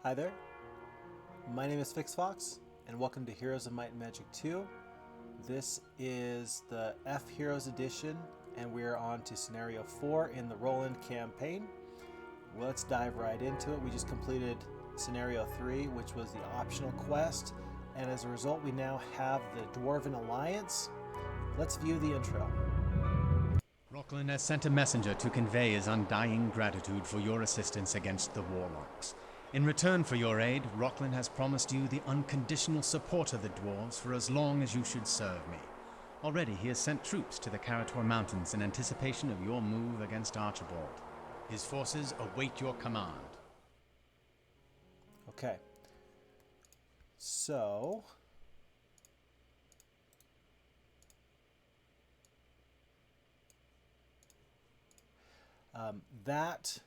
Hi there, my name is FixFox, and welcome to Heroes of Might and Magic 2. This is the FHeroes edition, and we are on to Scenario 4 in the Roland campaign. Let's dive right into it. We just completed Scenario 3, which was the optional quest, and as a result we now have the Dwarven Alliance. Let's view the intro. Roland has sent a messenger to convey his undying gratitude for your assistance against the warlocks. In return for your aid, Roland has promised you the unconditional support of the dwarves for as long as you should serve me. Already he has sent troops to the Karator Mountains in anticipation of your move against Archibald. His forces await your command. Okay. So... that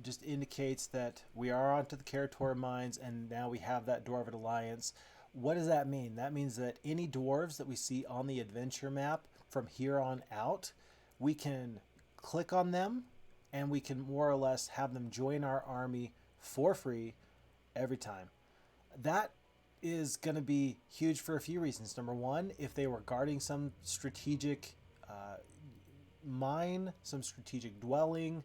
just indicates that we are onto the Karator mines, and now we have that Dwarven Alliance. What does that mean? That means that any dwarves that we see on the adventure map from here on out, we can click on them and we can more or less have them join our army for free every time. That is going to be huge for a few reasons. Number one, if they were guarding some strategic mine, some strategic dwelling,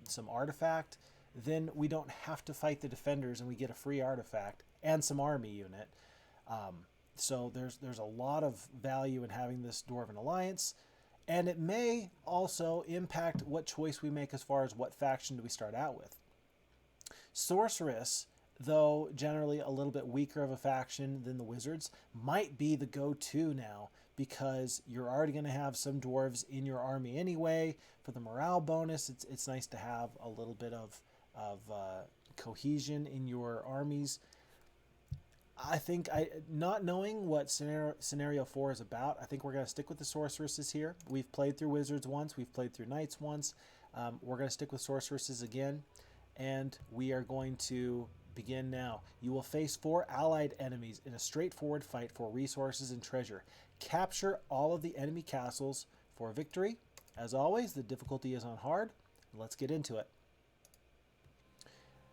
some artifact, then we don't have to fight the defenders and we get a free artifact and some army unit. So there's a lot of value in having this Dwarven Alliance, and it may also impact what choice we make as far as what faction do we start out with. Sorceress, though generally a little bit weaker of a faction than the Wizards, might be the go-to now, because you're already going to have some dwarves in your army anyway. For the morale bonus, it's nice to have a little bit of cohesion in your armies. I think, not knowing what scenario 4 is about, I think we're going to stick with the sorceresses here. We've played through wizards once, we've played through knights once. We're going to stick with sorceresses again, and we are going to begin now. You will face 4 allied enemies in a straightforward fight for resources and treasure. Capture all of the enemy castles for victory. As always, the difficulty is on hard. Let's get into it.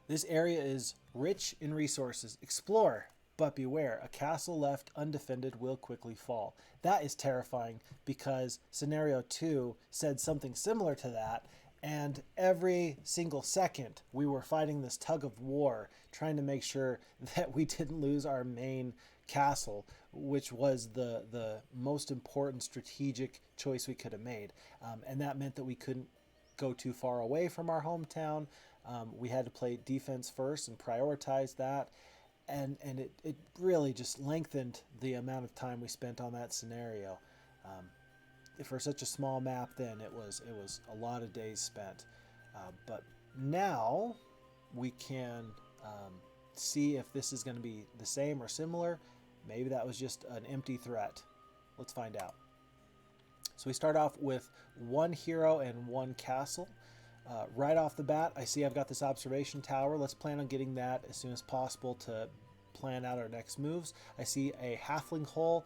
This area is rich in resources. Explore, but beware. A castle left undefended will quickly fall. That is terrifying, because Scenario 2 said something similar to that, and every single second we were fighting this tug of war, trying to make sure that we didn't lose our main castle, which was the most important strategic choice we could have made. And that meant that we couldn't go too far away from our hometown. We had to play defense first and prioritize that. And it really just lengthened the amount of time we spent on that scenario. For such a small map then, it was a lot of days spent. But now we can see if this is going to be the same or similar. Maybe that was just an empty threat. Let's find out. So we start off with 1 hero and 1 castle. Right off the bat, I see I've got this observation tower. Let's plan on getting that as soon as possible to plan out our next moves. I see a halfling hole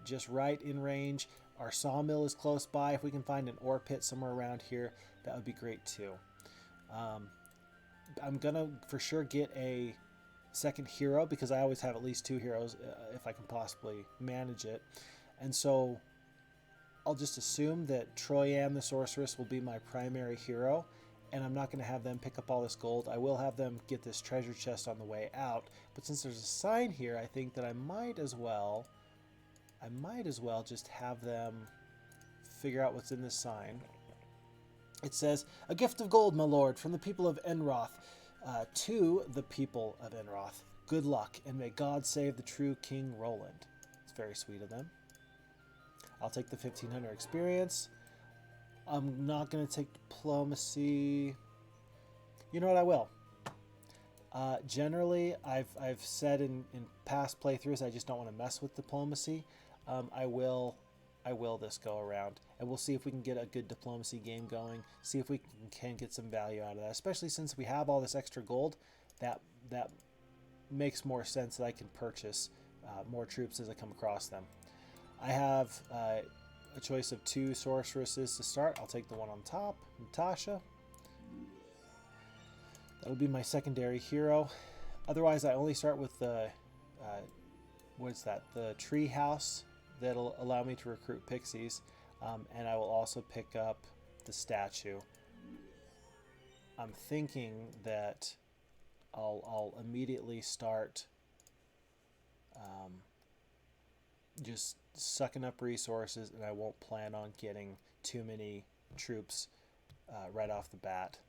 just right in range. Our sawmill is close by. If we can find an ore pit somewhere around here, that would be great too. I'm gonna for sure get a second hero, because I always have at least 2 heroes if I can possibly manage it. And so I'll just assume that Troyan the sorceress will be my primary hero, and I'm not going to have them pick up all this gold. I will have them get this treasure chest on the way out, but since there's a sign here, I think that I might as well just have them figure out what's in this sign. It says, "A gift of gold, my lord, from the people of Enroth, to the people of Enroth. Good luck, and may God save the true King Roland." It's very sweet of them. I'll take the 1500 experience. I'm not going to take diplomacy. You know what, I will. Generally, I've said in past playthroughs I just don't want to mess with diplomacy. I will this go around, and we'll see if we can get a good diplomacy game going, see if we can get some value out of that, especially since we have all this extra gold. That makes more sense that I can purchase more troops as I come across them. I have a choice of 2 sorceresses to start. I'll take the one on top, Natasha. That'll be my secondary hero. Otherwise, I only start with the, what's that? The tree house that'll allow me to recruit pixies. And I will also pick up the statue. I'm thinking that I'll immediately start just sucking up resources, and I won't plan on getting too many troops right off the bat.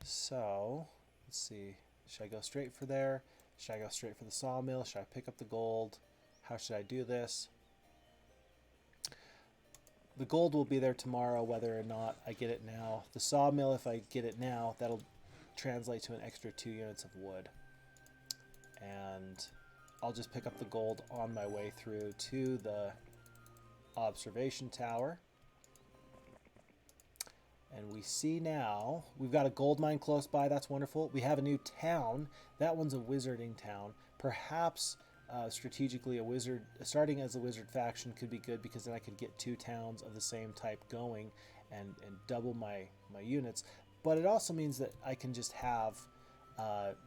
So let's see, should I go straight for there? Should I go straight for the sawmill? Should I pick up the gold? How should I do this? The gold will be there tomorrow whether or not I get it now. The sawmill, if I get it now, that'll translate to an extra 2 units of wood. And I'll just pick up the gold on my way through to the observation tower. And we see now, we've got a gold mine close by. That's wonderful. We have a new town. That one's a wizarding town. Perhaps strategically, starting as a wizard faction could be good, because then I could get 2 towns of the same type going and double my units. But it also means that I can just have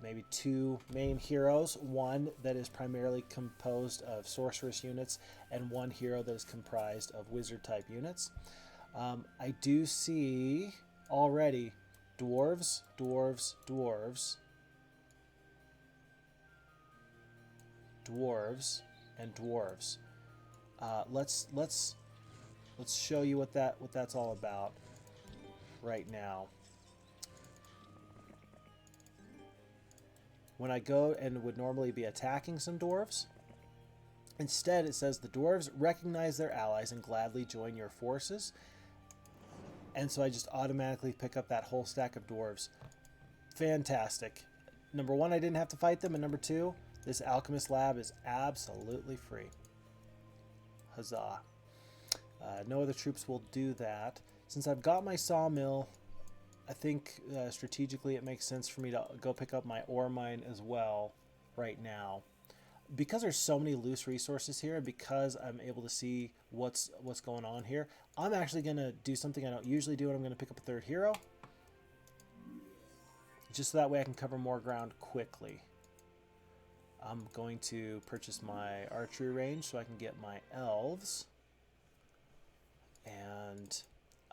maybe 2 main heroes, one that is primarily composed of sorceress units and one hero that is comprised of wizard type units. I do see already dwarves, dwarves, dwarves, dwarves, and dwarves. Let's show you what that's all about right now. When I go and would normally be attacking some dwarves, instead it says the dwarves recognize their allies and gladly join your forces. And so I just automatically pick up that whole stack of dwarves. Fantastic. Number 1, I didn't have to fight them, and number 2, this alchemist lab is absolutely free. Huzzah. No other troops will do that. Since I've got my sawmill, I think strategically it makes sense for me to go pick up my ore mine as well right now. Because there's so many loose resources here, and because I'm able to see what's going on here, I'm actually going to do something I don't usually do, and I'm going to pick up a 3rd hero. Just so that way I can cover more ground quickly. I'm going to purchase my archery range so I can get my elves. And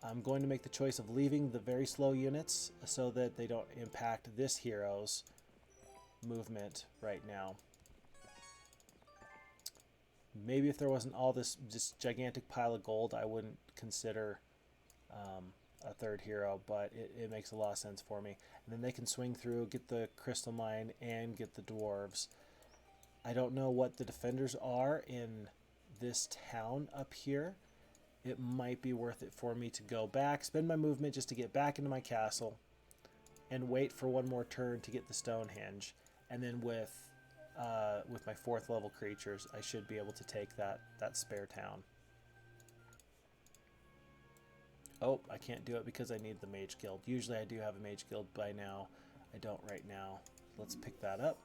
I'm going to make the choice of leaving the very slow units so that they don't impact this hero's movement right now. Maybe if there wasn't all this gigantic pile of gold, I wouldn't consider a 3rd hero, but it makes a lot of sense for me. And then they can swing through, get the crystal mine, and get the dwarves. I don't know what the defenders are in this town up here. It might be worth it for me to go back, spend my movement just to get back into my castle, and wait for one more turn to get the Stonehenge. And then with my 4th level creatures, I should be able to take that spare town. Oh, I can't do it because I need the Mage Guild. Usually I do have a Mage Guild by now. I don't right now. Let's pick that up.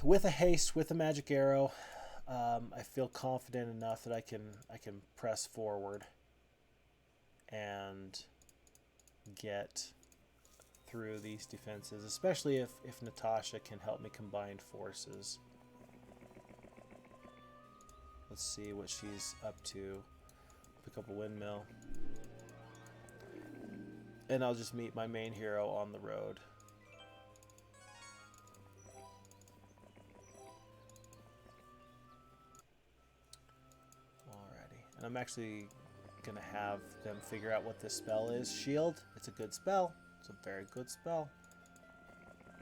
With a haste, with a magic arrow, I feel confident enough that I can press forward and get through these defenses, especially if Natasha can help me combine forces. Let's see what she's up to. Pick up a windmill. And I'll just meet my main hero on the road. Alrighty. And I'm actually going to have them figure out what this spell is. Shield. It's a good spell. It's a very good spell.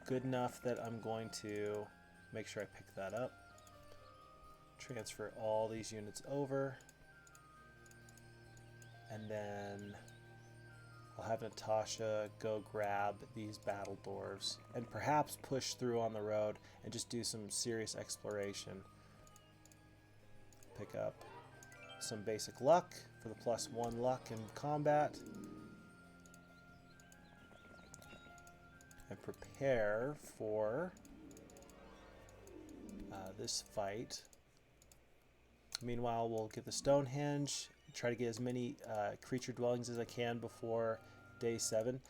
Good enough that I'm going to make sure I pick that up. Transfer all these units over. And then I'll have Natasha go grab these battle dwarves and perhaps push through on the road and just do some serious exploration. Pick up some basic luck for the +1 luck in combat. And prepare for this fight. Meanwhile, we'll get the Stonehenge. Try to get as many creature dwellings as I can before day 7.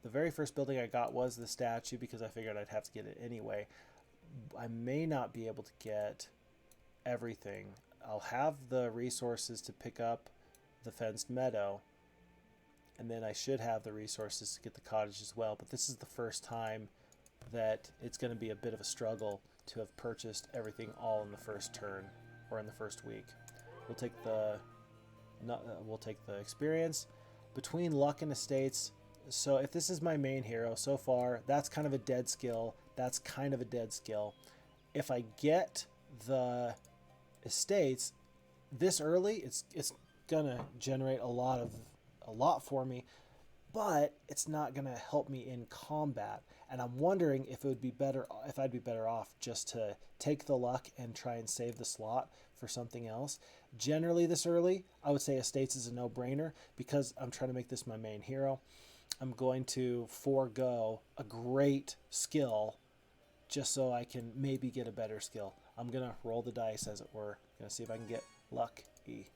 the very first building I got was the statue because I figured I'd have to get it anyway. I may not be able to get everything. I'll have the resources to pick up the fenced meadow, and then I should have the resources to get the cottage as well, but this is the first time that it's going to be a bit of a struggle to have purchased everything all in the first turn or in the first week. We'll take the experience between luck and estates. So if this is my main hero so far, that's kind of a dead skill. That's kind of a dead skill. If I get the estates this early, it's gonna generate a lot for me, but it's not gonna help me in combat. And I'm wondering if I'd be better off just to take the luck and try and save the slot for something else. Generally this early, I would say estates is a no-brainer because I'm trying to make this my main hero. I'm going to forego a great skill just so I can maybe get a better skill. I'm going to roll the dice, as it were. Going to see if I can get lucky.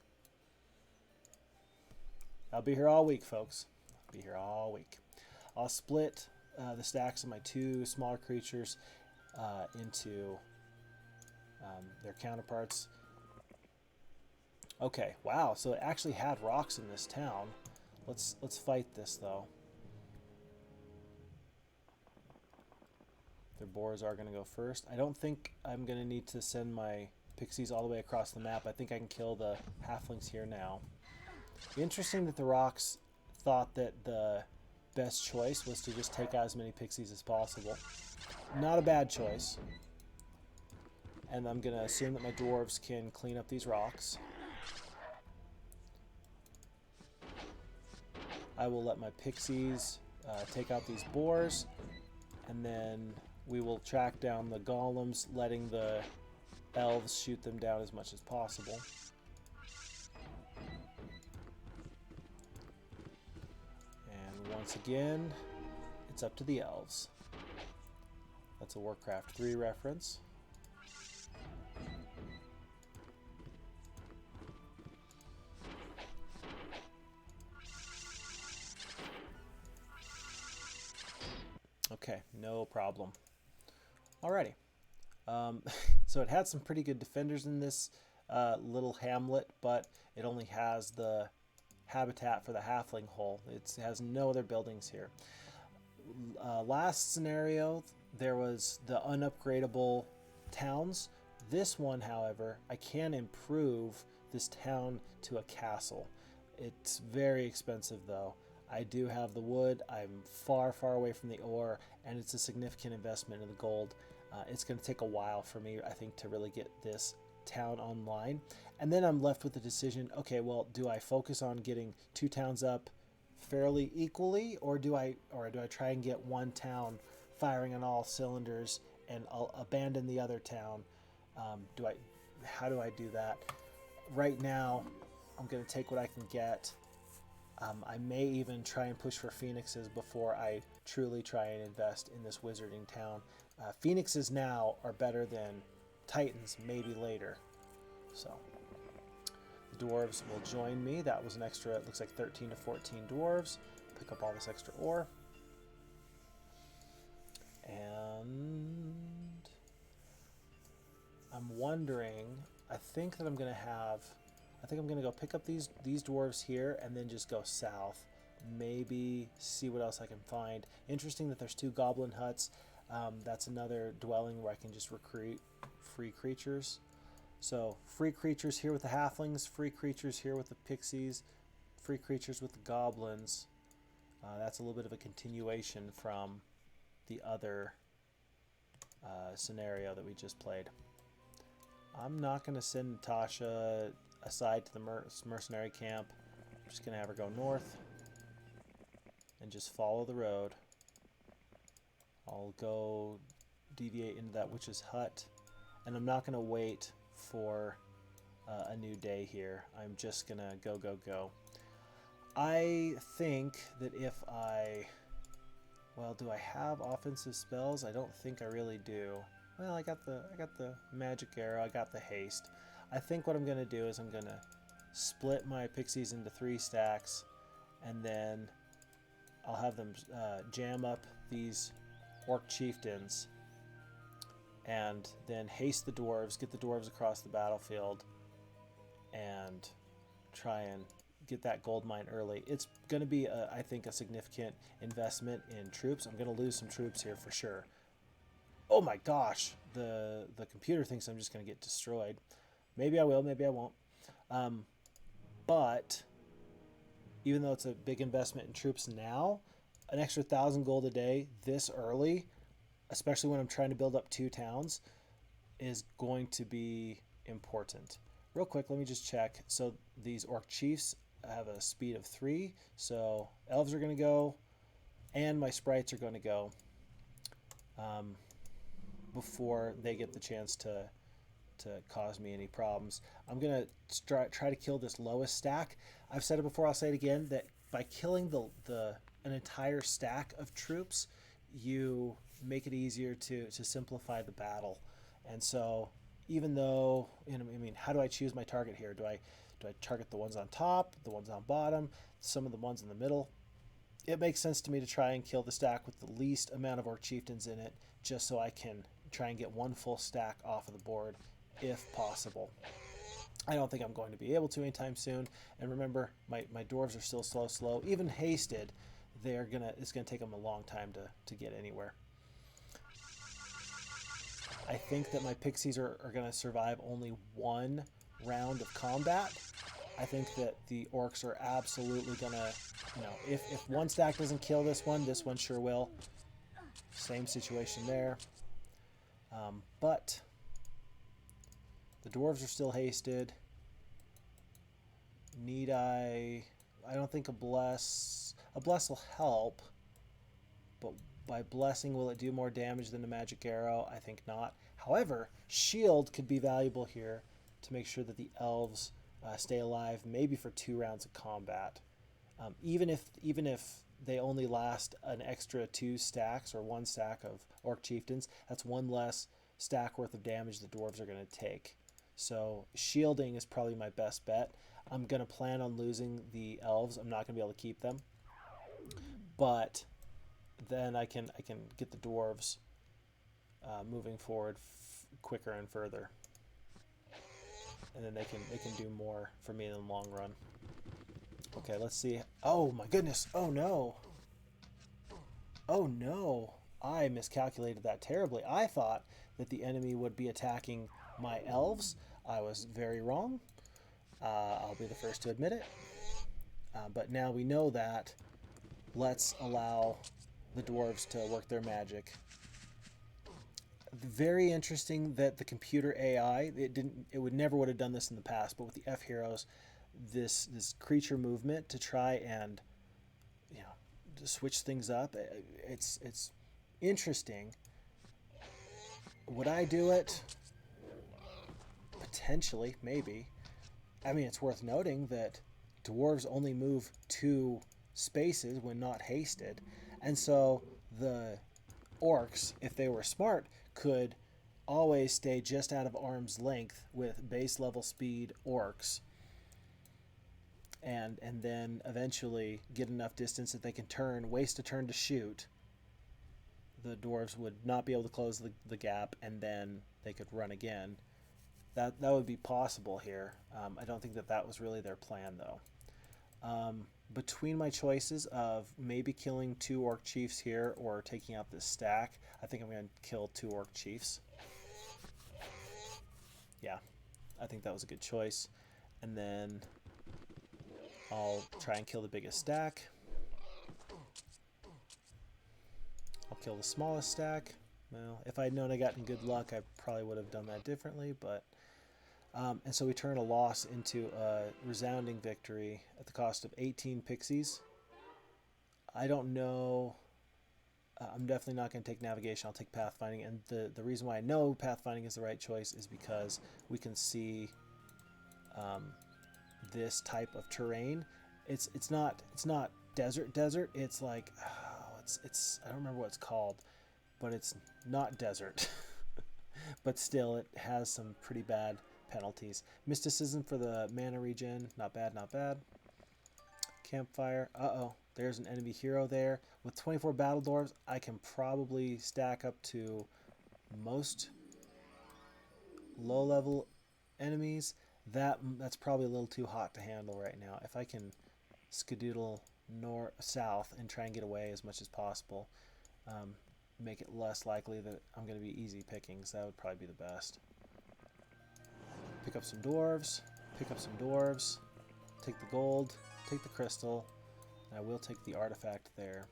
I'll be here all week, folks. I'll be here all week. I'll split the stacks of my two smaller creatures into their counterparts. Okay, wow, so it actually had rocks in this town. Let's fight this, though. Their boars are going to go first. I don't think I'm going to need to send my pixies all the way across the map. I think I can kill the halflings here now. Interesting that the rocks thought that the best choice was to just take out as many pixies as possible. Not a bad choice. And I'm going to assume that my dwarves can clean up these rocks. I will let my pixies take out these boars, and then we will track down the golems, letting the elves shoot them down as much as possible. And once again, it's up to the elves. That's a Warcraft 3 reference. Okay, no problem. Alrighty. So it had some pretty good defenders in this little hamlet, but it only has the habitat for the halfling hole. It has no other buildings here. Last scenario, there was the unupgradable towns. This one, however, I can improve this town to a castle. It's very expensive, though. I do have the wood. I'm far, far away from the ore, and it's a significant investment in the gold. It's going to take a while for me, I think, to really get this town online. And then I'm left with the decision, okay, well, do I focus on getting two towns up fairly equally, or do I try and get one town firing on all cylinders and I'll abandon the other town? How do I do that? Right now, I'm going to take what I can get. I may even try and push for phoenixes before I truly try and invest in this wizarding town. Phoenixes now are better than titans, maybe later. So the dwarves will join me. That was an extra, it looks like 13 to 14 dwarves. Pick up all this extra ore. And I'm wondering, I think I'm going to go pick up these dwarves here and then just go south. Maybe see what else I can find. Interesting that there's two goblin huts. That's another dwelling where I can just recruit free creatures. So free creatures here with the halflings, free creatures here with the pixies, free creatures with the goblins. That's a little bit of a continuation from the other scenario that we just played. I'm not going to send Natasha aside to the mercenary camp. I'm just going to have her go north and just follow the road. I'll go deviate into that witch's hut, and I'm not going to wait for a new day here. I'm just going to go. I think that if do I have offensive spells? I don't think I really do. Well, I got the magic arrow, I got the haste. I think what I'm going to do is I'm going to split my pixies into 3 stacks, and then I'll have them jam up these orc chieftains and then haste the dwarves, get the dwarves across the battlefield, and try and get that gold mine early. It's going to be, I think, a significant investment in troops. I'm going to lose some troops here for sure. Oh my gosh, the computer thinks I'm just going to get destroyed. Maybe I will, maybe I won't. But even though it's a big investment in troops now, an extra 1,000 gold a day this early, especially when I'm trying to build up 2 towns, is going to be important. Real quick, let me just check. So these orc chiefs have a speed of 3, so elves are going to go, and my sprites are going to go before they get the chance to cause me any problems. I'm going to try to kill this lowest stack. I've said it before, I'll say it again, that by killing an entire stack of troops, you make it easier to simplify the battle. And so even though, I mean, how do I choose my target here? Do I target the ones on top, the ones on bottom, some of the ones in the middle? It makes sense to me to try and kill the stack with the least amount of orc chieftains in it, just so I can try and get one full stack off of the board if possible. I don't think I'm going to be able to anytime soon. And remember, my dwarves are still slow. Even hasted, it's gonna take them a long time to get anywhere. I think that my pixies are going to survive only 1 round of combat. I think that the orcs are absolutely going to, if one stack doesn't kill this one sure will. Same situation there. But the dwarves are still hasted. Need I don't think a bless will help, but by blessing, will it do more damage than a magic arrow? I think not. However, shield could be valuable here to make sure that the elves stay alive, maybe for 2 rounds of combat. Even if they only last an extra 2 stacks or 1 stack of orc chieftains, that's 1 less stack worth of damage the dwarves are going to take. So shielding is probably my best bet. I'm going to plan on losing the elves. I'm not going to be able to keep them. But then I can get the dwarves moving forward quicker and further, and then they can do more for me in the long run. Okay, let's see. Oh my goodness! Oh no! Oh no! I miscalculated that terribly. I thought that the enemy would be attacking my elves. I was very wrong. I'll be the first to admit it. But now we know that. Let's allow the dwarves to work their magic. Very interesting that the computer AI, it would have done this in the past, but with the FHeroes, this creature movement to try and to switch things up, it's interesting. Would I do it? Potentially, maybe. I mean, it's worth noting that dwarves only move 2 spaces when not hasted, and so the orcs, if they were smart, could always stay just out of arm's length with base level speed orcs, and then eventually get enough distance that they can waste a turn to shoot. The dwarves would not be able to close the gap, and then they could run again. That would be possible here. I don't think that was really their plan, though. Between my choices of maybe killing 2 orc chiefs here or taking out this stack, I think I'm going to kill 2 orc chiefs. Yeah, I think that was a good choice. And then I'll try and kill the biggest stack. I'll kill the smallest stack. Well, if I'd known I got in good luck, I probably would have done that differently, but... and so we turn a loss into a resounding victory at the cost of 18 pixies. I don't know. I'm definitely not going to take navigation. I'll take pathfinding. And the reason why I know pathfinding is the right choice is because we can see this type of terrain. It's not desert. It's like it's I don't remember what it's called, but it's not desert. But still, it has some pretty bad penalties. Mysticism for the mana regen, not bad. Campfire, There's an enemy hero there. With 24 battle dwarves, I can probably stack up to most low-level enemies. That's probably a little too hot to handle right now. If I can skedoodle south and try and get away as much as possible, make it less likely that I'm going to be easy pickings, that would probably be the best. Pick up some dwarves, pick up some dwarves, take the gold, take the crystal, and I will take the artifact there.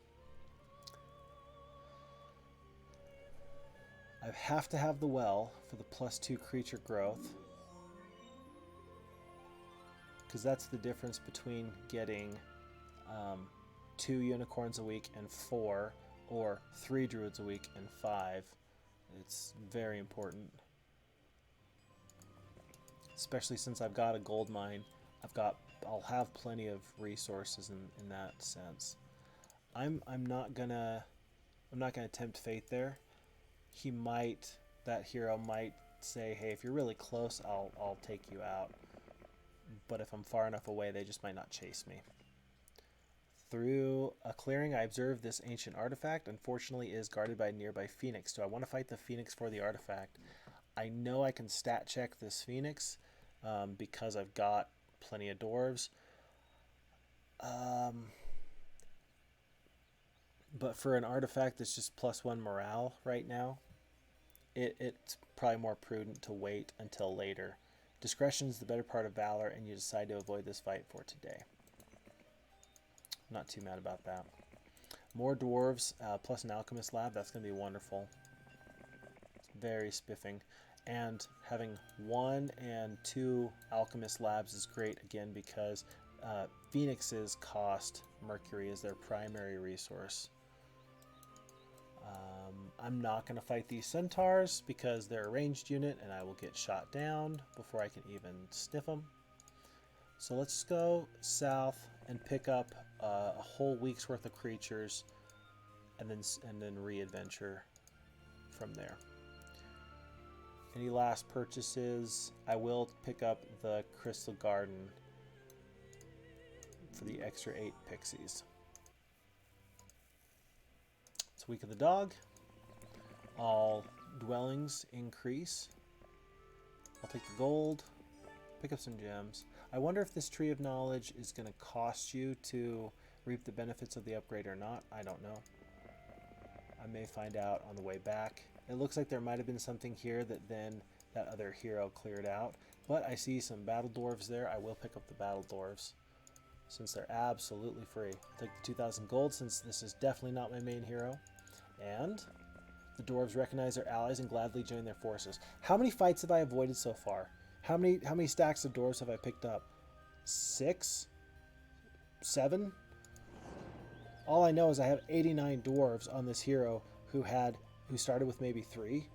I have to have the well for the +2 creature growth, because that's the difference between getting 2 unicorns a week and 4, or 3 druids a week and 5. It's very important, especially since I've got a gold mine. I'll have plenty of resources in that sense. I'm not gonna tempt fate there. That hero might say, hey, if you're really close, I'll take you out. But if I'm far enough away, they just might not chase me. Through a clearing, I observe this ancient artifact. Unfortunately, it is guarded by a nearby phoenix. Do I want to fight the phoenix for the artifact? I know I can stat check this phoenix because I've got plenty of dwarves. But for an artifact that's just +1 morale right now, it's probably more prudent to wait until later. Discretion is the better part of valor, and you decide to avoid this fight for today. Not too mad about that. More dwarves plus an alchemist lab. That's going to be wonderful. It's very spiffing. And having 1 and 2 alchemist labs is great, again, because phoenixes cost mercury as their primary resource. I'm not going to fight these centaurs because they're a ranged unit and I will get shot down before I can even sniff them. So let's go south and pick up a whole week's worth of creatures and then re-adventure from there. Any last purchases? I will pick up the Crystal Garden for the extra 8 pixies. It's Week of the Dog. All dwellings increase. I'll take the gold, pick up some gems. I wonder if this Tree of Knowledge is going to cost you to reap the benefits of the upgrade or not. I don't know. I may find out on the way back. It looks like there might have been something here that then that other hero cleared out. But I see some battle dwarves there. I will pick up the battle dwarves since they're absolutely free. I'll take the 2,000 gold since this is definitely not my main hero. And the dwarves recognize their allies and gladly join their forces. How many fights have I avoided so far? How many stacks of dwarves have I picked up? 6? 7? All I know is I have 89 dwarves on this hero who started with maybe 3.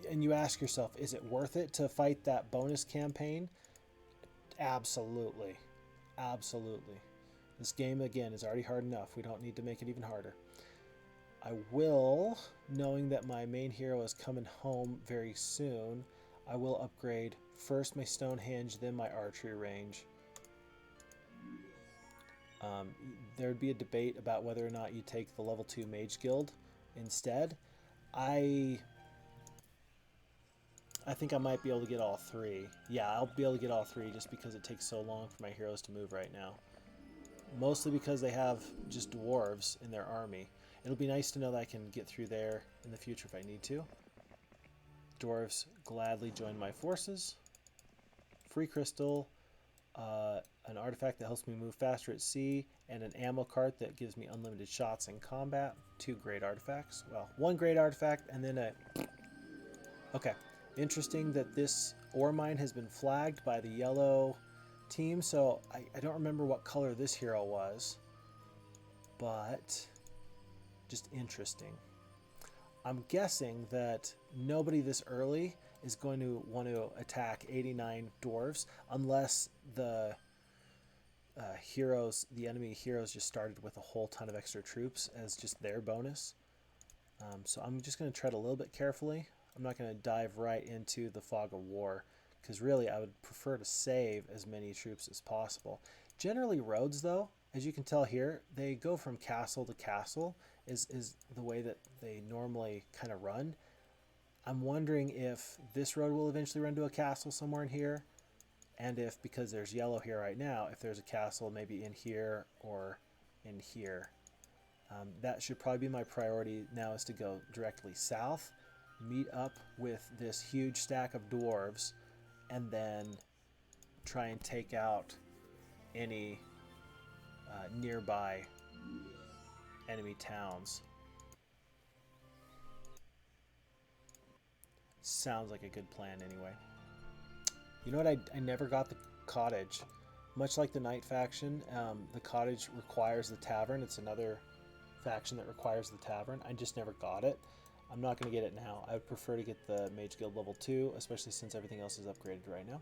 And you ask yourself, is it worth it to fight that bonus campaign? Absolutely. Absolutely. This game, again, is already hard enough. We don't need to make it even harder. I will, knowing that my main hero is coming home very soon, I will upgrade first my Stonehenge, then my archery range. There would be a debate about whether or not you take the level 2 Mage Guild instead. I think I might be able to get all 3. Yeah, I'll be able to get all 3 just because it takes so long for my heroes to move right now. Mostly because they have just dwarves in their army. It'll be nice to know that I can get through there in the future if I need to. Dwarves gladly join my forces. Free crystal, an artifact that helps me move faster at sea, and an ammo cart that gives me unlimited shots in combat. 2 great artifacts. Well, 1 great artifact and then a... Okay. Interesting that this ore mine has been flagged by the yellow team, so I don't remember what color this hero was, but just interesting. I'm guessing that nobody this early is going to want to attack 89 dwarves unless the enemy heroes just started with a whole ton of extra troops as just their bonus. So I'm just going to tread a little bit carefully. I'm not going to dive right into the fog of war because really I would prefer to save as many troops as possible. Generally roads, though, as you can tell here, they go from castle to castle is the way that they normally kind of run. I'm wondering if this road will eventually run to a castle somewhere in here, and if, because there's yellow here right now, if there's a castle maybe in here or in here. That should probably be my priority now, is to go directly south, meet up with this huge stack of dwarves, and then try and take out any nearby enemy towns. Sounds like a good plan anyway. You know what? I never got the cottage. Much like the Knight faction, the cottage requires the tavern. It's another faction that requires the tavern. I just never got it. I'm not going to get it now. I would prefer to get the Mage Guild level 2, especially since everything else is upgraded right now.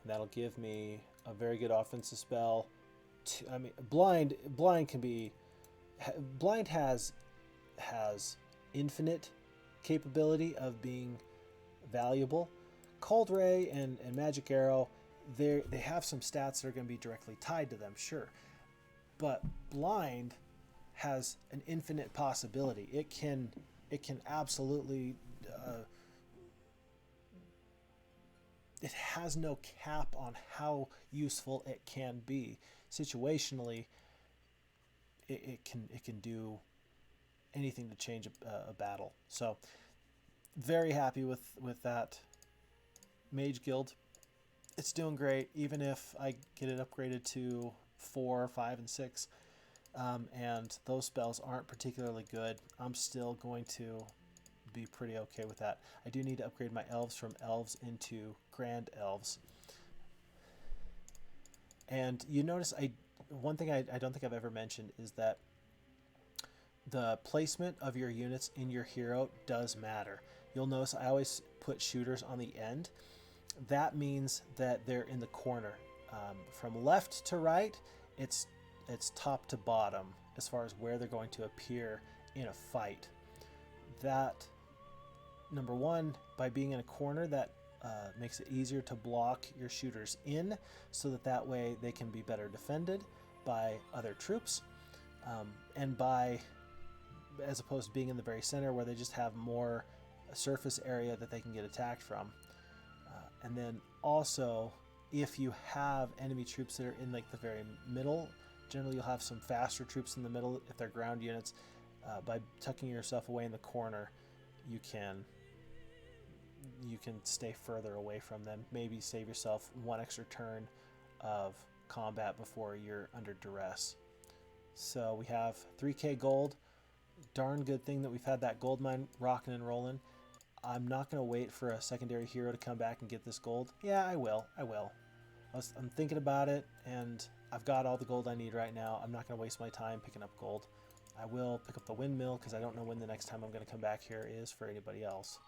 And that'll give me a very good offensive spell. I mean, blind can be... Blind has infinite capability of being valuable. Cold Ray and Magic Arrow, they have some stats that are going to be directly tied to them, sure. But Blind has an infinite possibility. It can absolutely... it has no cap on how useful it can be. Situationally, it can do anything to change a battle. So, very happy with that Mage Guild. It's doing great, even if I get it upgraded to 4, 5, and 6. And those spells aren't particularly good. I'm still going to be pretty okay with that. I do need to upgrade my elves from elves into grand elves. And you notice one thing I don't think I've ever mentioned is that the placement of your units in your hero does matter. You'll notice I always put shooters on the end. That means that they're in the corner. From left to right, it's top to bottom as far as where they're going to appear in a fight. That, number one, by being in a corner, that makes it easier to block your shooters in, so that way they can be better defended by other troops, and as opposed to being in the very center where they just have more surface area that they can get attacked from. And then also, if you have enemy troops that are in like the very middle, generally you'll have some faster troops in the middle. If they're ground units, by tucking yourself away in the corner, you can stay further away from them. Maybe save yourself one extra turn of combat before you're under duress. So we have 3k gold. Darn good thing that we've had that gold mine rocking and rolling. I'm not going to wait for a secondary hero to come back and get this gold. Yeah, I will. I'm thinking about it, and I've got all the gold I need right now. I'm not going to waste my time picking up gold. I will pick up the windmill because I don't know when the next time I'm going to come back here is for anybody else.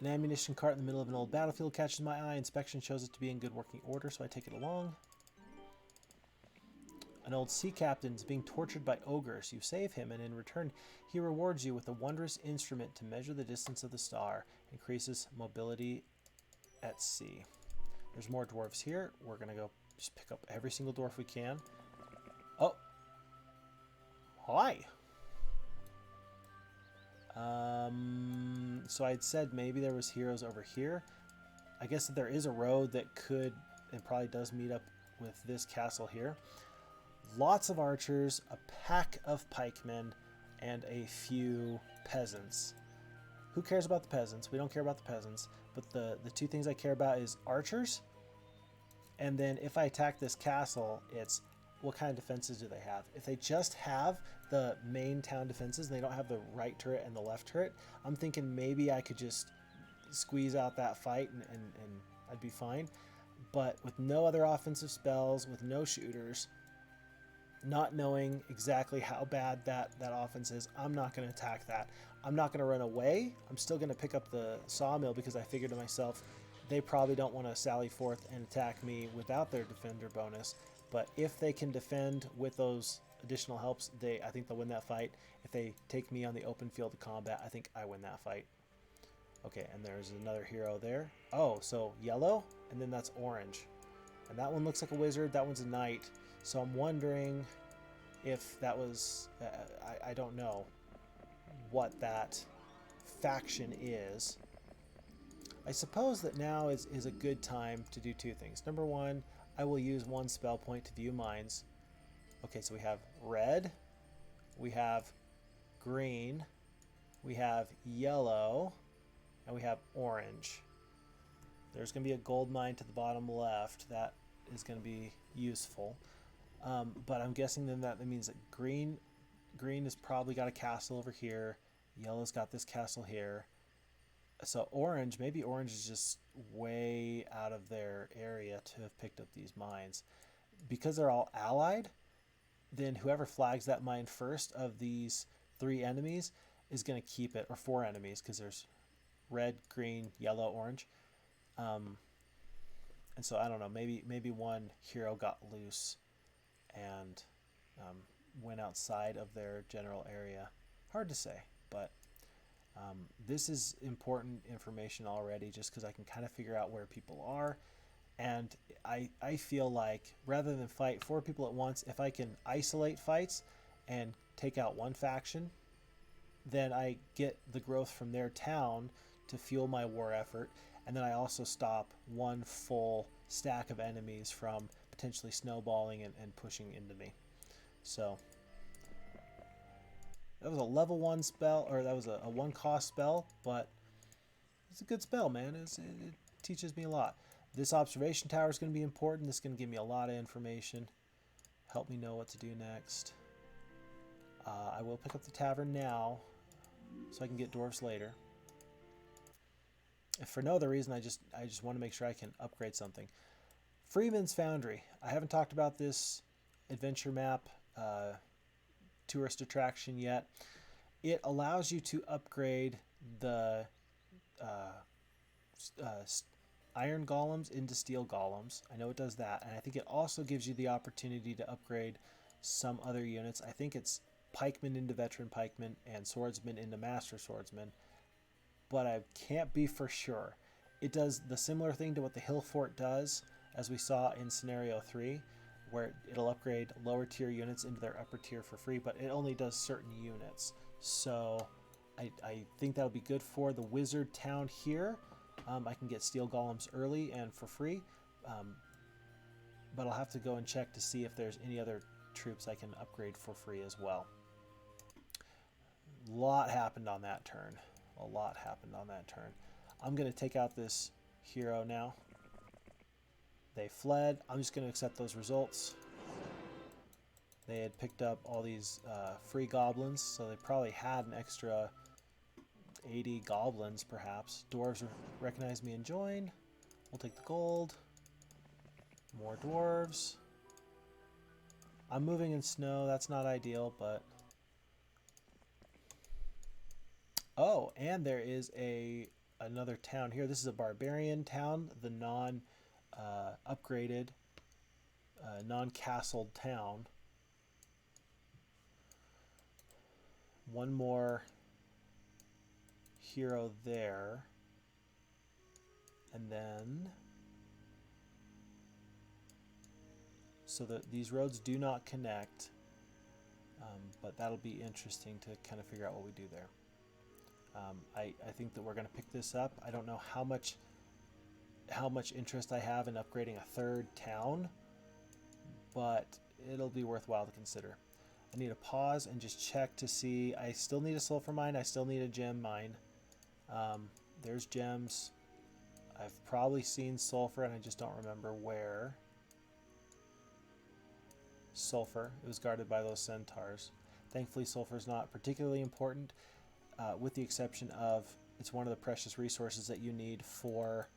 An ammunition cart in the middle of an old battlefield catches my eye. Inspection shows it to be in good working order, so I take it along. An old sea captain is being tortured by ogres. You save him, and in return, he rewards you with a wondrous instrument to measure the distance of the star. Increases mobility at sea. There's more dwarves here. We're going to go just pick up every single dwarf we can. Oh. Hi. So I'd said maybe there was heroes over here. I guess that there is a road that could and probably does meet up with this castle here. Lots of archers, a pack of pikemen, and a few peasants. Who cares about the peasants? We don't care about the peasants. But the two things I care about is archers. And then if I attack this castle, it's what kind of defenses do they have? If they just have the main town defenses and they don't have the right turret and the left turret, I'm thinking maybe I could just squeeze out that fight and I'd be fine. But with no other offensive spells, with no shooters, not knowing exactly how bad that offense is, I'm not going to attack that. I'm not going to run away. I'm still going to pick up the sawmill because I figured to myself, they probably don't want to sally forth and attack me without their defender bonus. But if they can defend with those additional helps, I think they'll win that fight. If they take me on the open field of combat, I think I win that fight. Okay, and there's another hero there. Oh, so yellow, and then that's orange. And that one looks like a wizard, that one's a knight. So I'm wondering if that was, I don't know what that faction is. I suppose that now is a good time to do two things. Number one, I will use one spell point to view minds. Okay, so we have red, we have green, we have yellow, and we have orange. There's going to be a gold mine to the bottom left. That is going to be useful. But I'm guessing then that means that green has probably got a castle over here. Yellow's got this castle here. So orange, maybe orange is just way out of their area to have picked up these mines. Because they're all allied, then whoever flags that mine first of these three enemies is going to keep it, or four enemies, because there's red, green, yellow, orange. And so I don't know, maybe one hero got loose and went outside of their general area. Hard to say, but this is important information already, just because I can kind of figure out where people are. And I feel like rather than fight four people at once, if I can isolate fights and take out one faction, then I get the growth from their town to fuel my war effort. And then I also stop one full stack of enemies from potentially snowballing and pushing into me. So that was a level 1 spell, or that was a 1 cost spell, but it's a good spell, man. It teaches me a lot. This observation tower is going to be important. This is going to give me a lot of information. Help me know what to do next. I will pick up the tavern now, so I can get dwarves later. If for no other reason, I just want to make sure I can upgrade something. Freeman's Foundry. I haven't talked about this adventure map tourist attraction yet. It allows you to upgrade the iron golems into steel golems. I know it does that, and I think it also gives you the opportunity to upgrade some other units. I think it's pikemen into veteran pikemen and swordsmen into master swordsmen, but I can't be for sure. It does the similar thing to what the Hill Fort does, as we saw in scenario 3, where it'll upgrade lower tier units into their upper tier for free, but it only does certain units. So I think that'll be good for the wizard town here. I can get steel golems early and for free, but I'll have to go and check to see if there's any other troops I can upgrade for free as well. A lot happened on that turn. A lot happened on that turn. I'm going to take out this hero now. They fled. I'm just going to accept those results. They had picked up all these free goblins, so they probably had an extra 80 goblins, perhaps. Dwarves recognize me and join. We'll take the gold. More dwarves. I'm moving in snow. That's not ideal, but... Oh, and there is another town here. This is a barbarian town, the non-upgraded, non-castled town. One more hero there. And then... So these roads do not connect, but that'll be interesting to kind of figure out what we do there. I think that we're going to pick this up. I don't know how much interest I have in upgrading a third town, but it'll be worthwhile to consider. I need to pause and just check to see. I still need a sulfur mine. I still need a gem mine. There's gems. I've probably seen sulfur, and I just don't remember where. Sulfur. It was guarded by those centaurs. Thankfully, sulfur is not particularly important, with the exception of it's one of the precious resources that you need for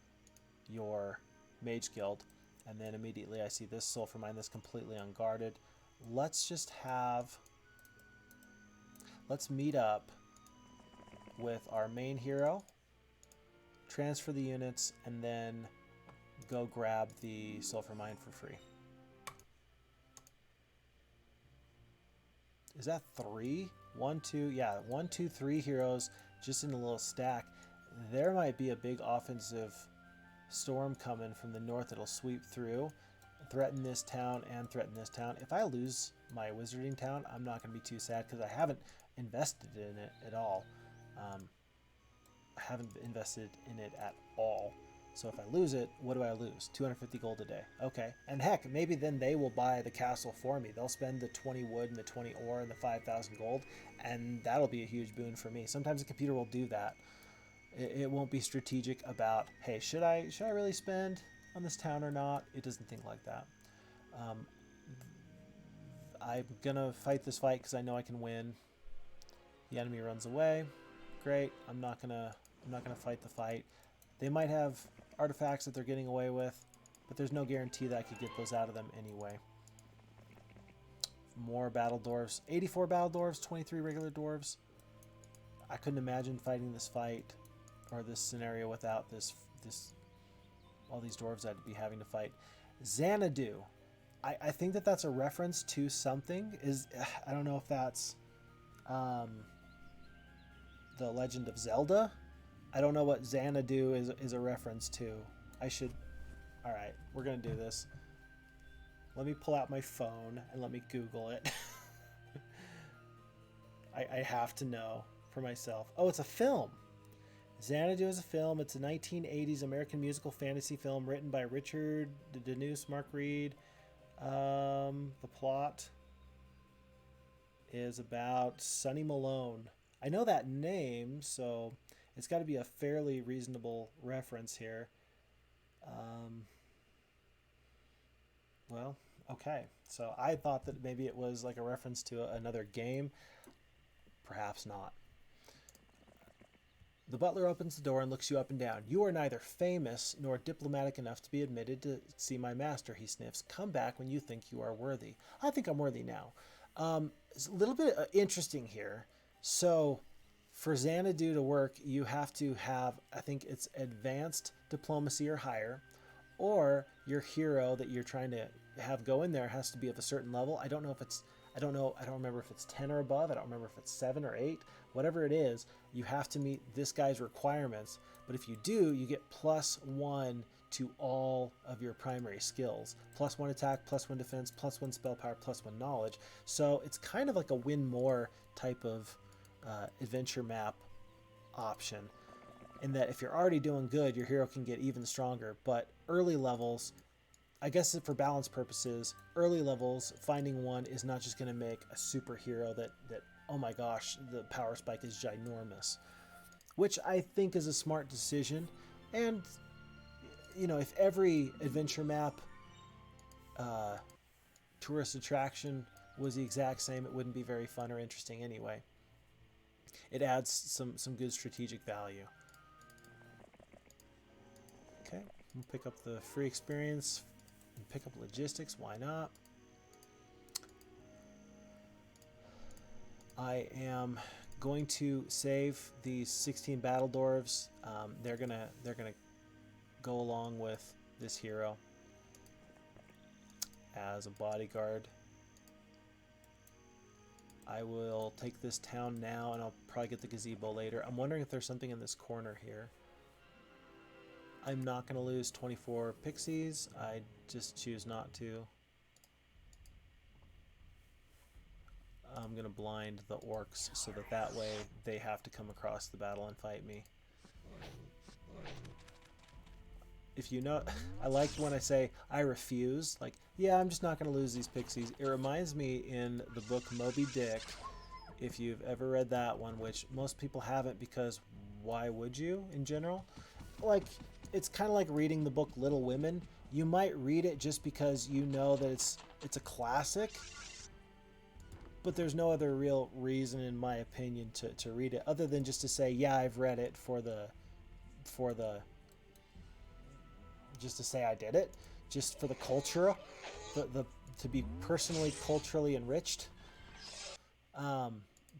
your mage guild. And then immediately I see this sulfur mine that's completely unguarded. Let's meet up with our main hero, transfer the units, and then go grab the sulfur mine for free. Is that 3? 1, 2, yeah, 1, 2, 3 heroes just in a little stack. there might be a big offensive storm coming from the north that'll sweep through, threaten this town and threaten this town. If I lose my wizarding town, I'm not going to be too sad because I haven't invested in it at all. I haven't invested in it at all. So if I lose it, what do I lose? 250 gold a day. Okay. And heck, maybe then they will buy the castle for me. They'll spend the 20 wood and the 20 ore and the 5,000 gold, and that'll be a huge boon for me. Sometimes a computer will do that. It won't be strategic about, hey, should I really spend on this town or not? It doesn't think like that. I'm gonna fight this fight because I know I can win. The enemy runs away. Great. I'm not gonna fight the fight. They might have artifacts that they're getting away with, but there's no guarantee that I could get those out of them anyway. More battle dwarves. 84 battle dwarves, 23 regular dwarves. I couldn't imagine fighting this fight or this scenario without all these dwarves I'd be having to fight. Xanadu. I think that's a reference to something. I don't know if that's the Legend of Zelda. I don't know what Xanadu is a reference to. All right, we're going to do this. Let me pull out my phone and let me Google it. I have to know for myself. Oh, it's a film. Xanadu is a film. It's a 1980s American musical fantasy film written by Richard Denise, Mark Reed. The plot is about Sonny Malone. I know that name, so it's got to be a fairly reasonable reference here. Well, okay. So I thought that maybe it was like a reference to another game. Perhaps not. The butler opens the door and looks you up and down. You are neither famous nor diplomatic enough to be admitted to see my master, he sniffs. Come back when you think you are worthy. I think I'm worthy now. It's a little bit interesting here. So for Xanadu to work, you have to have, I think it's advanced diplomacy or higher, or your hero that you're trying to have go in there has to be of a certain level. I don't remember if it's 10 or above. I don't remember if it's 7 or 8. Whatever it is, you have to meet this guy's requirements. But if you do, you get +1 to all of your primary skills. +1 attack, +1 defense, +1 spell power, +1 knowledge. So it's kind of like a win more type of adventure map option, in that if you're already doing good, your hero can get even stronger. But early levels, I guess for balance purposes, early levels, finding one is not just going to make a superhero that, oh my gosh, the power spike is ginormous, which I think is a smart decision. And, if every adventure map tourist attraction was the exact same, it wouldn't be very fun or interesting anyway. It adds some good strategic value. Okay, we'll pick up the free experience and pick up logistics. Why not? I am going to save these 16 battle dwarves. They're gonna go along with this hero as a bodyguard. I will take this town now, and I'll probably get the gazebo later. I'm wondering if there's something in this corner here. I'm not going to lose 24 pixies. I just choose not to. I'm going to blind the orcs so that way they have to come across the battle and fight me. If you know, I like when I say I refuse, like, yeah, I'm just not going to lose these pixies. It reminds me in the book Moby Dick, if you've ever read that one, which most people haven't because why would you in general? Like, it's kind of like reading the book Little Women. You might read it just because you know that it's a classic, but there's no other real reason, in my opinion, to read it other than just to say, yeah, I've read it for the just to say I did it, just for the culture, to be personally culturally enriched.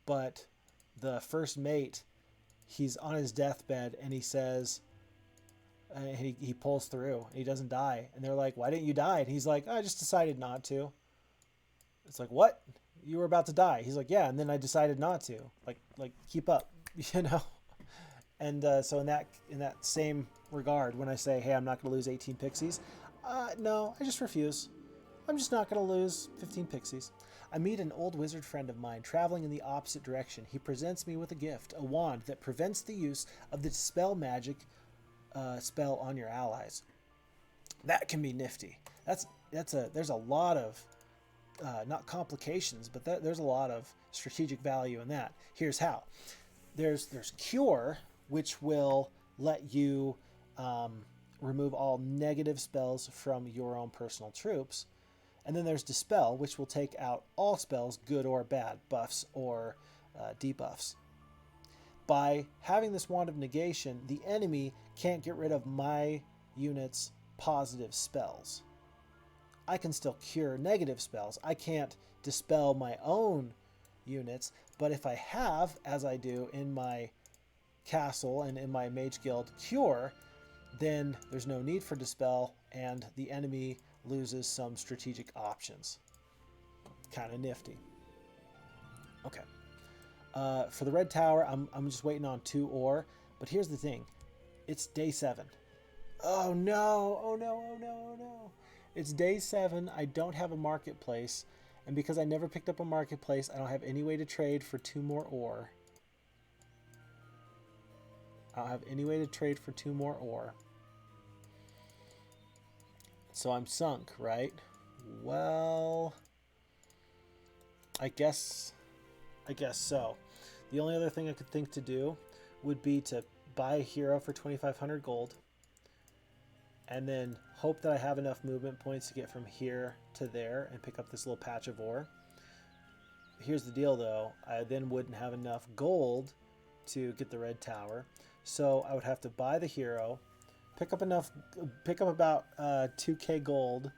But the first mate, he's on his deathbed and he says, he pulls through and he doesn't die, and they're like, why didn't you die? And he's like, I just decided not to. It's like, what? You were about to die? He's like, yeah, and then I decided not to. Like keep up, And so in that same regard, when I say, hey, I'm not going to lose 18 pixies, no, I just refuse. I'm just not going to lose 15 pixies. I meet an old wizard friend of mine traveling in the opposite direction. He presents me with a gift, a wand that prevents the use of the dispel magic spell on your allies. That can be nifty. There's a lot of not complications, but there's a lot of strategic value in that. Here's how. There's Cure, which will let you remove all negative spells from your own personal troops. And then there's Dispel, which will take out all spells, good or bad, buffs or debuffs. By having this Wand of Negation, the enemy can't get rid of my unit's positive spells. I can still cure negative spells. I can't dispel my own units, but if I have, as I do in my castle and in my mage guild, cure, then there's no need for dispel and the enemy loses some strategic options. Kind of nifty. Okay. For the red tower, I'm just waiting on 2 ore, but here's the thing. It's day 7. Oh no, oh no, oh no, oh no. It's day 7, I don't have a marketplace, and because I never picked up a marketplace, I don't have any way to trade for 2 more ore. I don't have any way to trade for 2 more ore. So I'm sunk, right? Well, I guess so. The only other thing I could think to do would be to buy a hero for 2,500 gold and then hope that I have enough movement points to get from here to there and pick up this little patch of ore. Here's the deal though, I then wouldn't have enough gold to get the red tower, so I would have to buy the hero, pick up about 2k gold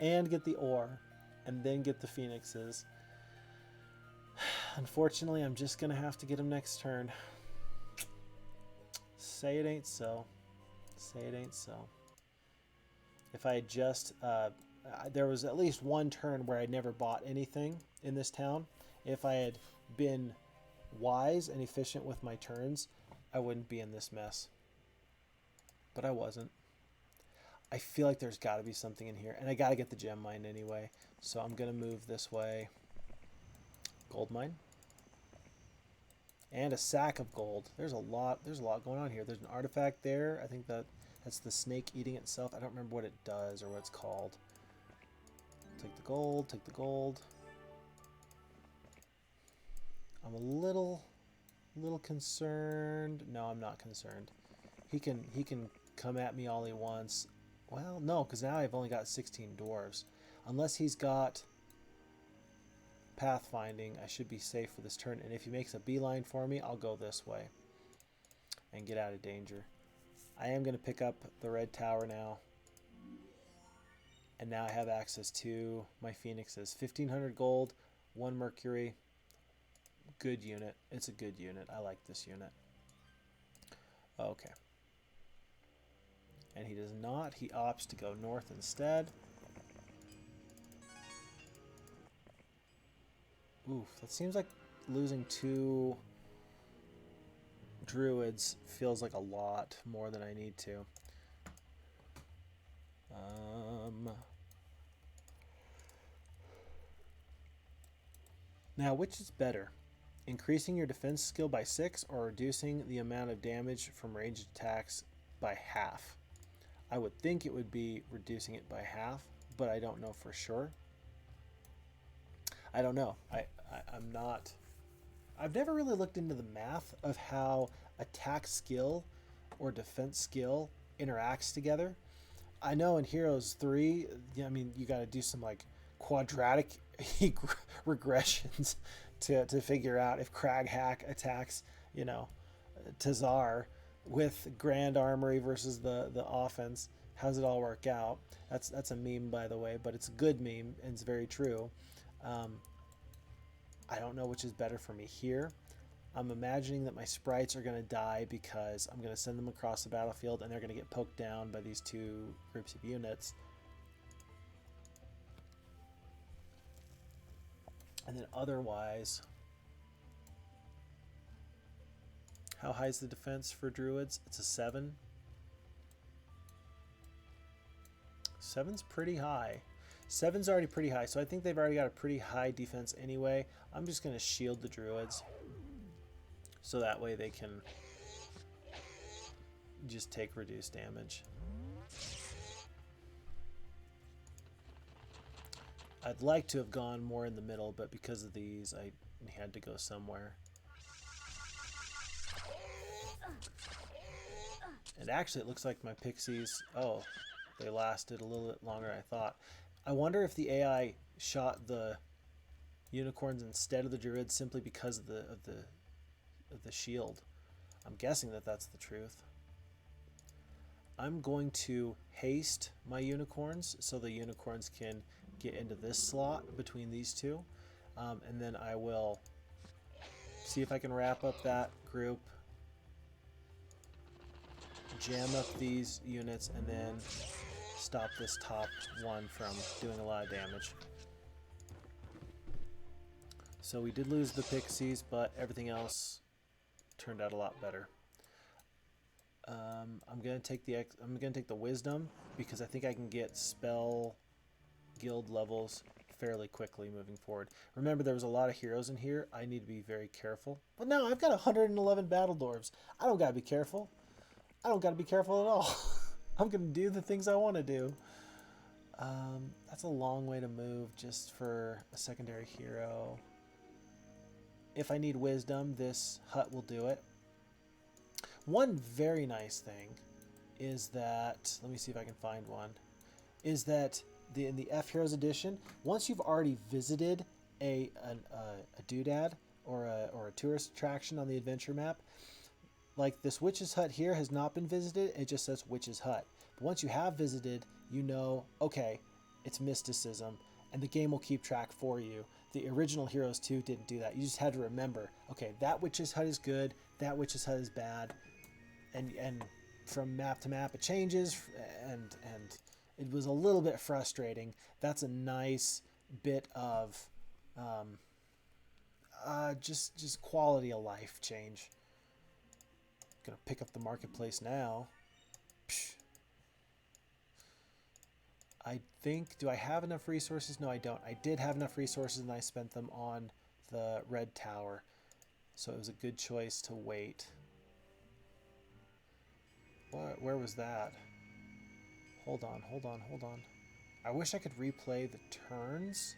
and get the ore and then get the phoenixes. Unfortunately, I'm just gonna have to get them next turn. Say it ain't so. Say it ain't so. If I had just there was at least one turn where I never bought anything in this town. If I had been wise and efficient with my turns, I wouldn't be in this mess. But I wasn't. I feel like there's got to be something in here, and I got to get the gem mine anyway. So I'm gonna move this way. Gold mine. And a sack of gold. There's a lot going on here. There's an artifact there. I think that's the snake eating itself. I don't remember what it does or what it's called. Take the gold, take the gold. I'm a little concerned. No, I'm not concerned. He can come at me all he wants. Well, no, because now I've only got 16 dwarves. Unless he's got pathfinding, I should be safe for this turn. And if he makes a beeline for me, I'll go this way and get out of danger. I am going to pick up the red tower now. And now I have access to my phoenixes. 1,500 gold, 1 mercury. Good unit. It's a good unit. I like this unit. Okay. And he does not. He opts to go north instead. Oof, that seems like losing 2 druids feels like a lot more than I need to. Now, which is better? Increasing your defense skill by 6 or reducing the amount of damage from ranged attacks by half? I would think it would be reducing it by half, but I don't know for sure. I don't know. I've never really looked into the math of how attack skill or defense skill interacts together. I know in Heroes 3, I mean, you got to do some like quadratic regressions to figure out if Craghack attacks, you know, Tazar with Grand Armory versus the offense. How does it all work out? That's a meme, by the way, but it's a good meme and it's very true. I don't know which is better for me here. I'm imagining that my sprites are going to die because I'm going to send them across the battlefield and they're going to get poked down by these 2 groups of units. And then otherwise, How high is the defense for druids? It's a 7. 7's pretty high. 7's already pretty high, so I think they've already got a pretty high defense anyway. I'm just going to shield the druids, so that way they can just take reduced damage. I'd like to have gone more in the middle, but because of these, I had to go somewhere. And actually, it looks like my pixies, oh, they lasted a little bit longer than I thought. I wonder if the AI shot the unicorns instead of the druids simply because of the shield. I'm guessing that that's the truth. I'm going to haste my unicorns so the unicorns can get into this slot between these two. And then I will see if I can wrap up that group, jam up these units, and then stop this top one from doing a lot of damage. So we did lose the pixies, but everything else turned out a lot better. I'm gonna take the wisdom because I think I can get spell guild levels fairly quickly moving forward. Remember, there was a lot of heroes in here. I need to be very careful. But now I've got 111 battle dwarves. I don't gotta be careful. I don't gotta be careful at all. I'm gonna do the things I want to do. That's a long way to move just for a secondary hero. If I need wisdom, this hut will do it. One very nice thing is that, let me see if I can find one, is that in the FHeroes edition, once you've already visited a doodad or a tourist attraction on the adventure map, like this witch's hut here has not been visited, it just says witch's hut. But once you have visited, you know, okay, it's mysticism, and the game will keep track for you. The original Heroes 2 didn't do that. You just had to remember, okay, that witch's hut is good, that witch's hut is bad, and from map to map it changes, and it was a little bit frustrating. That's a nice bit of just quality of life change. Gonna pick up the marketplace now. Psh. I think, do I have enough resources? No, I don't. I did have enough resources and I spent them on the red tower. So it was a good choice to wait. Where was that? Hold on. I wish I could replay the turns.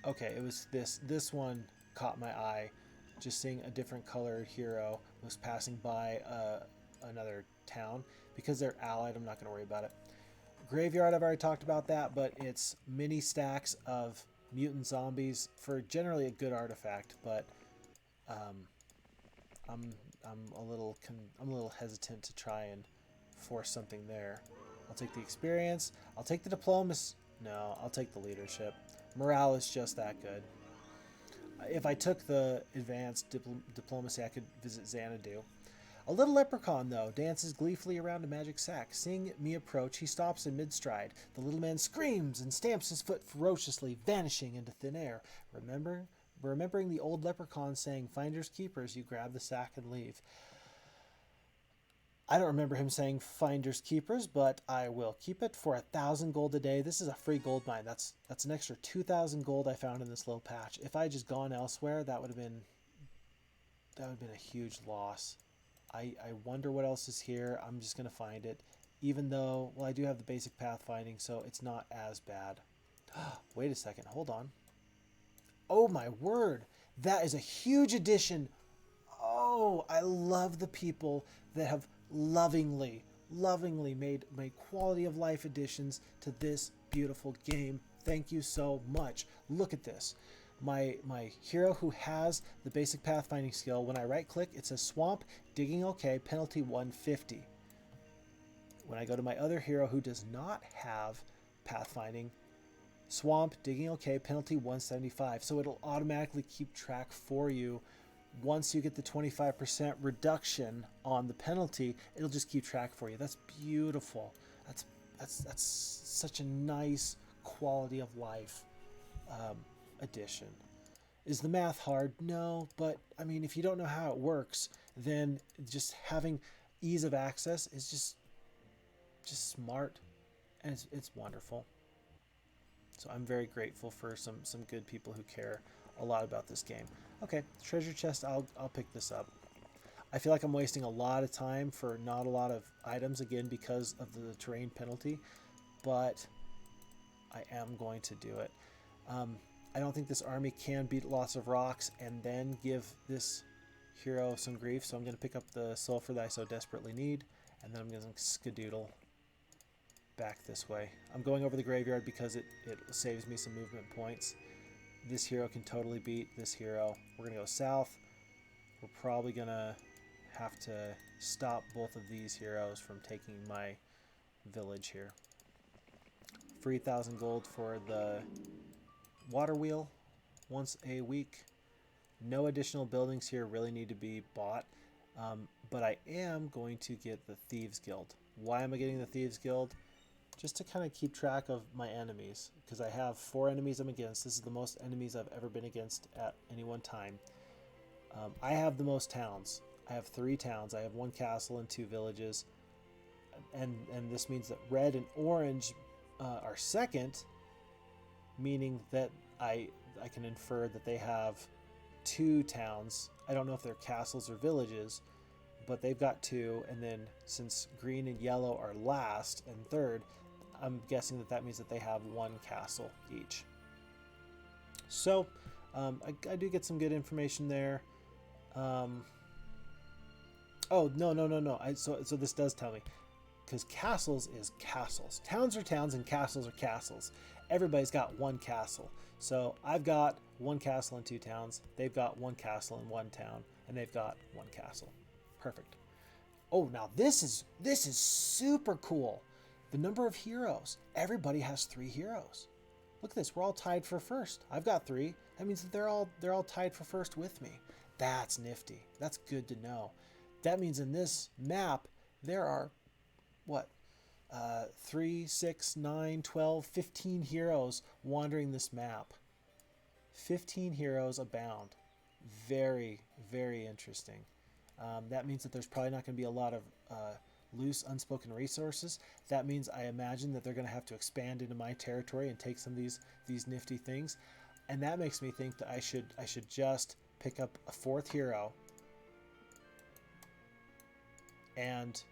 Okay, it was this one caught my eye. Just seeing a different colored hero was passing by another town. Because they're allied, I'm not going to worry about it. Graveyard, I've already talked about that, but it's mini stacks of mutant zombies for generally a good artifact, but I'm a little hesitant to try and force something there. I'll take the experience. I'll take the diplomacy. No, I'll take the leadership. Morale is just that good. If I took the advanced diplomacy, I could visit Xanadu. A little leprechaun, though, dances gleefully around a magic sack. Seeing me approach, he stops in mid-stride. The little man screams and stamps his foot ferociously, vanishing into thin air. Remembering the old leprechaun saying, "Finders keepers," you grab the sack and leave. I don't remember him saying finders keepers, but I will keep it for 1,000 gold a day. This is a free gold mine. That's an extra 2,000 gold I found in this little patch. If I had just gone elsewhere, that would have been a huge loss. I wonder what else is here. I'm just going to find it. Even though, well, I do have the basic pathfinding, so it's not as bad. Wait a second. Hold on. Oh, my word. That is a huge addition. Oh, I love the people that have lovingly made quality of life additions to this beautiful game. Thank you so much. Look at this. My hero who has the basic pathfinding skill, when I right click, it says swamp, digging okay, penalty 150. When I go to my other hero who does not have pathfinding, swamp, digging okay, penalty 175. So it'll automatically keep track for you. Once you get the 25% reduction on the penalty, it'll just keep track for you. That's beautiful. That's such a nice quality of life addition. Is the math hard? No, but I mean, if you don't know how it works, then just having ease of access is just smart, and it's wonderful. So I'm very grateful for some good people who care a lot about this game. Okay, treasure chest, I'll pick this up. I feel like I'm wasting a lot of time for not a lot of items, again, because of the terrain penalty, but I am going to do it. I don't think this army can beat lots of rocks and then give this hero some grief, so I'm going to pick up the sulfur that I so desperately need, and then I'm going to skedoodle back this way. I'm going over the graveyard because it saves me some movement points. This hero can totally beat this hero. We're going to go south. We're probably going to have to stop both of these heroes from taking my village here. 3,000 gold for the water wheel once a week. No additional buildings here really need to be bought, but I am going to get the Thieves Guild. Why am I getting the Thieves Guild? Just to kind of keep track of my enemies, because I have 4 enemies I'm against. This is the most enemies I've ever been against at any one time. I have the most towns. I have 3 towns. I have 1 castle and 2 villages, and this means that red and orange are second, meaning that I can infer that they have 2 towns. I don't know if they're castles or villages, but they've got 2, and then since green and yellow are last and third, I'm guessing that means that they have 1 castle each. So I do get some good information there. Oh, no. So this does tell me, because castles is castles. Towns are towns and castles are castles. Everybody's got 1 castle. So I've got 1 castle and 2 towns. They've got 1 castle and 1 town, and they've got 1 castle. Perfect. Oh, now this is super cool. The number of heroes. Everybody has 3 heroes. Look at this. We're all tied for first. I've got 3. That means that they're all tied for first with me. That's nifty. That's good to know. That means in this map there are what? 3, 6, 9, 12, 15 heroes wandering this map. 15 heroes abound. Very, very interesting. That means that there's probably not going to be a lot of loose, unspoken resources. That means I imagine that they're going to have to expand into my territory and take some of these nifty things. And that makes me think that I should just pick up a 4th hero and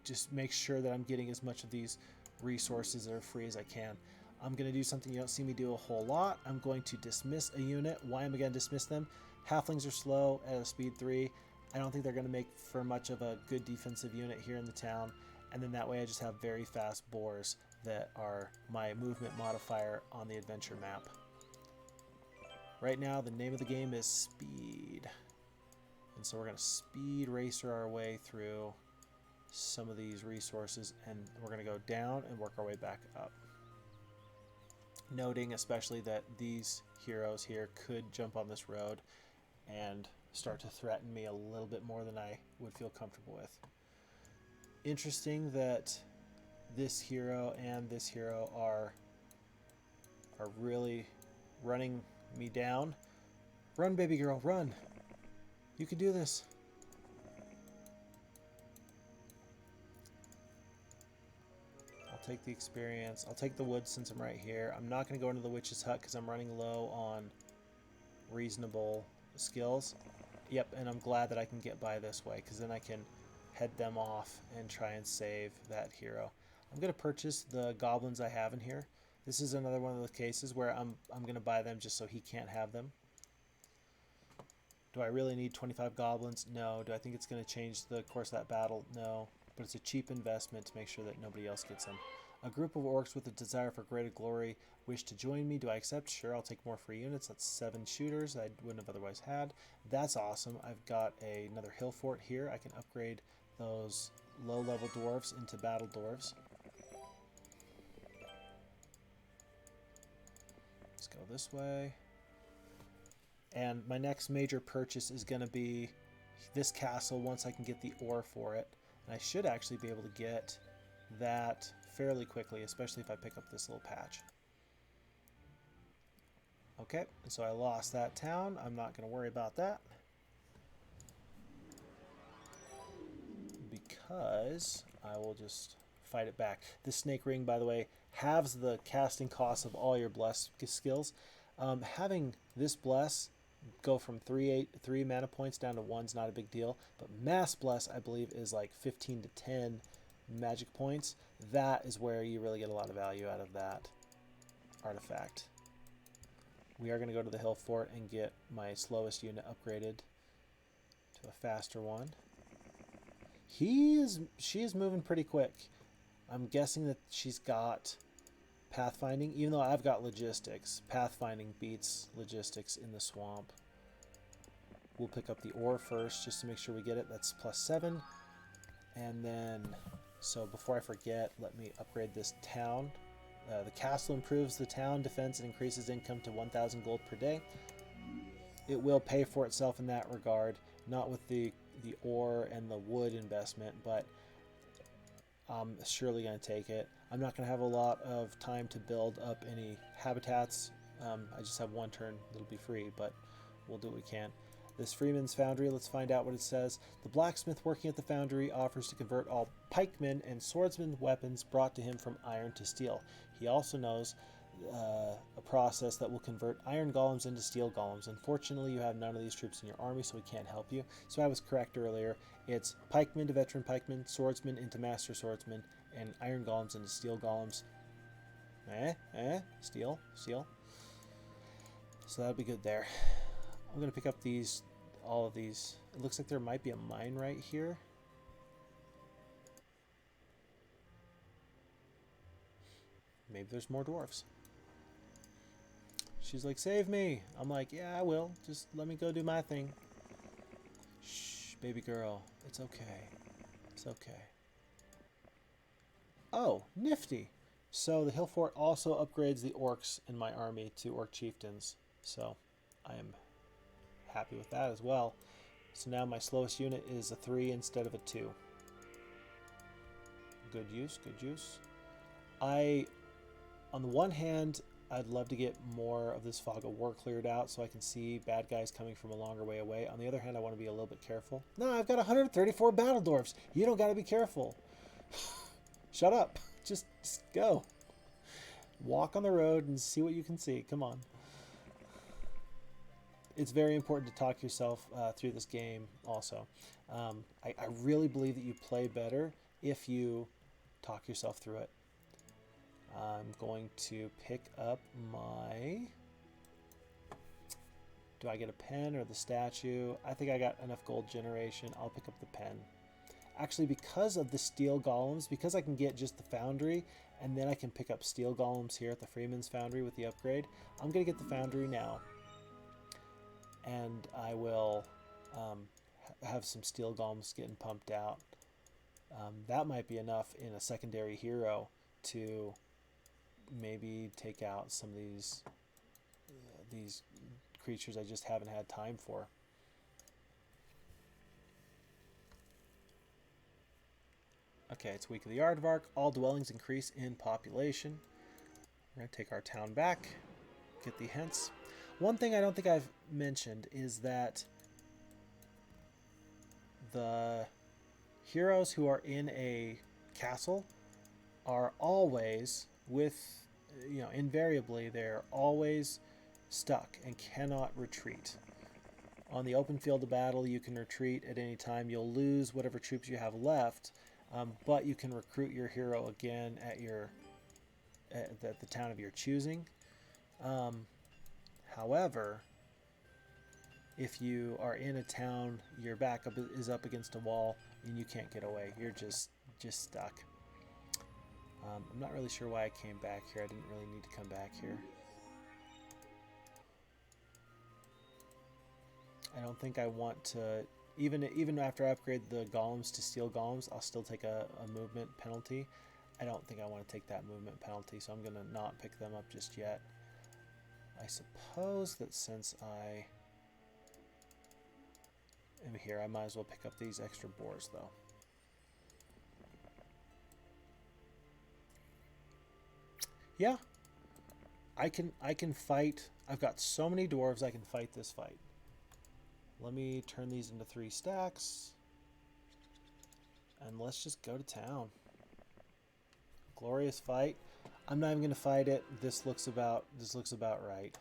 just make sure that I'm getting as much of these resources that are free as I can. I'm going to do something you don't see me do a whole lot. I'm going to dismiss a unit. Why am I going to dismiss them? Halflings are slow at a speed 3. I don't think they're going to make for much of a good defensive unit here in the town. And then that way I just have very fast boars that are my movement modifier on the adventure map. Right now, the name of the game is speed. And so we're going to speed racer our way through some of these resources, and we're going to go down and work our way back up. Noting especially that these heroes here could jump on this road and start to threaten me a little bit more than I would feel comfortable with. Interesting that this hero and this hero are really running me down. Run, baby girl, run. You can do this. I'll take the experience. I'll take the wood since I'm right here. I'm not going to go into the witch's hut because I'm running low on reasonable skills. Yep, and I'm glad that I can get by this way because then I can head them off and try and save that hero. I'm going to purchase the goblins I have in here. This is another one of those cases where I'm going to buy them just so he can't have them. Do I really need 25 goblins? No. Do I think it's going to change the course of that battle? No. But it's a cheap investment to make sure that nobody else gets them. A group of orcs with a desire for greater glory wish to join me. Do I accept? Sure, I'll take more free units. That's 7 shooters I wouldn't have otherwise had. That's awesome. I've got another hill fort here. I can upgrade those low-level dwarves into battle dwarves. Let's go this way. And my next major purchase is going to be this castle once I can get the ore for it. And I should actually be able to get that fairly quickly, especially if I pick up this little patch. Okay, and so I lost that town. I'm not going to worry about that. Because I will just fight it back. This snake ring, by the way, halves the casting cost of all your bless skills. Having this bless go from 3 mana points down to 1's not a big deal, but mass bless, I believe, is like 15 to 10 magic points. That is where you really get a lot of value out of that artifact. We are going to go to the hill fort and get my slowest unit upgraded to a faster one. She is moving pretty quick. I'm guessing that she's got pathfinding, even though I've got logistics. Pathfinding beats logistics in the swamp. We'll pick up the ore first just to make sure we get it. That's +7. And then, so before I forget, let me upgrade this town. The castle improves the town defense and increases income to 1,000 gold per day. It will pay for itself in that regard, not with the ore and the wood investment, but I'm surely going to take it. I'm not going to have a lot of time to build up any habitats. I just have one turn that'll be free, but we'll do what we can. This Freeman's Foundry, let's find out what it says. The blacksmith working at the foundry offers to convert all pikemen and swordsman weapons brought to him from iron to steel. He also knows a process that will convert iron golems into steel golems. Unfortunately, you have none of these troops in your army, so we can't help you. So I was correct earlier. It's pikemen to veteran pikemen, swordsmen into master swordsmen, and iron golems into steel golems. Steel. So that'll be good there. I'm going to pick up all of these. It looks like there might be a mine right here. Maybe there's more dwarves. She's like, save me. I'm like, yeah, I will. Just let me go do my thing. Shh, baby girl. It's okay. It's okay. Oh, nifty. So the hill fort also upgrades the orcs in my army to orc chieftains. So I am happy with that as well. So now my slowest unit is a 3 instead of a 2. Good use, good use. On the one hand, I'd love to get more of this fog of war cleared out so I can see bad guys coming from a longer way away. On the other hand, I want to be a little bit careful. No, I've got 134 battle dwarfs. You don't got to be careful. Shut up. Just go. Walk on the road and see what you can see. Come on. It's very important to talk yourself through this game also. I really believe that you play better if you talk yourself through it. I'm going to pick up my... Do I get a pen or the statue? I think I got enough gold generation. I'll pick up the pen. Actually, because of the steel golems, because I can get just the foundry, and then I can pick up steel golems here at the Freeman's Foundry with the upgrade, I'm going to get the foundry now. And I will have some steel golems getting pumped out. That might be enough in a secondary hero to maybe take out some of these creatures I just haven't had time for. Okay, it's Week of the Aardvark. All dwellings increase in population. We're going to take our town back, get the hints. One thing I don't think I've mentioned is that the heroes who are in a castle are always invariably they're always stuck and cannot retreat. On the open field of battle, you can retreat at any time. You'll lose whatever troops you have left, but you can recruit your hero again at the town of your choosing. However, if you are in a town, your backup is up against a wall and you can't get away. You're just stuck. I'm not really sure why I came back here. I didn't really need to come back here. I don't think I want to, even after I upgrade the golems to steel golems, I'll still take a movement penalty. I don't think I want to take that movement penalty, so I'm going to not pick them up just yet. I suppose that since I am here, I might as well pick up these extra boars, though. Yeah, I can fight. I've got so many dwarves I can fight this fight. Let me turn these into 3 stacks. And let's just go to town. Glorious fight. I'm not even going to fight it. This looks about right.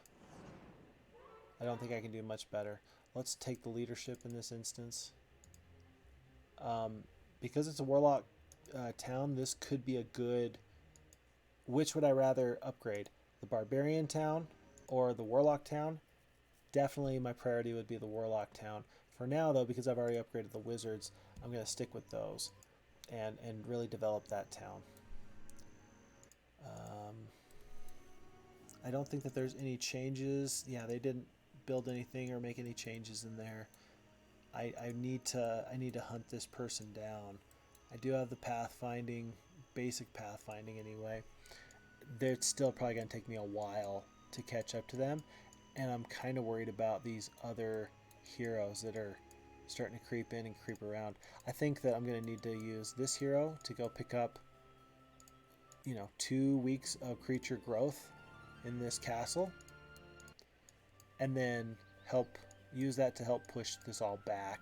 I don't think I can do much better. Let's take the leadership in this instance. Because it's a warlock town, this could be a good... Which would I rather upgrade? The barbarian town or the warlock town? Definitely my priority would be the warlock town. For now, though, because I've already upgraded the wizards, I'm going to stick with those and really develop that town. I don't think that there's any changes. Yeah, they didn't build anything or make any changes in there. I need to hunt this person down. I do have the pathfinding, basic pathfinding anyway. They're still probably going to take me a while to catch up to them, and I'm kind of worried about these other heroes that are starting to creep in and creep around. I think that I'm going to need to use this hero to go pick up, 2 weeks of creature growth in this castle, and then use that to help push this all back,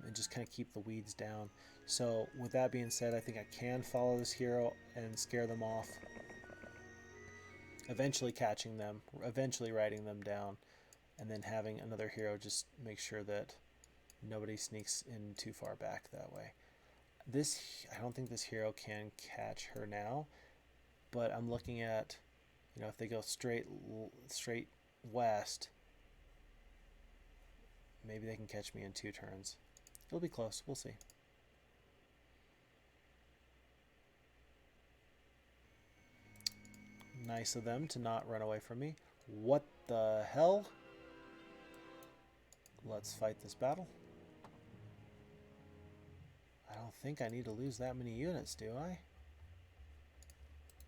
and just kind of keep the weeds down. So with that being said, I think I can follow this hero and scare them off, eventually catching them, eventually writing them down, and then having another hero just make sure that nobody sneaks in too far back that way. I don't think this hero can catch her now, but I'm looking at, if they go straight west, maybe they can catch me in 2 turns. It'll be close. We'll see. Nice of them to not run away from me. What the hell? Let's fight this battle. I don't think I need to lose that many units, do I?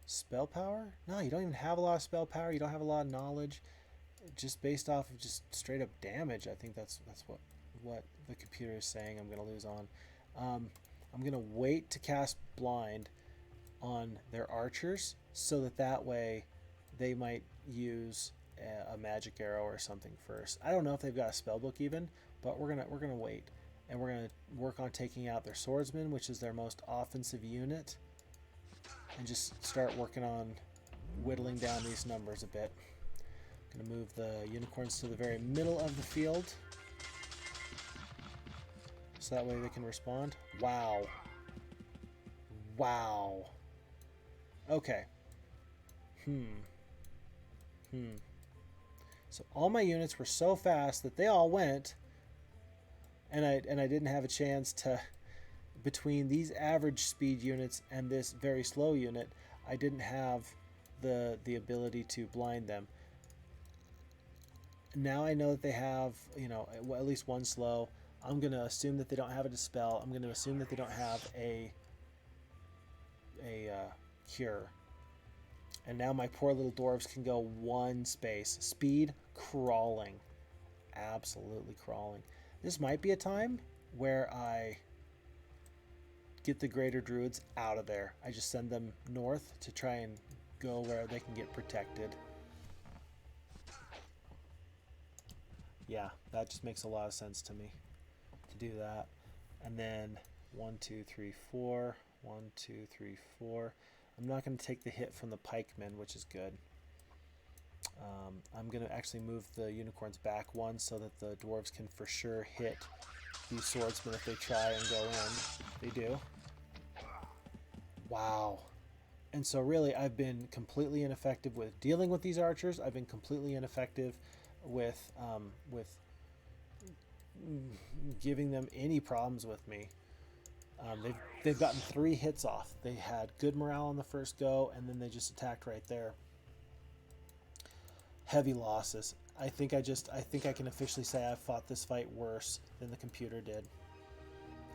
Spell power? No, you don't even have a lot of spell power. You don't have a lot of knowledge. Just based off of just straight up damage, I think that's what the computer is saying I'm going to lose on. I'm going to wait to cast blind on their archers, so that way they might use a magic arrow or something first. I don't know if they've got a spell book even, but we're gonna wait, and we're gonna work on taking out their swordsman, which is their most offensive unit, and just start working on whittling down these numbers a bit. Gonna move the unicorns to the very middle of the field, so that way they can respond. Wow. Okay. So all my units were so fast that they all went, and I didn't have a chance to, between these average speed units and this very slow unit, I didn't have the ability to blind them. Now I know that they have, at least one slow. I'm going to assume that they don't have a dispel. I'm going to assume that they don't have a cure. And now my poor little dwarves can go 1 space. Speed, crawling. Absolutely crawling. This might be a time where I get the greater druids out of there. I just send them north to try and go where they can get protected. Yeah, that just makes a lot of sense to me to do that. And then 1, 2, 3, 4. 1, 2, 3, 4. I'm not going to take the hit from the pikemen, which is good. I'm going to actually move the unicorns back 1 so that the dwarves can for sure hit these swordsmen if they try and go in. They do. Wow. And so really I've been completely ineffective with dealing with these archers. I've been completely ineffective with giving them any problems with me. They've gotten 3 hits off. They had good morale on the first go, and then they just attacked right there. Heavy losses. I think I can officially say I fought this fight worse than the computer did,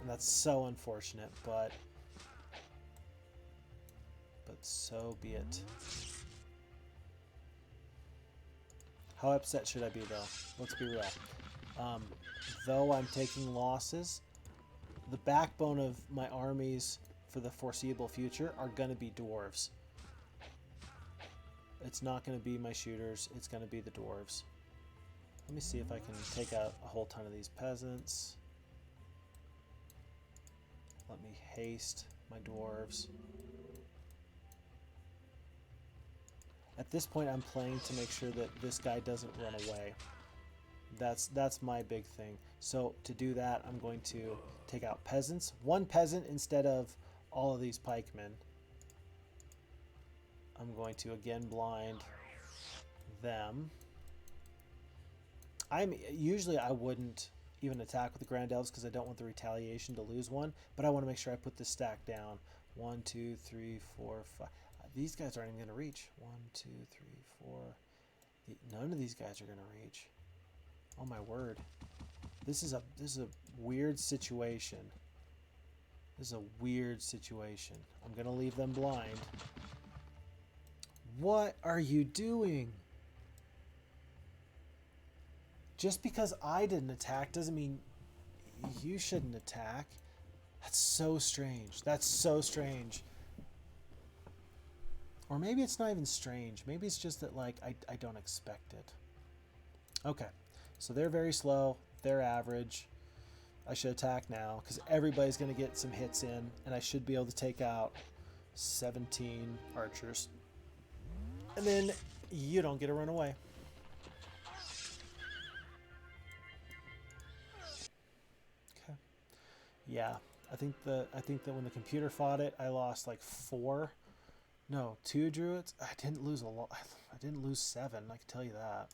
and that's so unfortunate. But so be it. How upset should I be, though? Let's be real. Though I'm taking losses, the backbone of my armies for the foreseeable future are going to be dwarves. It's not going to be my shooters. It's going to be the dwarves. Let me see if I can take out a whole ton of these peasants. Let me haste my dwarves. At this point, I'm playing to make sure that this guy doesn't run away. That's my big thing. So to do that, I'm going to take out peasants. One peasant instead of all of these pikemen. I'm going to again blind them. Usually I wouldn't even attack with the Grand Elves because I don't want the retaliation to lose one, but I want to make sure I put this stack down. 1, 2, 3, 4, 5. These guys aren't even going to reach. 1, 2, 3, 4. None of these guys are going to reach. Oh my word. This is a weird situation. This is a weird situation. I'm going to leave them blind. What are you doing? Just because I didn't attack doesn't mean you shouldn't attack. That's so strange. That's so strange. Or maybe it's not even strange. Maybe it's just that, like, I don't expect it. Okay. So they're very slow. They're average. I should attack now because everybody's going to get some hits in, and I should be able to take out 17 archers. And then you don't get to run away. Okay. Yeah, I think that when the computer fought it, I lost like 2 druids. I didn't lose a lot. I didn't lose 7. I can tell you that.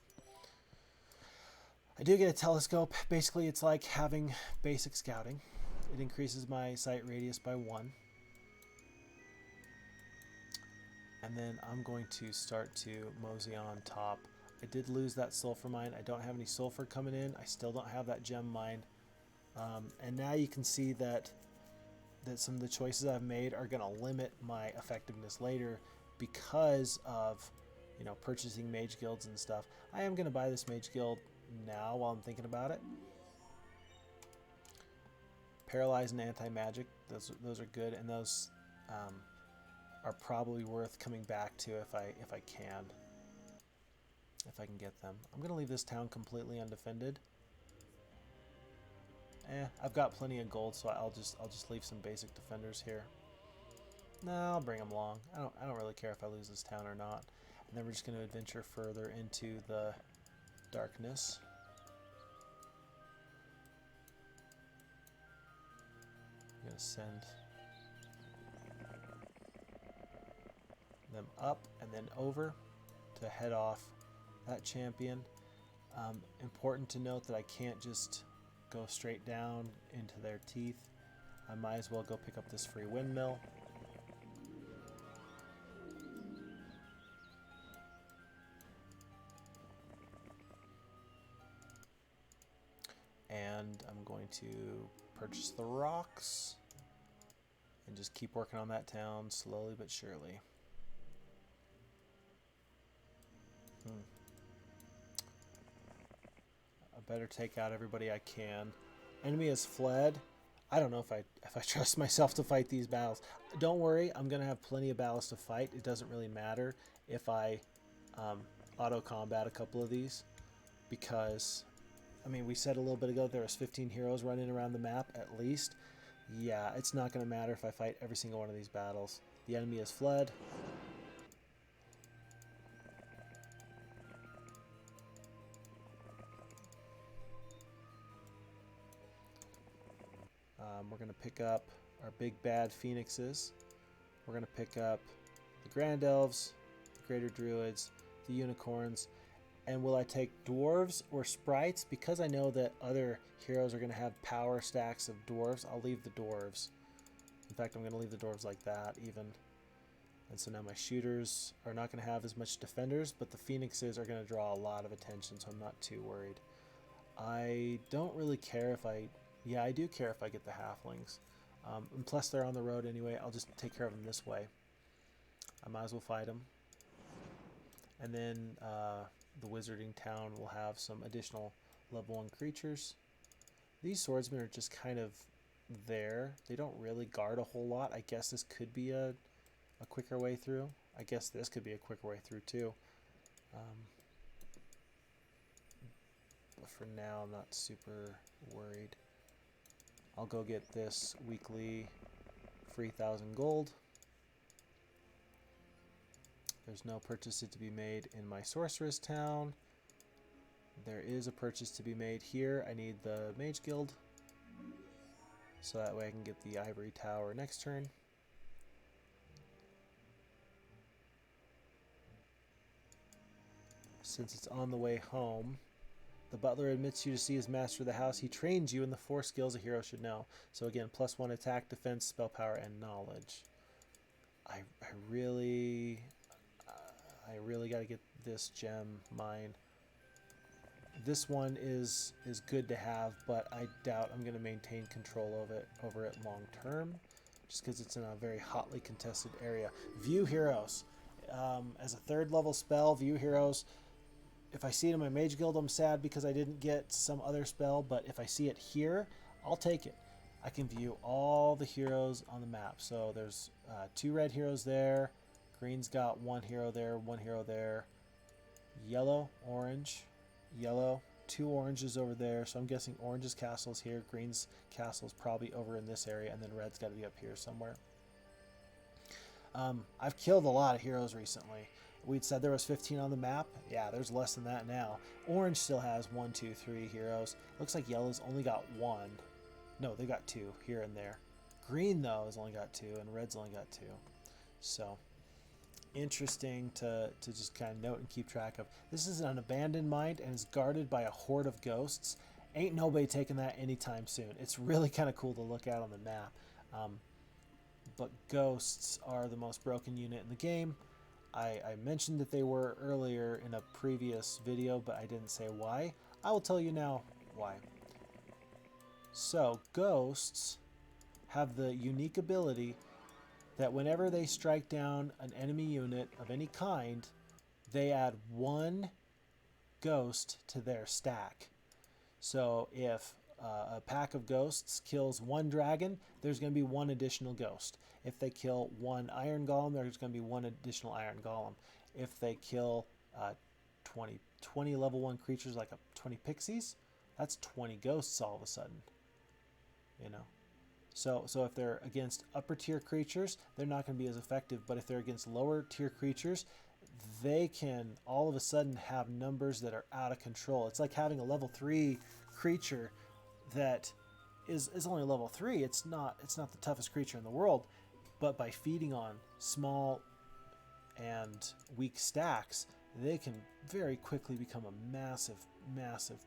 I do get a telescope. Basically, it's like having basic scouting. It increases my sight radius by 1. And then I'm going to start to mosey on top. I did lose that sulfur mine. I don't have any sulfur coming in. I still don't have that gem mine. And now you can see that some of the choices I've made are going to limit my effectiveness later because of, purchasing mage guilds and stuff. I am going to buy this mage guild now while I'm thinking about it. Paralyze and anti-magic, those are good, and those are probably worth coming back to if I can get them. I'm gonna leave this town completely undefended. I've got plenty of gold, so I'll just leave some basic defenders here. No, I'll bring them along. I don't really care if I lose this town or not. And then we're just gonna adventure further into the darkness. I'm gonna send them up and then over to head off that champion. Important to note that I can't just go straight down into their teeth. I might as well go pick up this free windmill. And I'm going to purchase the rocks and just keep working on that town slowly but surely. I better take out everybody I can. Enemy has fled. I don't know if I trust myself to fight these battles. Don't worry, I'm gonna have plenty of battles to fight. It doesn't really matter if I auto combat a couple of these, because we said a little bit ago there was 15 heroes running around the map at least. Yeah, it's not gonna matter if I fight every single one of these battles. The enemy has fled. We're going to pick up our big bad phoenixes. We're going to pick up the Grand Elves, the Greater Druids, the Unicorns. And will I take dwarves or sprites? Because I know that other heroes are going to have power stacks of dwarves, I'll leave the dwarves. In fact, I'm going to leave the dwarves like that even. And so now my shooters are not going to have as much defenders, but the phoenixes are going to draw a lot of attention, so I'm not too worried. I don't really care if I... Yeah, I do care if I get the halflings. And plus they're on the road anyway. I'll just take care of them this way. I might as well fight them. And then the wizarding town will have some additional level 1 creatures. These swordsmen are just kind of there. They don't really guard a whole lot. I guess this could be a quicker way through. I guess this could be a quicker way through too. But for now, I'm not super worried. I'll go get this weekly free 1,000 gold. There's no purchases to be made in my sorceress town. There is a purchase to be made here. I need the mage guild, so that way I can get the ivory tower next turn. Since it's on the way home, the butler admits you to see his master of the house. He trains you in the 4 skills a hero should know. So again, +1 attack, defense, spell power, and knowledge. I really got to get this gem mine. This one is good to have, but I doubt I'm going to maintain control over it long term, just because it's in a very hotly contested area. View Heroes. As a 3rd level spell, View Heroes. If I see it in my mage guild, I'm sad because I didn't get some other spell, but if I see it here, I'll take it. I can view all the heroes on the map. So there's 2 red heroes there. Green's got 1 hero there, 1 hero there. Yellow, orange, yellow, 2 oranges over there. So I'm guessing orange's castle is here. Green's castle is probably over in this area, and then red's got to be up here somewhere. I've killed a lot of heroes recently. We'd said there was 15 on the map. Yeah, there's less than that now. Orange still has 1, 2, 3 heroes. Looks like yellow's only got 1. No, they got 2 here and there. Green, though, has only got 2, and red's only got 2. So, interesting to just kind of note and keep track of. This is an abandoned mine and is guarded by a horde of ghosts. Ain't nobody taking that anytime soon. It's really kind of cool to look at on the map. But ghosts are the most broken unit in the game. I mentioned that they were earlier in a previous video, but I didn't say why. I will tell you now why. So, ghosts have the unique ability that whenever they strike down an enemy unit of any kind, they add 1 ghost to their stack. So, if a pack of ghosts kills 1 dragon, there's going to be 1 additional ghost. If they kill 1 iron golem, there's going to be 1 additional iron golem. If they kill 20 level 1 creatures like 20 pixies, that's 20 ghosts all of a sudden. You know, so if they're against upper tier creatures, they're not going to be as effective. But if they're against lower tier creatures, they can all of a sudden have numbers that are out of control. It's like having a level 3 creature that is only level 3. It's not the toughest creature in the world, but by feeding on small and weak stacks, they can very quickly become a massive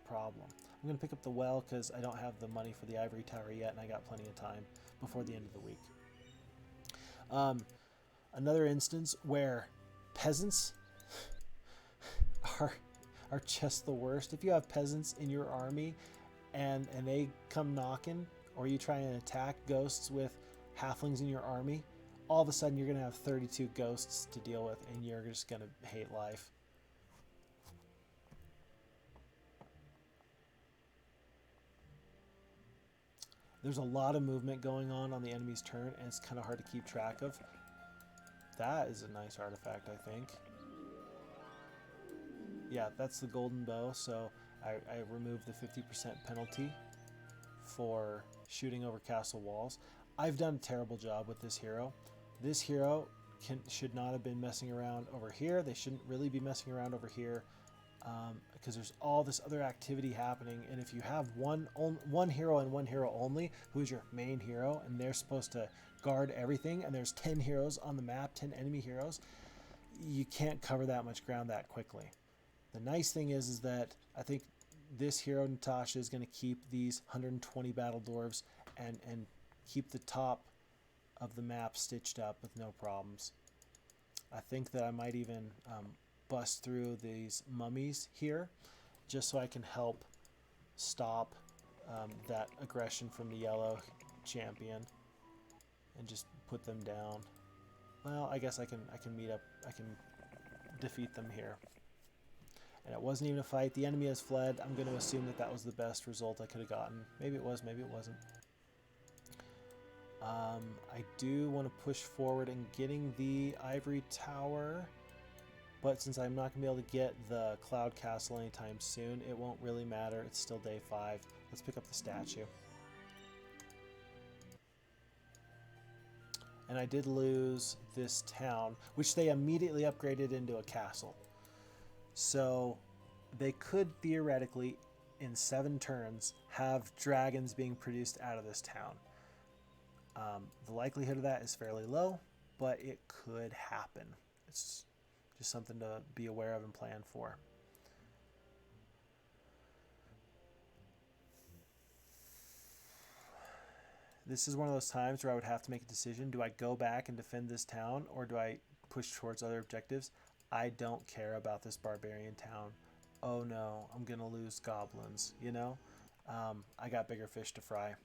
problem. I'm going to pick up the well because I don't have the money for the ivory tower yet, and I got plenty of time before the end of the week. Another instance where peasants are just the worst. If you have peasants in your army and they come knocking, or you try and attack ghosts with halflings in your army, all of a sudden you're going to have 32 ghosts to deal with, and you're just going to hate life. There's a lot of movement going on the enemy's turn, and it's kind of hard to keep track of. That is a nice artifact, I think. Yeah, that's the golden bow, so I removed the 50% penalty for shooting over castle walls. I've done a terrible job with this hero. This hero should not have been messing around over here. They shouldn't really be messing around over here, because there's all this other activity happening. And if you have one hero and one hero only, who's your main hero, and they're supposed to guard everything, and there's 10 heroes on the map, 10 enemy heroes, you can't cover that much ground that quickly. The nice thing is that I think this hero, Natasha, is going to keep these 120 battle dwarves and keep the top of the map stitched up with no problems. I think that I might even bust through these mummies here just so I can help stop that aggression from the yellow champion and just put them down. Well, I guess I can defeat them here. And it wasn't even a fight. The enemy has fled. I'm going to assume that was the best result I could have gotten. Maybe it was, maybe it wasn't. I do want to push forward in getting the ivory tower. But since I'm not going to be able to get the Cloud Castle anytime soon, it won't really matter. It's still day 5. Let's pick up the statue. And I did lose this town, which they immediately upgraded into a castle. So they could theoretically, in 7 turns, have dragons being produced out of this town. The likelihood of that is fairly low, but it could happen. It's just something to be aware of and plan for. This is one of those times where I would have to make a decision. Do I go back and defend this town, or do I push towards other objectives? I don't care about this barbarian town. Oh no, I'm going to lose goblins, you know? I got bigger fish to fry.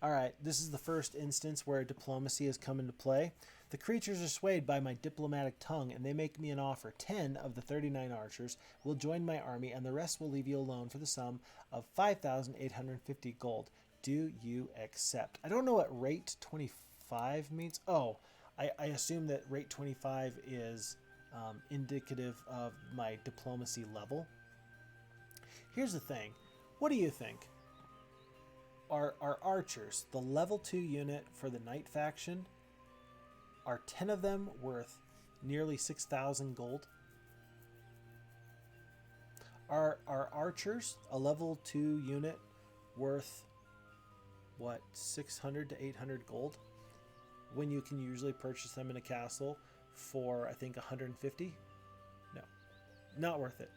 Alright, this is the first instance where diplomacy has come into play. The creatures are swayed by my diplomatic tongue, and they make me an offer. 10 of the 39 archers will join my army, and the rest will leave you alone for the sum of 5,850 gold. Do you accept? I don't know what rate 25 means. Oh, I assume that rate 25 is indicative of my diplomacy level. Here's the thing. What do you think? Are archers, the level 2 unit for the knight faction, are 10 of them worth nearly 6,000 gold? Are archers, a level 2 unit, worth, what, 600 to 800 gold? When you can usually purchase them in a castle for, I think, 150? No, not worth it.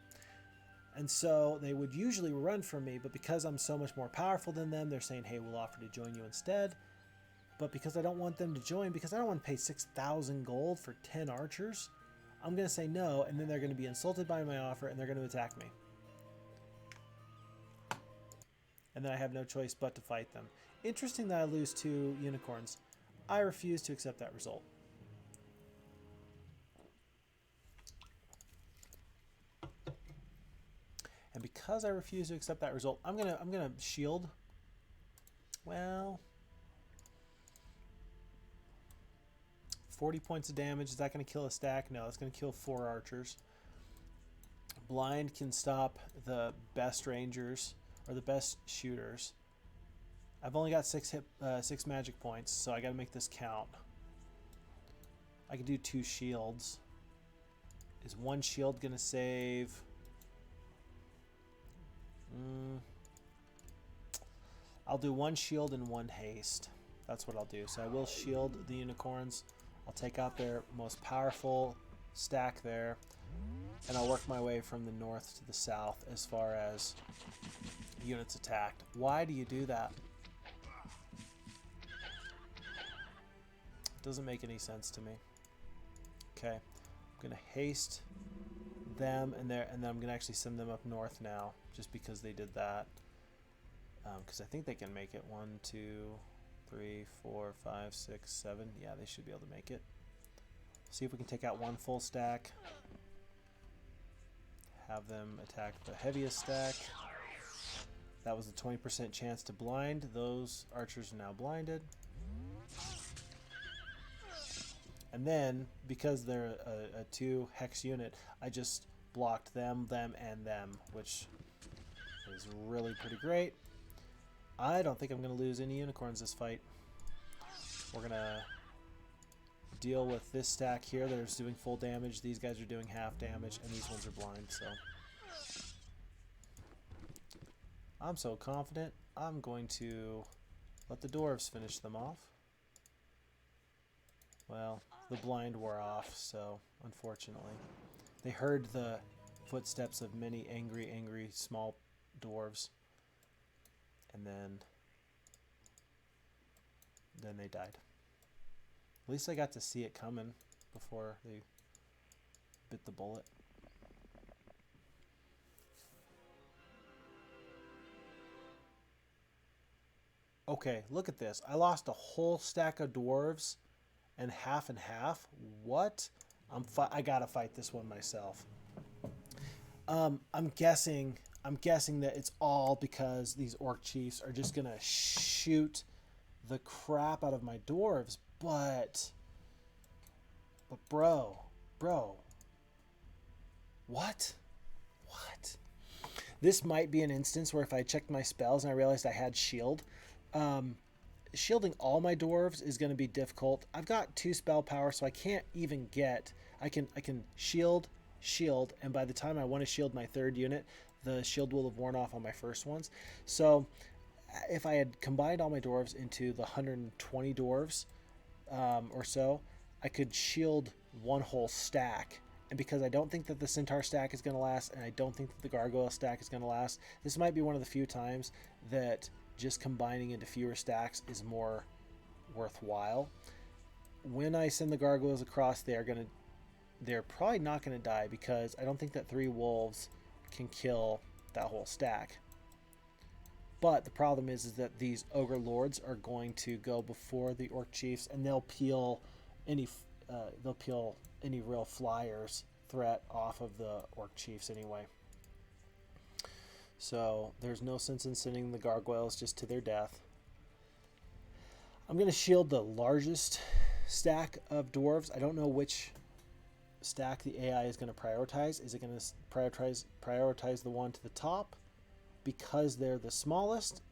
And so they would usually run from me, but because I'm so much more powerful than them, they're saying, hey, we'll offer to join you instead. But because I don't want them to join, because I don't want to pay 6,000 gold for 10 archers, I'm going to say no, and then they're going to be insulted by my offer, and they're going to attack me. And then I have no choice but to fight them. Interesting that I lose 2 unicorns. I refuse to accept that result. And because I refuse to accept that result, I'm gonna shield. Well, 40 points of damage. Is that gonna kill a stack? No, it's gonna kill 4 archers. Blind can stop the best rangers or the best shooters. I've only got 6 magic points, so I gotta make this count. I can do 2 shields. Is 1 shield gonna save? I'll do 1 shield and 1 haste. That's what I'll do. So I will shield the unicorns. I'll take out their most powerful stack there, and I'll work my way from the north to the south as far as units attacked. Why do you do that? It doesn't make any sense to me. Okay, I'm gonna haste them, and then I'm gonna actually send them up north now, just because they did that. Because I think they can make it. 1, 2, 3, 4, 5, 6, 7. Yeah, they should be able to make it. See if we can take out 1 full stack. Have them attack the heaviest stack. That was a 20% chance to blind. Those archers are now blinded. And then, because they're a 2 hex unit, I just blocked them, and them, which is really pretty great. I don't think I'm going to lose any unicorns this fight. We're going to deal with this stack here that is doing full damage. These guys are doing half damage, and these ones are blind, so I'm so confident. I'm going to let the dwarves finish them off. Well, the blind wore off, so unfortunately. They heard the footsteps of many angry small dwarves. And then they died. At least I got to see it coming before they bit the bullet. Okay, look at this. I lost a whole stack of dwarves and half. What? I gotta fight this one myself. I'm guessing that it's all because these orc chiefs are just gonna shoot the crap out of my dwarves, but But bro, what? This might be an instance where if I checked my spells and I realized I had shield, shielding all my dwarves is going to be difficult. I've got 2 spell power, so I can't even get. I can shield, and by the time I want to shield my 3rd unit, the shield will have worn off on my first ones. So if I had combined all my dwarves into the 120 dwarves or so, I could shield 1 whole stack. And because I don't think that the centaur stack is going to last, and I don't think that the gargoyle stack is going to last, this might be one of the few times that just combining into fewer stacks is more worthwhile. When I send the gargoyles across, they're probably not going to die, because I don't think that 3 wolves can kill that whole stack. But the problem is that these ogre lords are going to go before the orc chiefs, and they'll peel any real flyers threat off of the orc chiefs anyway. So there's no sense in sending the gargoyles just to their death. I'm going to shield the largest stack of dwarves. I don't know which stack the AI is going to prioritize. Is it going to prioritize the one to the top because they're the smallest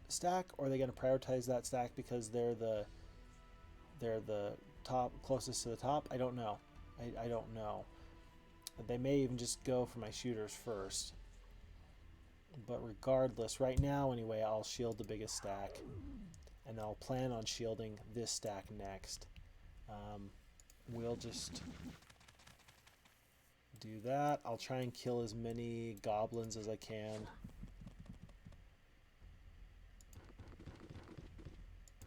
stack, or are they going to prioritize that stack because they're the top, closest to the top? I don't know. I don't know. They may even just go for my shooters first. But regardless, right now anyway, I'll shield the biggest stack, and I'll plan on shielding this stack next. We'll just do that. I'll try and kill as many goblins as I can.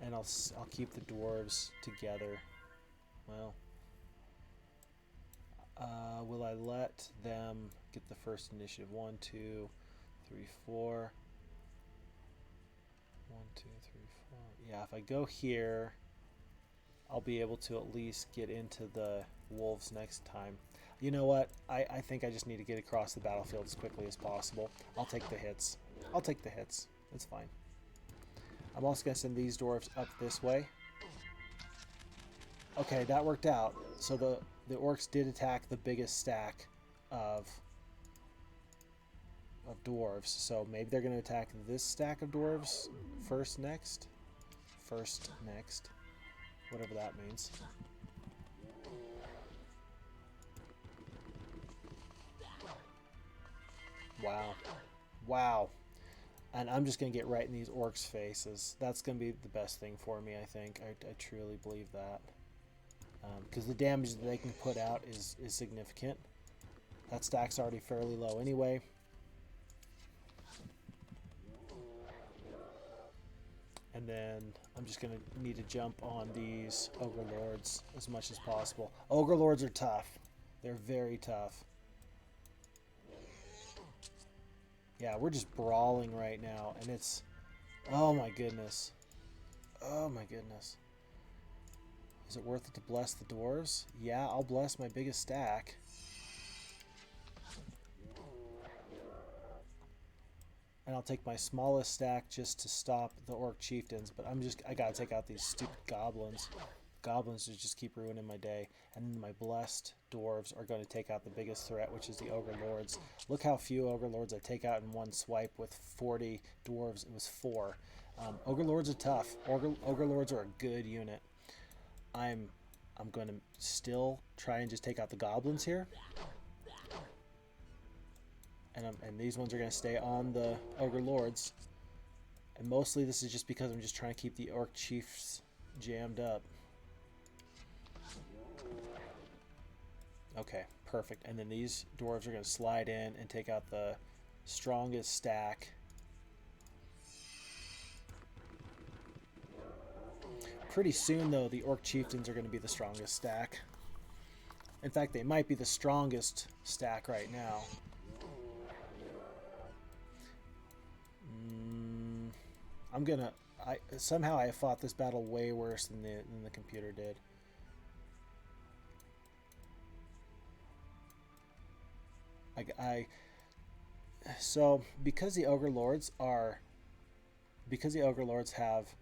And I'll keep the dwarves together. Well, will I let them get the first initiative? 1, 2, 3, 4. 1, 2, 3, 4. Yeah, if I go here, I'll be able to at least get into the wolves next time. You know what? I think I just need to get across the battlefield as quickly as possible. I'll take the hits. It's fine. I'm also going to send these dwarves up this way. Okay, that worked out. So the orcs did attack the biggest stack of dwarves. So maybe they're going to attack this stack of dwarves first next. Whatever that means. Wow. And I'm just going to get right in these orcs' faces. That's going to be the best thing for me, I think. I truly believe that. Because the damage that they can put out is significant. That stack's already fairly low anyway. And then I'm just going to need to jump on these ogre lords as much as possible. Ogre lords are tough. They're very tough. Yeah, we're just brawling right now, and it's... Oh my goodness. Is it worth it to bless the dwarves? Yeah, I'll bless my biggest stack. And I'll take my smallest stack just to stop the orc chieftains, but I gotta take out these stupid goblins. Goblins just keep ruining my day. And then my blessed dwarves are going to take out the biggest threat, which is the ogre lords. Look how few ogre lords I take out in one swipe. With 40 dwarves, it was 4. Ogre lords are tough. Ogre lords are a good unit. I'm going to still try and just take out the goblins here. And these ones are going to stay on the ogre lords. And mostly this is just because I'm just trying to keep the orc chiefs jammed up. Okay, perfect. And then these dwarves are going to slide in and take out the strongest stack. Pretty soon, though, the orc chieftains are going to be the strongest stack. In fact, they might be the strongest stack right now. Somehow I fought this battle way worse than the computer did. So because the ogre lords have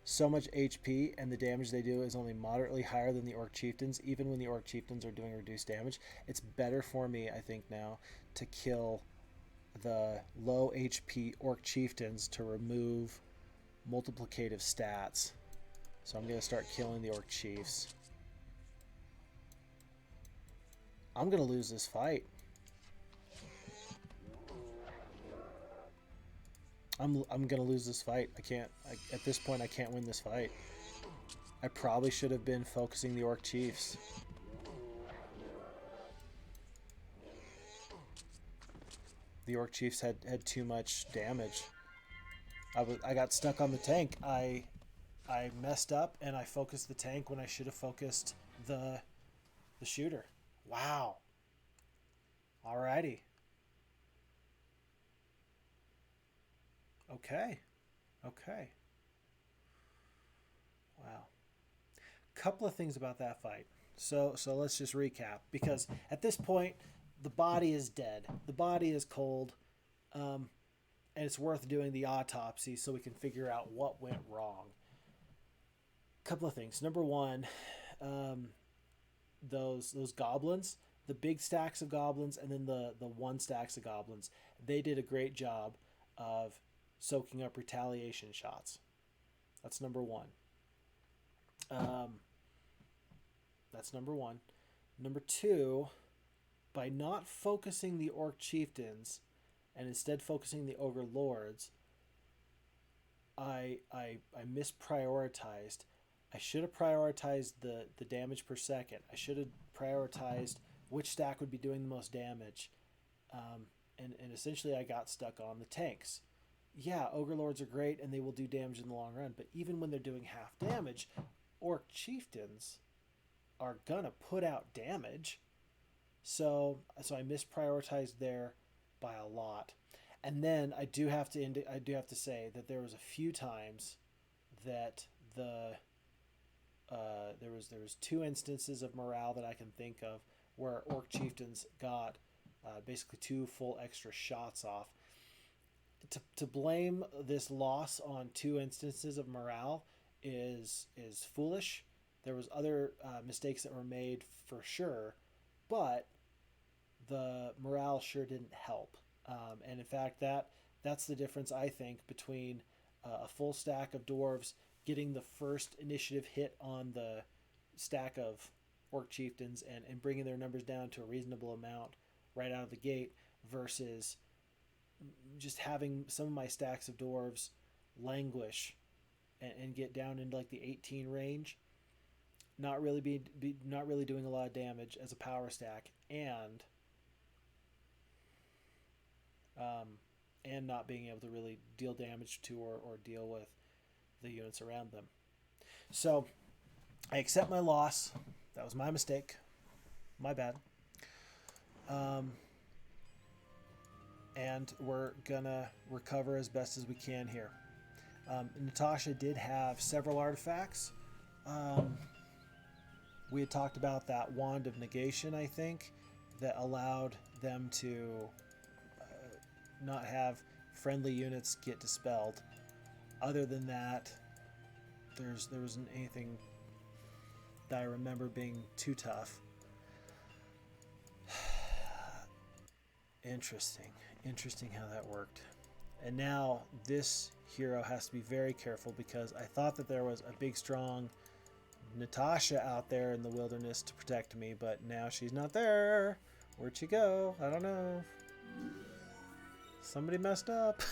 so much HP and the damage they do is only moderately higher than the Orc Chieftains, even when the Orc Chieftains are doing reduced damage, it's better for me, I think, now to kill the low HP Orc Chieftains to remove multiplicative stats. So I'm going to start killing the Orc Chiefs. I'm going to lose this fight. I'm going to lose this fight. At this point, I can't win this fight. I probably should have been focusing the Orc Chiefs. The Orc Chiefs had too much damage. I got stuck on the tank. I messed up and I focused the tank when I should have focused the shooter. Wow. Alrighty. Okay. Wow. Couple of things about that fight. So let's just recap, because at this point the body is dead. The body is cold. And it's worth doing the autopsy so we can figure out what went wrong. Couple of things. Number one, those goblins, the big stacks of goblins and then the one stacks of goblins, they did a great job of soaking up retaliation shots. That's number one. That's number one. Number two, by not focusing the Orc Chieftains and instead focusing the Ogre Lords, I misprioritized. I should have prioritized the damage per second. I should have prioritized which stack would be doing the most damage. And essentially I got stuck on the tanks. Yeah, Ogre Lords are great and they will do damage in the long run, but even when they're doing half damage, Orc Chieftains are gonna put out damage. So I misprioritized there by a lot. And then I do have to say that there was a few times that there was two instances of morale that I can think of where Orc Chieftains got basically 2 full extra shots off. To blame this loss on 2 instances of morale is foolish. There was other mistakes that were made for sure, but the morale sure didn't help. And in fact, that's the difference, I think, between a full stack of dwarves getting the first initiative hit on the stack of Orc Chieftains and bringing their numbers down to a reasonable amount right out of the gate versus just having some of my stacks of dwarves languish and get down into like the 18 range, not really doing a lot of damage as a power stack, and not being able to really deal damage to or deal with the units around them. So I accept my loss. That was my mistake. My bad. And we're gonna recover as best as we can here. Natasha did have several artifacts. We had talked about that Wand of Negation, I think, that allowed them to not have friendly units get dispelled. Other than that, there wasn't anything that I remember being too tough. Interesting how that worked. And now this hero has to be very careful, because I thought that there was a big strong Natasha out there in the wilderness to protect me, but now she's not there. Where'd she go? I don't know. Somebody messed up.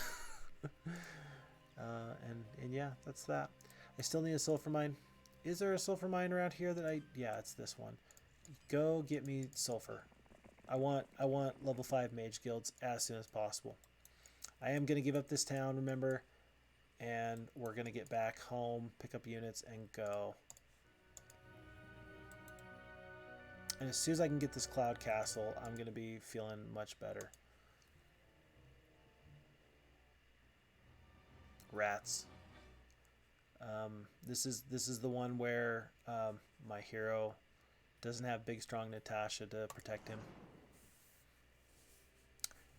And yeah, that's that. I still need a sulfur mine. Is there a sulfur mine around here that yeah, it's this one. Go get me sulfur. I want level 5 mage guilds as soon as possible. I am going to give up this town, remember, and we're going to get back home, pick up units, and go. And as soon as I can get this cloud castle, I'm going to be feeling much better. Rats. This is the one where my hero doesn't have big strong Natasha to protect him.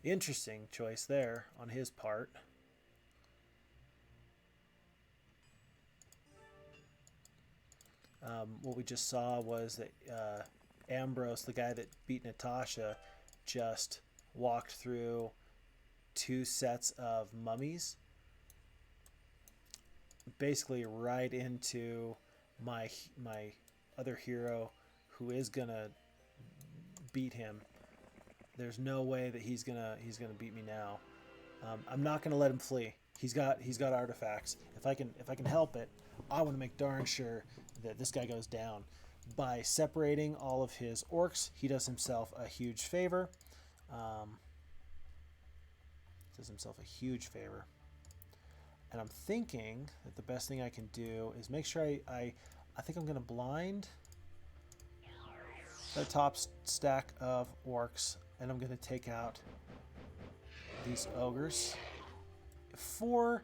Interesting choice there on his part. What we just saw was that Ambrose, the guy that beat Natasha, just walked through 2 sets of mummies, basically right into my other hero, who is gonna beat him. There's no way that he's gonna beat me now. I'm not gonna let him flee. He's got artifacts. If I can help it, I want to make darn sure that this guy goes down. By separating all of his orcs, he does himself a huge favor. And I'm thinking that the best thing I can do is make sure I think I'm going to blind the top stack of orcs, and I'm going to take out these ogres. 4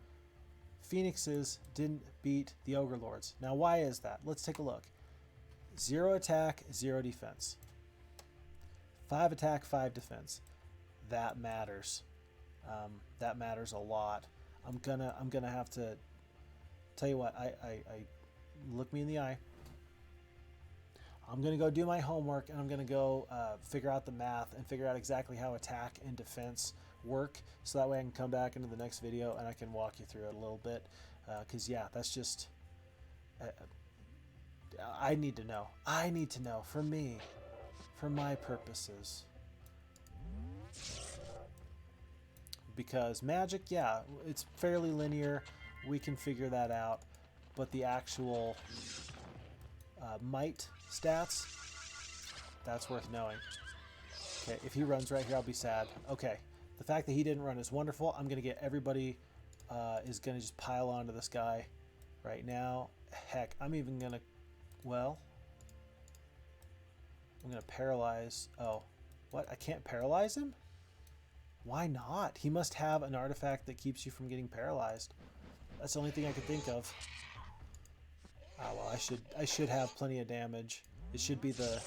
phoenixes didn't beat the ogre lords. Now, why is that? Let's take a look. 0 attack, 0 defense. 5 attack, 5 defense. That matters. That matters a lot. I'm gonna have to tell you what. I look me in the eye. I'm gonna go do my homework, and I'm gonna go figure out the math and figure out exactly how attack and defense work, so that way I can come back into the next video and I can walk you through it a little bit. Because yeah, that's just I need to know. I need to know for me, for my purposes. Because magic, yeah, it's fairly linear. We can figure that out. But the actual might stats, that's worth knowing. Okay, if he runs right here, I'll be sad. Okay, the fact that he didn't run is wonderful. I'm going to get everybody is going to just pile onto this guy right now. Heck, I'm even going to, well, I'm going to paralyze. Oh, what? I can't paralyze him? Why not? He must have an artifact that keeps you from getting paralyzed. That's the only thing I could think of. Ah, well, I should have plenty of damage. It should be the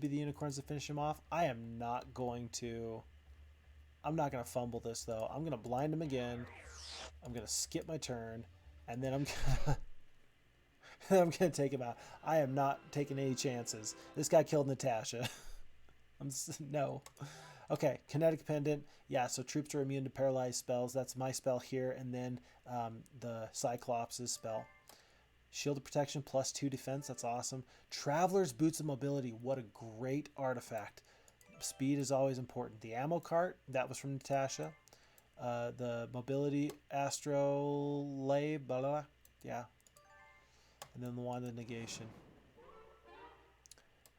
unicorns to finish him off. I'm not going to fumble this though. I'm gonna blind him again. I'm gonna skip my turn, and then I'm gonna take him out. I am not taking any chances. This guy killed Natasha. No. Okay, kinetic pendant. Yeah, so troops are immune to paralyzed spells. That's my spell here, and then the Cyclops' spell. Shield of protection plus 2 defense. That's awesome. Traveler's boots of mobility. What a great artifact. Speed is always important. The ammo cart, that was from Natasha. The mobility astrolabe, blah, blah, blah. Yeah. And then the wand of negation.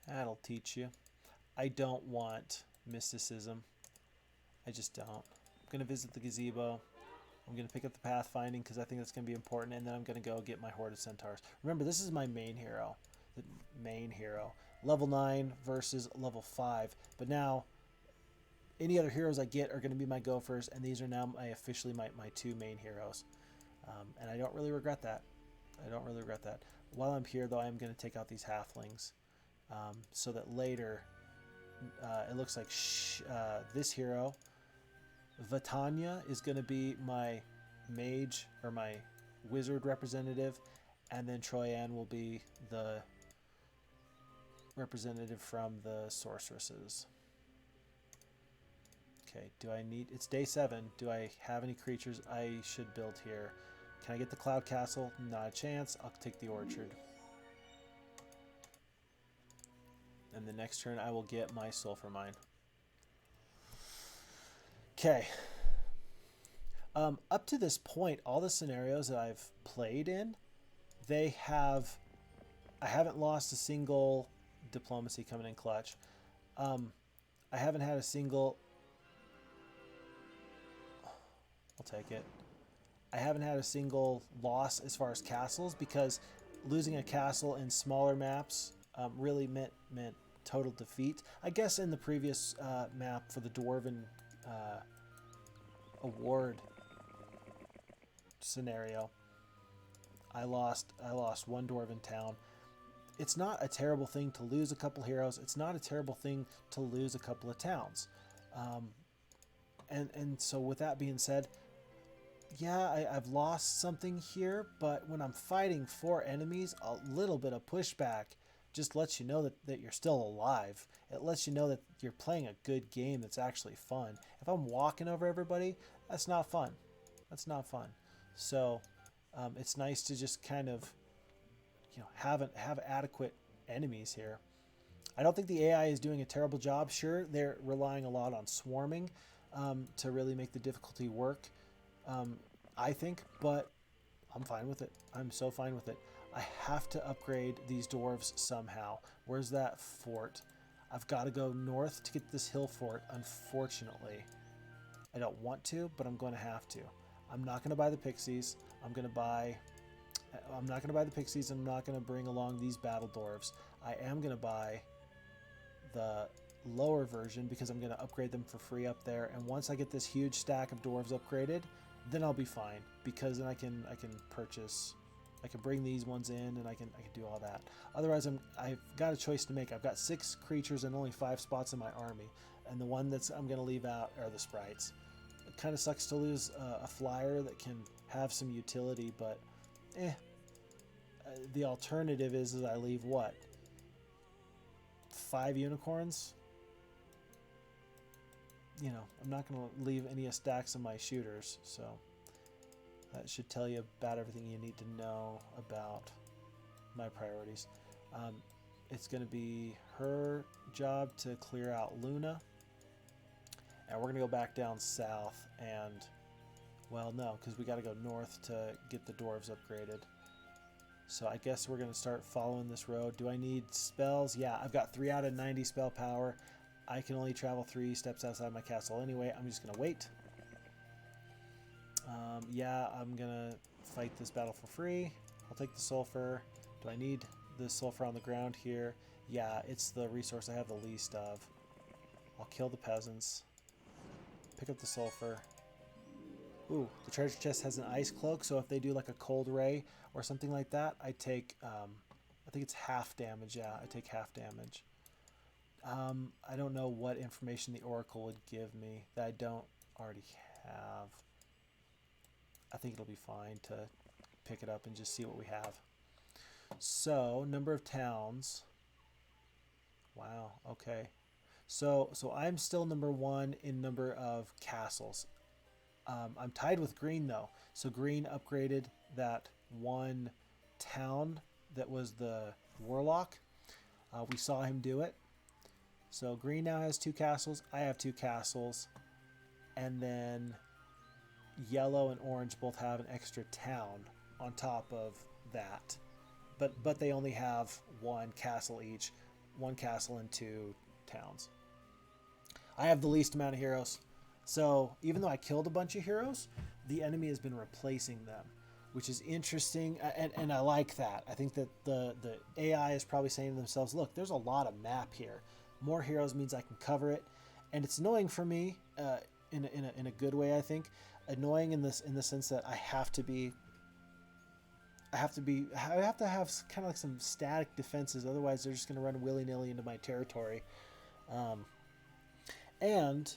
That'll teach you. I don't want mysticism. I just don't. I'm going to visit the gazebo. I'm going to pick up the pathfinding because I think that's going to be important, and then I'm going to go get my horde of centaurs. Remember, this is my main hero. The main hero. Level 9 versus level 5. But now, any other heroes I get are going to be my gophers, and these are now officially my 2 main heroes. And I don't really regret that. While I'm here, though, I'm going to take out these halflings so that later it looks like this hero, Vatanya, is going to be my mage or my wizard representative, and then Troyan will be the representative from the sorceresses. Okay, it's day 7. Do I have any creatures I should build here? Can I get the Cloud Castle? Not a chance. I'll take the Orchard. And the next turn I will get my Sulfur Mine. Okay. Up to this point, all the scenarios that I've played in, I haven't lost a single diplomacy coming in clutch. I haven't had a single... I'll take it. I haven't had a single loss as far as castles, because losing a castle in smaller maps really meant total defeat. I guess in the previous map for the Dwarven award scenario, I lost 1 Dwarven town. It's not a terrible thing to lose a couple heroes. It's not a terrible thing to lose a couple of towns. And so with that being said, yeah, I've lost something here, but when I'm fighting 4 enemies, a little bit of pushback just lets you know that you're still alive. It lets you know that you're playing a good game that's actually fun. If I'm walking over everybody, that's not fun. That's not fun. So it's nice to just kind of, have adequate enemies here. I don't think the AI is doing a terrible job. Sure, they're relying a lot on swarming to really make the difficulty work. I think, but I'm fine with it. I'm so fine with it. I have to upgrade these dwarves somehow. Where's that fort? I've got to go north to get this hill fort, unfortunately. I don't want to, but I'm going to have to. I'm not going to buy the pixies. I'm not going to buy the pixies. I'm not going to bring along these battle dwarves. I am going to buy the lower version because I'm going to upgrade them for free up there. And once I get this huge stack of dwarves upgraded, then I'll be fine, because then I can purchase, I can bring these ones in, and I can do all that. Otherwise, I've got a choice to make. I've got 6 creatures and only 5 spots in my army, and the one I'm going to leave out are the sprites. It kind of sucks to lose a flyer that can have some utility, but the alternative is I leave what, 5 unicorns. I'm not going to leave any stacks of my shooters, so that should tell you about everything you need to know about my priorities. It's going to be her job to clear out Luna, and we're going to go back down south, and, well, no, because we got to go north to get the dwarves upgraded. So I guess we're going to start following this road. Do I need spells? Yeah, I've got 3 out of 90 spell power. I can only travel 3 steps outside my castle anyway. I'm just going to wait. Yeah, I'm going to fight this battle for free. I'll take the sulfur. Do I need the sulfur on the ground here? Yeah, it's the resource I have the least of. I'll kill the peasants. Pick up the sulfur. Ooh, the treasure chest has an ice cloak, so if they do like a cold ray or something like that, I take, I think it's half damage. Yeah, I take half damage. I don't know what information the Oracle would give me that I don't already have. I think it'll be fine to pick it up and just see what we have. So, number of towns. Wow, okay. So I'm still number 1 in number of castles. I'm tied with Green, though. So Green upgraded that 1 town that was the Warlock. We saw him do it. So Green now has 2 castles. I have 2 castles. And then Yellow and Orange both have an extra town on top of that. But they only have 1 castle each. 1 castle and 2 towns. I have the least amount of heroes. So even though I killed a bunch of heroes, the enemy has been replacing them, which is interesting, and I like that. I think that the AI is probably saying to themselves, look, there's a lot of map here. More heroes means I can cover it, and it's annoying for me in a good way, I think. Annoying in the sense that I have to have kind of like some static defenses, otherwise they're just going to run willy-nilly into my territory. And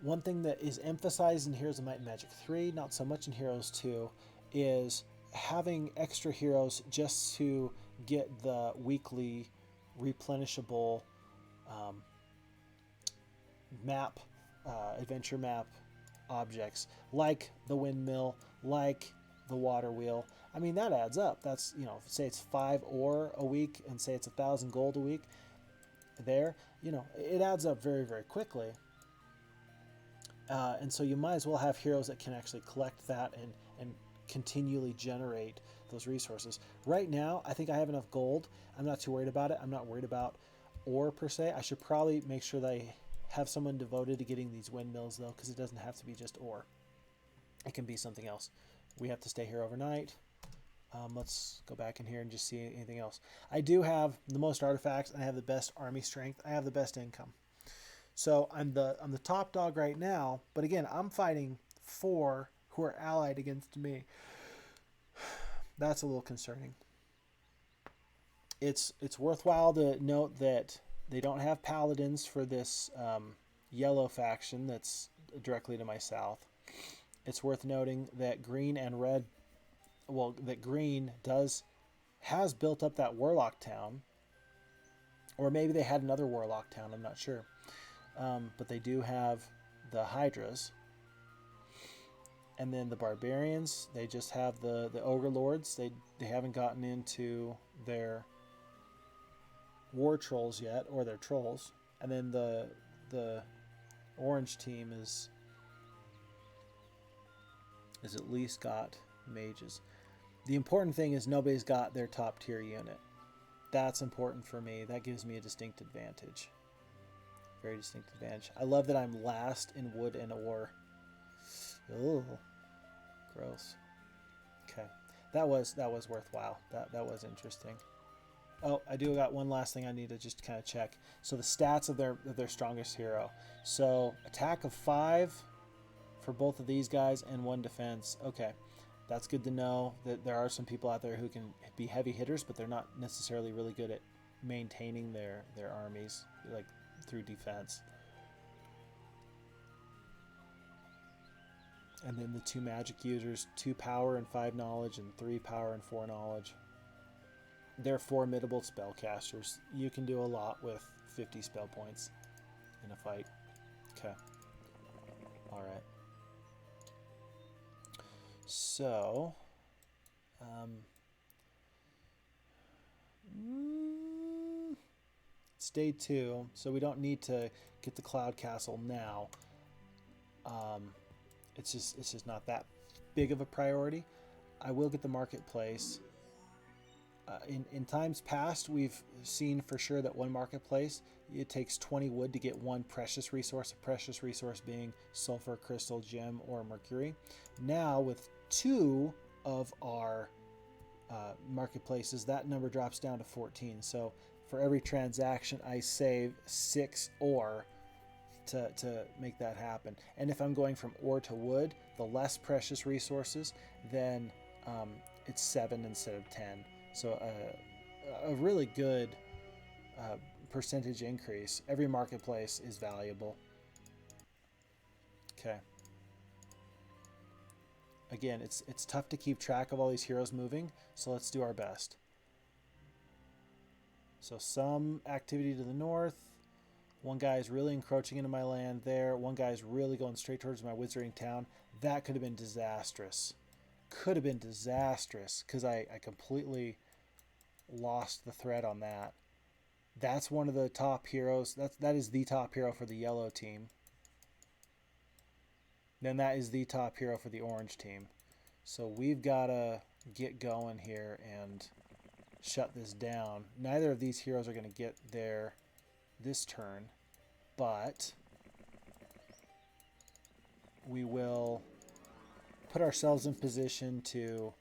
one thing that is emphasized in Heroes of Might and Magic 3, not so much in Heroes 2, is having extra heroes just to get the weekly replenishable map, adventure map objects, like the windmill, like the water wheel. I mean, that adds up. That's, say it's 5 ore a week and say it's 1,000 gold a week there, it adds up very, very quickly. And so you might as well have heroes that can actually collect that and continually generate those resources. Right now, I think I have enough gold. I'm not too worried about it. I'm not worried about ore per se. I should probably make sure that I have someone devoted to getting these windmills, though, because it doesn't have to be just ore. It can be something else. We have to stay here overnight. Let's go back in here and just see anything else. I do have the most artifacts, and I have the best army strength. I have the best income. So I'm the top dog right now, but again, I'm fighting 4 who are allied against me. That's a little concerning. It's worthwhile to note that they don't have paladins for this yellow faction that's directly to my south, it's worth noting that green and red, well, that green has built up that warlock town, or maybe they had another warlock town, I'm not sure. But they do have the hydras. And then the barbarians, they just have the ogre lords. They haven't gotten into their war trolls yet, or their trolls. And then the orange team is at least got mages. The important thing is nobody's got their top tier unit. That's important for me. That gives me a distinct advantage. Very distinct advantage. I love that I'm last in wood and ore. Oh, gross. Okay, that was worthwhile. That was interesting. Oh, I do got one last thing I need to just kind of check. So the stats of their strongest hero. So attack of 5 for both of these guys and 1 defense. Okay, that's good to know that there are some people out there who can be heavy hitters, but they're not necessarily really good at maintaining their armies like through defense. And then the 2 magic users, 2 power and 5 knowledge, and 3 power and 4 knowledge. They're formidable spellcasters. You can do a lot with 50 spell points in a fight. Okay. Alright. So, it's day 2, so we don't need to get the Cloud Castle now. It's just not that big of a priority. I will get the marketplace. In times past, we've seen for sure that one marketplace, it takes 20 wood to get 1 precious resource, a precious resource being sulfur, crystal, gem, or mercury. Now, with 2 of our marketplaces, that number drops down to 14. So for every transaction, I save 6 ore to make that happen. And if I'm going from ore to wood, the less precious resources, then it's 7 instead of 10. So a really good percentage increase. Every marketplace is valuable. Okay. Again, it's tough to keep track of all these heroes moving, so let's do our best. So some activity to the north. One guy is really encroaching into my land there. One guy is really going straight towards my wizarding town. That could have been disastrous. Could have been disastrous because I completely lost the thread on that. That's one of the top heroes. That is the top hero for the yellow team. Then that is the top hero for the orange team. So we've got to get going here and shut this down. Neither of these heroes are going to get there this turn, but we will put ourselves in position to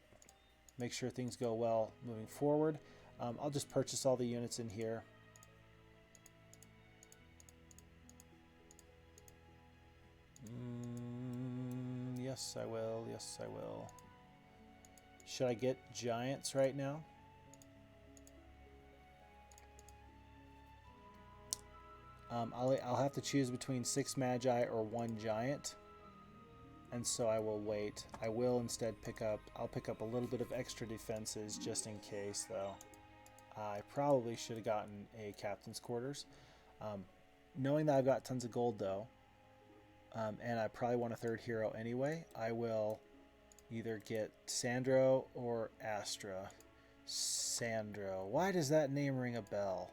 make sure things go well moving forward. I'll just purchase all the units in here. Yes, I will. Yes, I will. Should I get giants right now? I'll have to choose between 6 magi or 1 giant, and so I will wait. I will instead I'll pick up a little bit of extra defenses just in case, though. I probably should have gotten a captain's quarters. Knowing that I've got tons of gold, though, and I probably want a 3rd hero anyway, I will either get Sandro or Astra. Sandro. Why does that name ring a bell?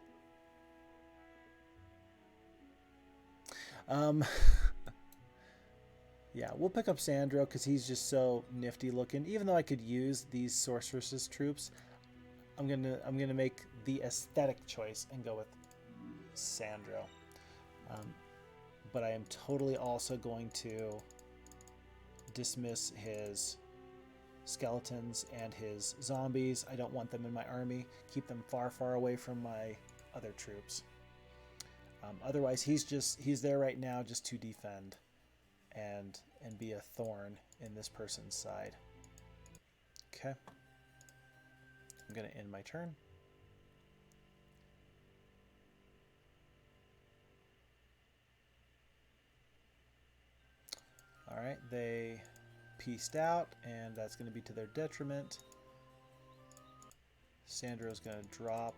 Yeah, we'll pick up Sandro because he's just so nifty looking. Even though I could use these sorceresses troops, I'm gonna make the aesthetic choice and go with Sandro. But I am totally also going to dismiss his skeletons and his zombies. I don't want them in my army. Keep them far, far away from my other troops. Otherwise, he's there right now just to defend and be a thorn in this person's side. Okay. I'm going to end my turn. All right, they pieced out, and that's going to be to their detriment. Sandro's going to drop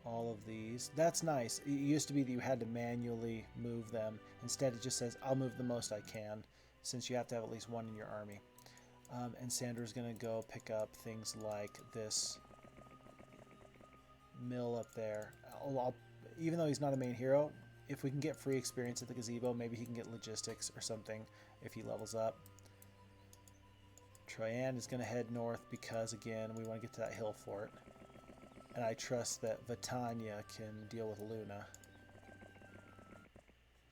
all of these. That's nice. It used to be that you had to manually move them. Instead, it just says, I'll move the most I can, since you have to have at least one in your army. And Sandra's going to go pick up things like this mill up there. Even though he's not a main hero, if we can get free experience at the gazebo, maybe he can get logistics or something if he levels up. Troyan is going to head north because, again, we want to get to that hill fort. And I trust that Vitania can deal with Luna.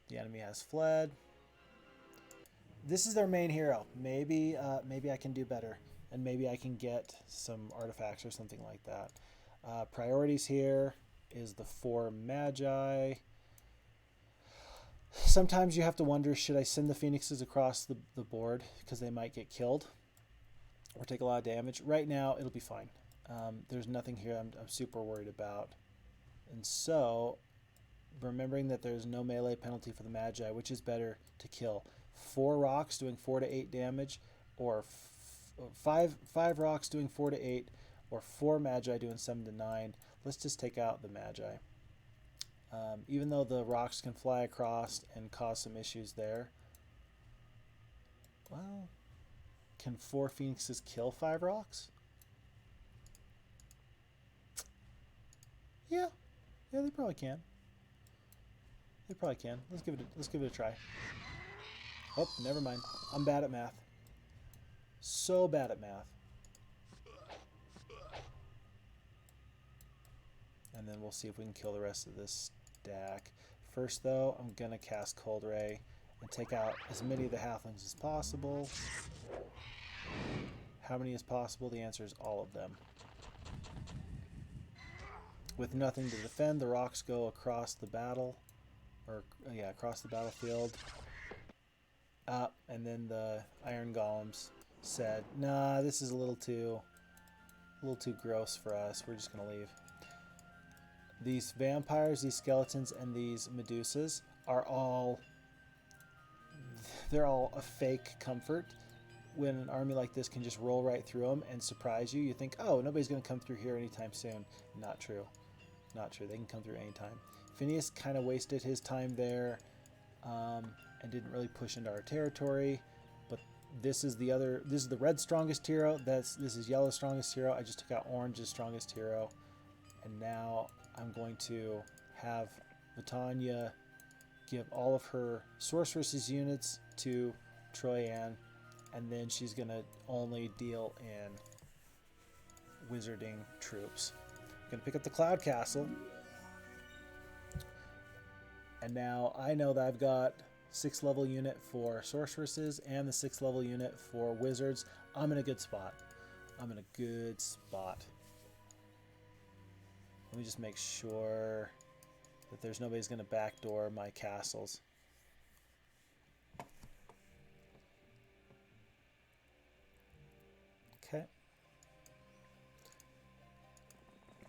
The enemy has fled. This is their main hero. Maybe I can do better. And maybe I can get some artifacts or something like that. Priorities here is the 4 Magi. Sometimes you have to wonder, should I send the Phoenixes across the board because they might get killed or take a lot of damage? Right now, it'll be fine. There's nothing here I'm super worried about. And so, remembering that there's no melee penalty for the Magi, which is better to kill? 4 rocks doing 4 to 8 damage, or 5 rocks doing 4 to 8, or 4 Magi doing 7 to 9. Let's just take out the Magi. Even though the rocks can fly across and cause some issues there. Well, can 4 Phoenixes kill 5 rocks? Yeah, they probably can. They probably can. Let's give it a try. Oh, never mind. I'm bad at math. So bad at math. And then we'll see if we can kill the rest of this stack. First, though, I'm going to cast Cold Ray and take out as many of the halflings as possible. How many is possible? The answer is all of them. With nothing to defend, the rocks go across the battle. Across the battlefield. And then the Iron Golems said, nah, this is a little too gross for us. We're just going to leave. These vampires, these skeletons, and these Medusas are all a fake comfort. When an army like this can just roll right through them and surprise you, you think, oh, nobody's going to come through here anytime soon. Not true. Not true. They can come through anytime. Phineas kind of wasted his time there and didn't really push into our territory. But this is the red strongest hero. This is yellow strongest hero. I just took out orange's strongest hero. And now I'm going to have Vitania give all of her sorceress's units to Troyan, and then she's going to only deal in wizarding troops. I'm going to pick up the Cloud Castle. And now I know that I've got 6th level unit for sorceresses and the 6th level unit for wizards. I'm in a good spot. Let me just make sure that there's nobody's going to backdoor my castles. Okay.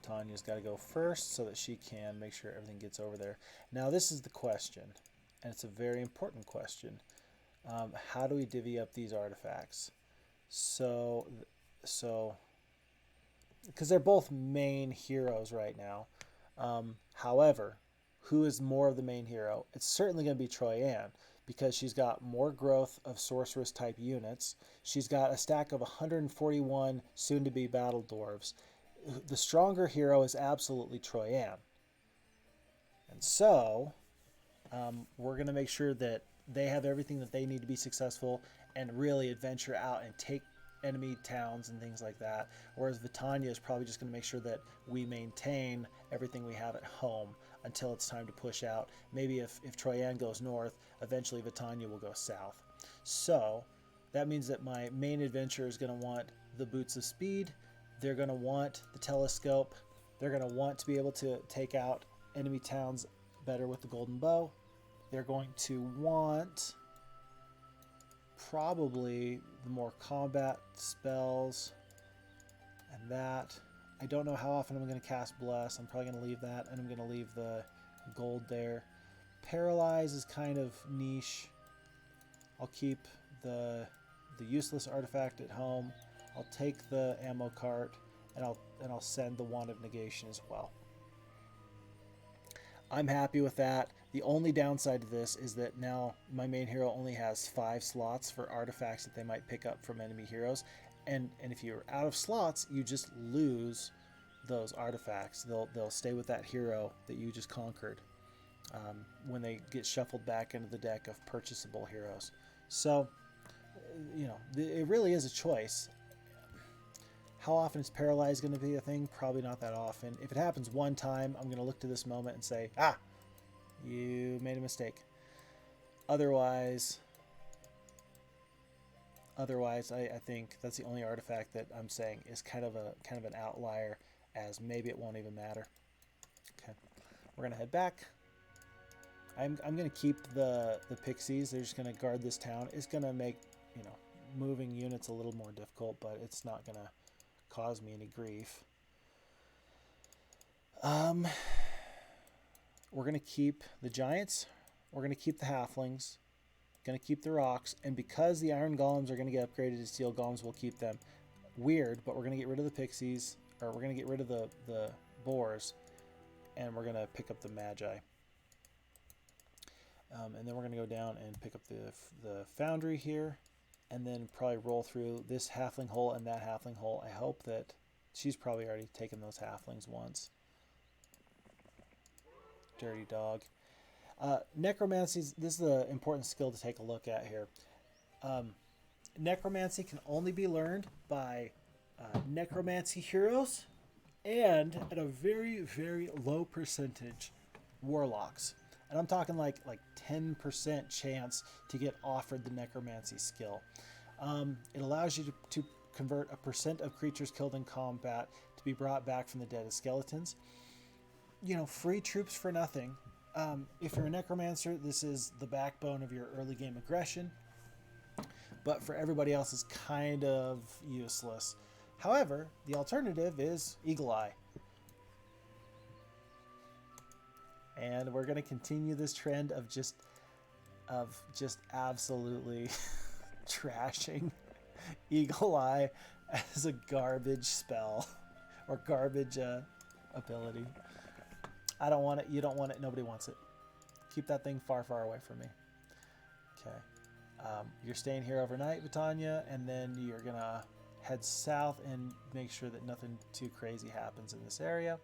Tanya's got to go first so that she can make sure everything gets over there. Now this is the question, and it's a very important question. How do we divvy up these artifacts? So because they're both main heroes right now. However, who is more of the main hero? It's certainly going to be Troyan, because she's got more growth of sorceress type units. She's got a stack of 141 soon-to-be battle dwarves. The stronger hero is absolutely Troyan. And so, we're going to make sure that they have everything that they need to be successful and really adventure out and take enemy towns and things like that. Whereas Vitania is probably just going to make sure that we maintain everything we have at home until it's time to push out. Maybe if Troyan goes north, eventually Vitania will go south. So that means that my main adventure is going to want the Boots of Speed. They're going to want the Telescope. They're going to want to be able to take out enemy towns better with the Golden Bow. They're going to want probably the more combat spells and that. I don't know how often I'm going to cast Bless. I'm probably going to leave that, and I'm going to leave the gold there. Paralyze is kind of niche. I'll keep the the useless artifact at home. I'll take the ammo cart, and I'll send the Wand of Negation as well. I'm happy with that. The only downside to this is that now my main hero only has 5 slots for artifacts that they might pick up from enemy heroes. And if you're out of slots, you just lose those artifacts. They'll stay with that hero that you just conquered when they get shuffled back into the deck of purchasable heroes. So, it really is a choice. How often is Paralyzed going to be a thing? Probably not that often. If it happens one time, I'm going to look to this moment and say, you made a mistake. Otherwise, I think that's the only artifact that I'm saying is kind of an outlier, as maybe it won't even matter. Okay, we're going to head back. I'm going to keep the pixies. They're just going to guard this town. It's going to make, moving units a little more difficult, but it's not going to cause me any grief. We're going to keep the giants. We're going to keep the halflings. Going to keep the rocks. And because the iron golems are going to get upgraded to steel golems, we'll keep them. Weird, but we're going to get rid of the pixies, or we're going to get rid of the boars, and we're going to pick up the magi. And then we're going to go down and pick up the foundry here, and then probably roll through this halfling hole and that halfling hole. I hope that she's probably already taken those halflings once. Dirty dog. Necromancy, this is an important skill to take a look at here. Necromancy can only be learned by necromancy heroes and at a very, very low percentage warlocks. And I'm talking like 10% chance to get offered the necromancy skill. It allows you to convert a percent of creatures killed in combat to be brought back from the dead as skeletons. Free troops for nothing. If you're a necromancer, this is the backbone of your early game aggression. But for everybody else, it's kind of useless. However, the alternative is Eagle Eye. And we're going to continue this trend of just absolutely trashing Eagle Eye as a garbage spell or garbage ability. I don't want it. You don't want it. Nobody wants it. Keep that thing far, far away from me. Okay. You're staying here overnight, Vitania, and then you're going to head south and make sure that nothing too crazy happens in this area.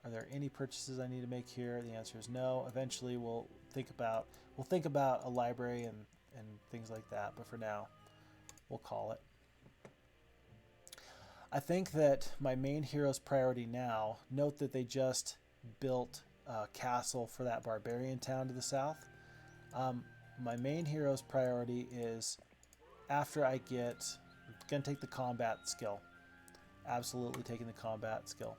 Are there any purchases I need to make here? The answer is no. Eventually we'll think about a library and things like that, but for now we'll call it. I think that my main hero's priority now, note that they just built a castle for that barbarian town to the south. My main hero's priority is after I'm going to take the combat skill. Absolutely taking the combat skill.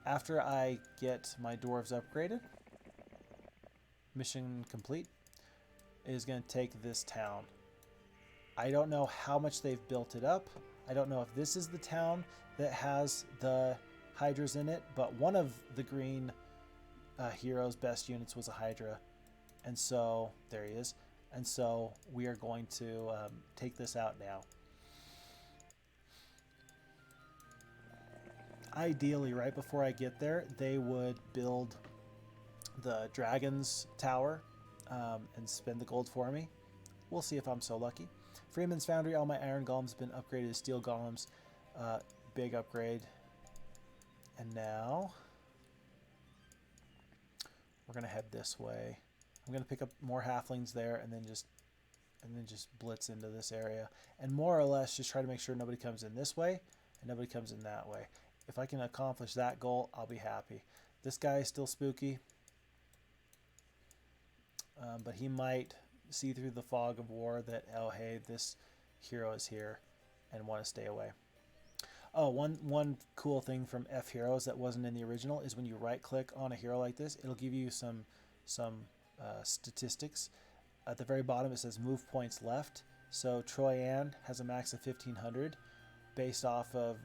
After I get my dwarves upgraded, mission complete, is going to take this town. I don't know how much they've built it up. I don't know if this is the town that has the hydras in it, but one of the green hero's best units was a hydra. And so, there he is. And so, we are going to take this out now. Ideally, right before I get there, they would build the dragon's tower and spend the gold for me. We'll see if I'm so lucky. Freeman's Foundry, all my iron golems have been upgraded to steel golems. Big upgrade. And now we're going to head this way. I'm going to pick up more halflings there and then just blitz into this area. And more or less just try to make sure nobody comes in this way and nobody comes in that way. If I can accomplish that goal, I'll be happy. This guy is still spooky. But he might see through the fog of war that, oh, hey, this hero is here and want to stay away. Oh, one cool thing from FHeroes that wasn't in the original is when you right-click on a hero like this, it'll give you some statistics. At the very bottom, it says move points left. So Troy Ann has a max of 1,500 based off of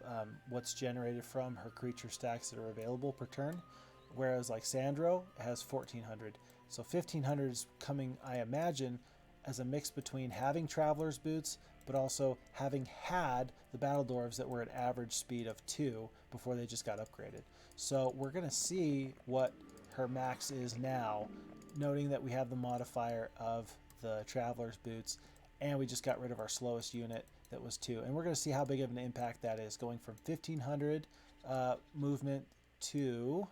what's generated from her creature stacks that are available per turn, whereas like Sandro has 1,400. So 1,500 is coming, I imagine, as a mix between having traveler's boots, but also having had the battle dwarves that were at average speed of 2 before they just got upgraded. So we're going to see what her max is now, noting that we have the modifier of the traveler's boots, and we just got rid of our slowest unit that was 2. And we're going to see how big of an impact that is, going from 1500 movement to...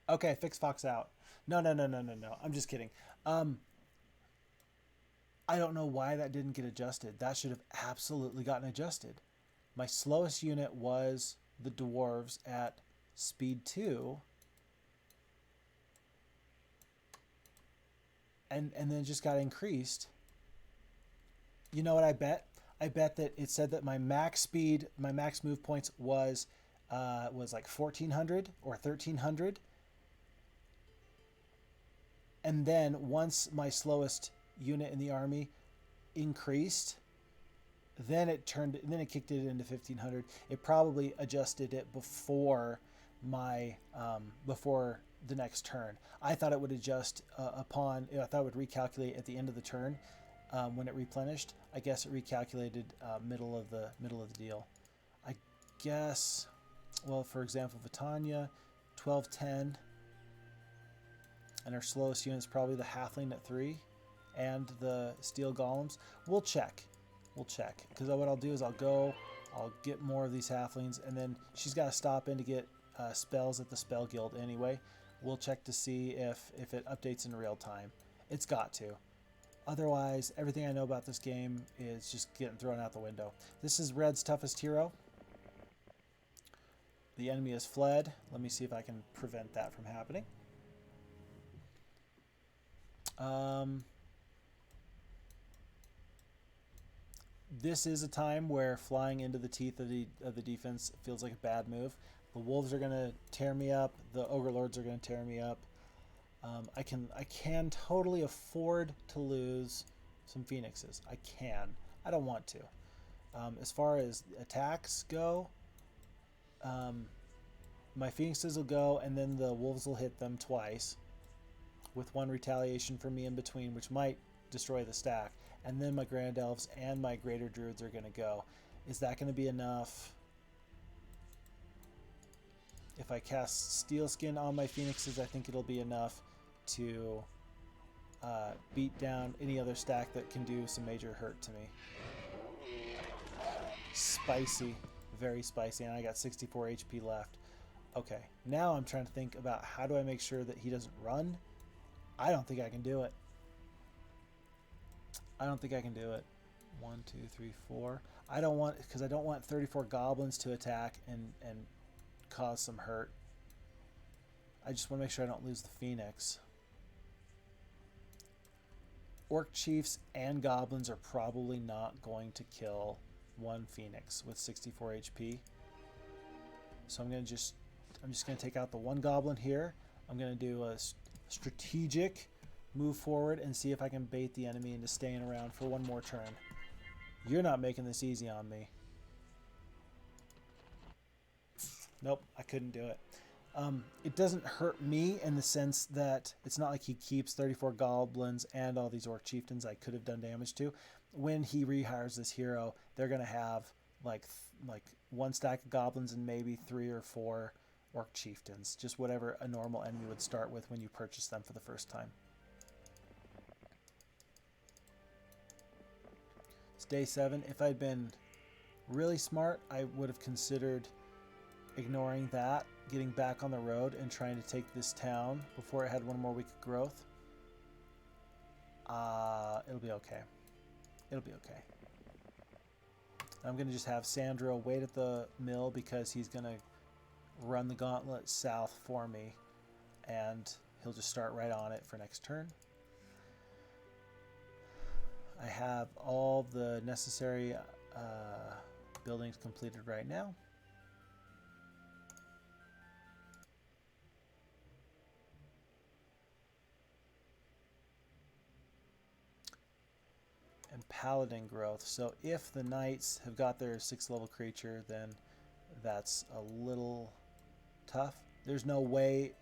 Okay, fix Fox out. No. I'm just kidding. I don't know why that didn't get adjusted. That should have absolutely gotten adjusted. My slowest unit was the dwarves at speed 2. And then it just got increased. You know what I bet? I bet that it said that my max speed, my max move points was like 1400 or 1300. And then once my slowest unit in the army increased, then it kicked it into 1500. It probably adjusted it before my before the next turn. I thought it would adjust I thought it would recalculate at the end of the turn when it replenished. I guess it recalculated middle of the deal. I guess, well, for example, Vitania, 1210. And our slowest unit is probably the halfling at 3 and the steel golems. We'll check. Because what I'll do is I'll get more of these halflings, and then she's got to stop in to get spells at the spell guild anyway. We'll check to see if it updates in real time. It's got to. Otherwise, everything I know about this game is just getting thrown out the window. This is Red's toughest hero. The enemy has fled. Let me see if I can prevent that from happening. This is a time where flying into the teeth of the defense feels like a bad move. The wolves are going to tear me up. The ogre lords are going to tear me up. I can totally afford to lose some phoenixes. I can. I don't want to. As far as attacks go, my phoenixes will go, and then the wolves will hit them twice, with one retaliation for me in between, which might destroy the stack. And then my Grand Elves and my Greater Druids are going to go. Is that going to be enough? If I cast Steel Skin on my Phoenixes, I think it'll be enough to beat down any other stack that can do some major hurt to me. Spicy. Very spicy. And I got 64 HP left. Okay. Now I'm trying to think about how do I make sure that he doesn't run? I don't think I can do it. 1, 2, 3, 4. I don't want, because I don't want 34 goblins to attack and cause some hurt. I just want to make sure I don't lose the Phoenix. Orc chiefs and goblins are probably not going to kill one Phoenix with 64 HP. So I'm just going to take out the one goblin here. I'm going to do a strategic move forward and see if I can bait the enemy into staying around for one more turn. You're not making this easy on me. Nope, I couldn't do it. It doesn't hurt me in the sense that it's not like he keeps 34 goblins and all these orc chieftains I could have done damage to. When he rehires this hero, they're going to have like one stack of goblins and maybe 3 or 4 orc chieftains. Just whatever a normal enemy would start with when you purchase them for the first time. It's day 7. If I'd been really smart, I would have considered ignoring that, getting back on the road and trying to take this town before it had one more week of growth. It'll be okay. It'll be okay. I'm going to just have Sandro wait at the mill because he's going to run the gauntlet south for me, and he'll just start right on it for next turn. I have all the necessary buildings completed right now. And paladin growth. So if the knights have got their 6th level creature, then that's a little tough. There's no way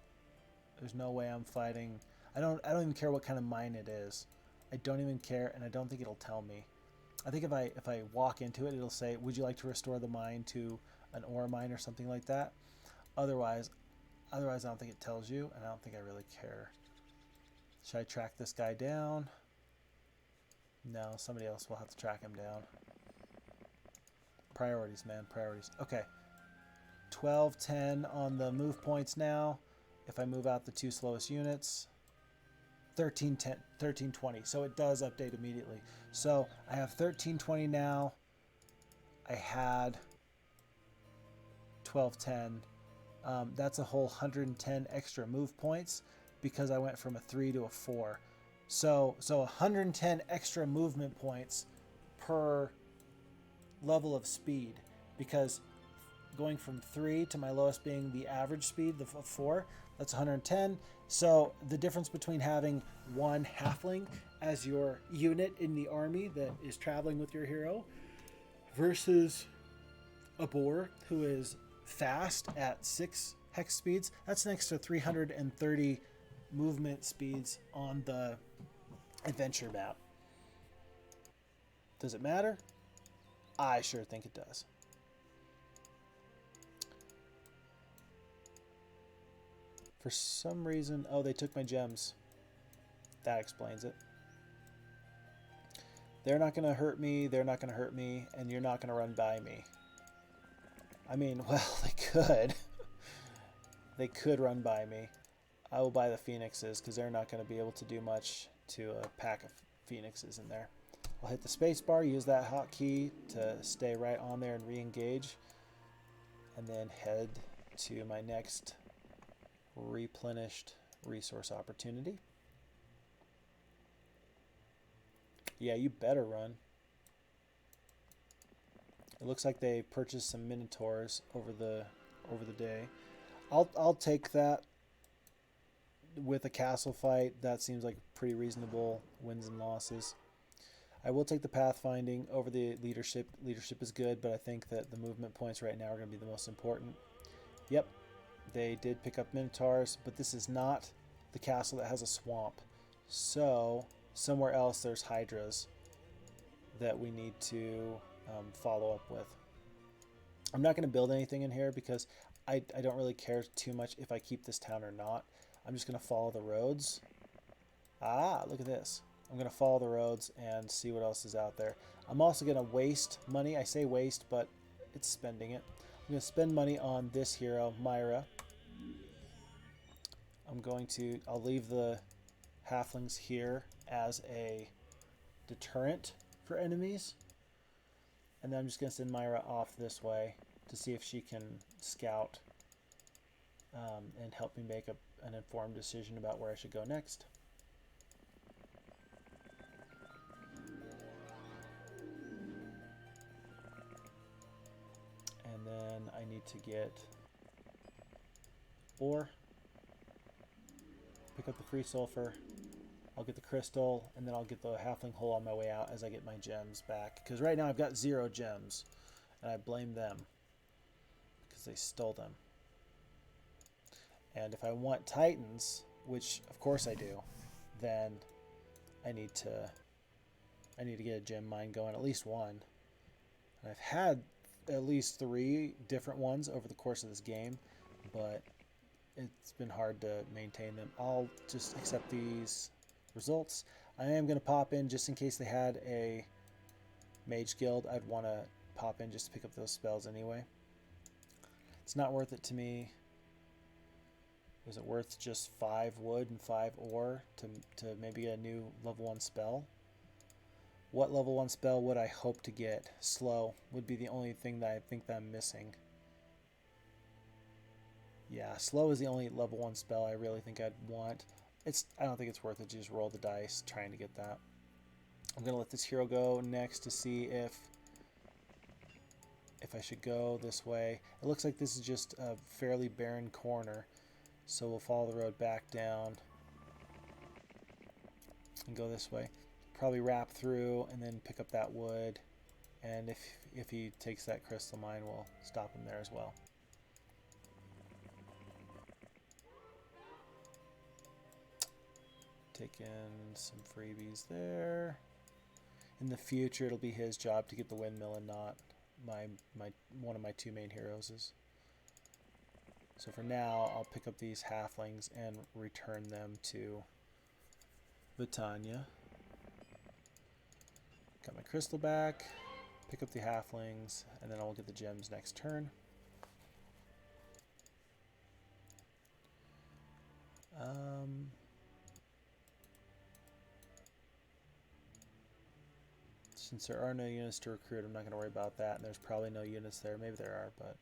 I'm fighting. I don't even care what kind of mine it is. I don't even care, and I don't think it'll tell me. I think if I walk into it, it'll say, would you like to restore the mine to an ore mine or something like that? Otherwise I don't think it tells you, and I don't think I really care. Should I track this guy down? No, somebody else will have to track him down. Priorities, man, priorities. Okay. 12, 10 on the move points now. If I move out the 2 slowest units, 13, 10, 13, 20. So it does update immediately. So I have 13, 20 now. I had 12, 10. That's a whole 110 extra move points because I went from a 3 to a 4. So 110 extra movement points per level of speed, because going from 3 to my lowest being the average speed, the 4, that's 110. So the difference between having one halfling as your unit in the army that is traveling with your hero versus a boar who is fast at 6 hex speeds, that's an extra 330 movement speeds on the adventure map. Does it matter? I sure think it does. For some reason, oh, they took my gems. That explains it. They're not going to hurt me, they're not going to hurt me, and you're not going to run by me. I mean, well, they could. They could run by me. I will buy the phoenixes because they're not going to be able to do much to a pack of phoenixes in there. I'll hit the space bar, use that hotkey to stay right on there and re-engage, and then head to my next replenished resource opportunity. Yeah, you better run. It looks like they purchased some minotaurs over the day. I'll take that with a castle fight. That seems like pretty reasonable wins and losses. I will take the pathfinding over the leadership. Leadership is good, but I think that the movement points right now are going to be the most important. Yep, they did pick up minotaurs, but this is not the castle that has a swamp. So somewhere else there's hydras that we need to follow up with. I'm not going to build anything in here because I don't really care too much if I keep this town or not. I'm just going to follow the roads. Ah, look at this. I'm going to follow the roads and see what else is out there. I'm also going to waste money. I say waste, but it's spending it. I'm going to spend money on this hero, Myra. I'll leave the halflings here as a deterrent for enemies. And then I'm just going to send Myra off this way to see if she can scout and help me make an informed decision about where I should go next. And then I need to get ore, pick up the free sulfur, I'll get the crystal, and then I'll get the halfling hole on my way out as I get my gems back. Because right now I've got 0 gems, and I blame them because they stole them. And if I want titans, which of course I do, then I need to get a gem mine going, at least one. And I've had at least 3 different ones over the course of this game, but it's been hard to maintain them. I'll just accept these results. I am going to pop in just in case they had a mage guild. I'd want to pop in just to pick up those spells anyway. It's not worth it to me. Was it worth just 5 wood and 5 ore to maybe get a new level 1 spell? What level 1 spell would I hope to get? Slow would be the only thing that I think that I'm missing. Yeah, slow is the only level 1 spell I really think I'd want. I don't think it's worth it to just roll the dice trying to get that. I'm going to let this hero go next to see if I should go this way. It looks like this is just a fairly barren corner, so we'll follow the road back down and go this way. probably wrap through and then pick up that wood. And if he takes that crystal mine, we'll stop him there as well. Take in some freebies there. In the future, it'll be his job to get the windmill and not one of my two main heroes. So for now, I'll pick up these halflings and return them to Vitania. Got my crystal back, pick up the halflings, and then I'll get the gems next turn. Since there are no units to recruit, I'm not going to worry about that, and there's probably no units there. Maybe there are, but...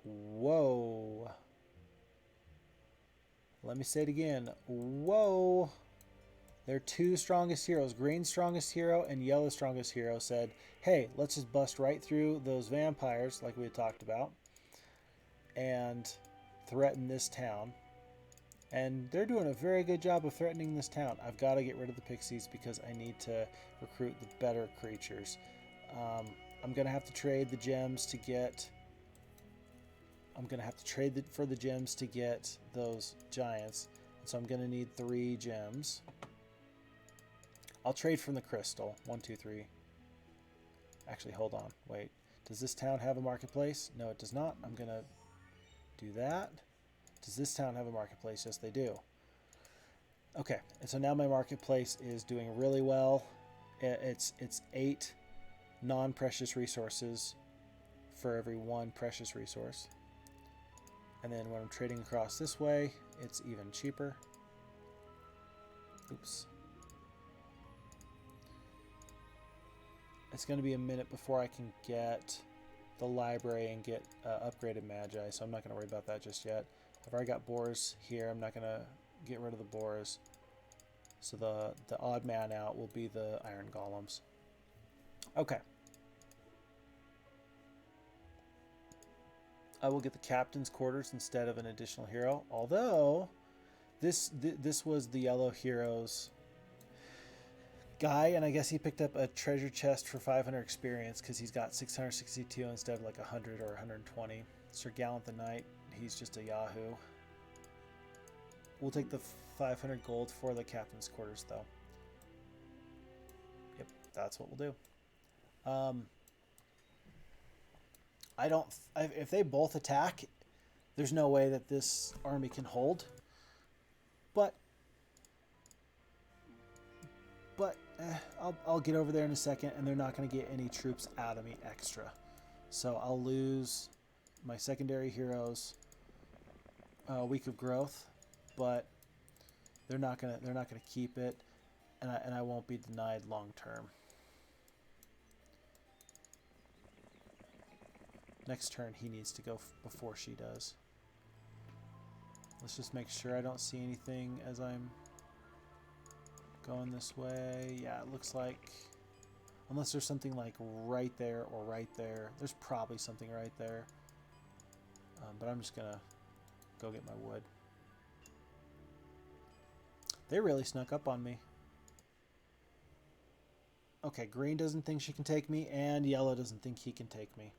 Whoa. Let me say it again. Whoa. Their two strongest heroes, green strongest hero and yellow strongest hero, said, hey, let's just bust right through those vampires like we had talked about and threaten this town. And they're doing a very good job of threatening this town. I've got to get rid of the pixies because I need to recruit the better creatures. I'm going to have to trade the gems to get... for the gems to get those giants. So I'm going to need 3 gems. I'll trade from the crystal. 1, 2, 3. Actually, hold on. Wait. Does this town have a marketplace? No, it does not. I'm going to do that. Does this town have a marketplace? Yes, they do. Okay, and so now my marketplace is doing really well. It's 8 non-precious resources for every 1 precious resource. And then when I'm trading across this way, it's even cheaper. Oops. It's going to be a minute before I can get the library and get upgraded magi, so I'm not going to worry about that just yet. I've already got boars here. I'm not going to get rid of the boars. So the odd man out will be the iron golems. Okay. I will get the captain's quarters instead of an additional hero. Although, this was the yellow hero's guy, and I guess he picked up a treasure chest for 500 experience because he's got 662 instead of like 100 or 120. Sir Gallant the Knight, he's just a Yahoo. We'll take the 500 gold for the captain's quarters, though. Yep, that's what we'll do. If they both attack, there's no way that this army can hold. But I'll get over there in a second, and they're not going to get any troops out of me extra. So I'll lose my secondary heroes a week of growth, but they're not gonna keep it, and I won't be denied long term. Next turn, he needs to go before she does. Let's just make sure I don't see anything as I'm going this way. Yeah, it looks like, unless there's something like right there or right there. There's probably something right there. But I'm just going to go get my wood. They really snuck up on me. Okay, green doesn't think she can take me, and yellow doesn't think he can take me.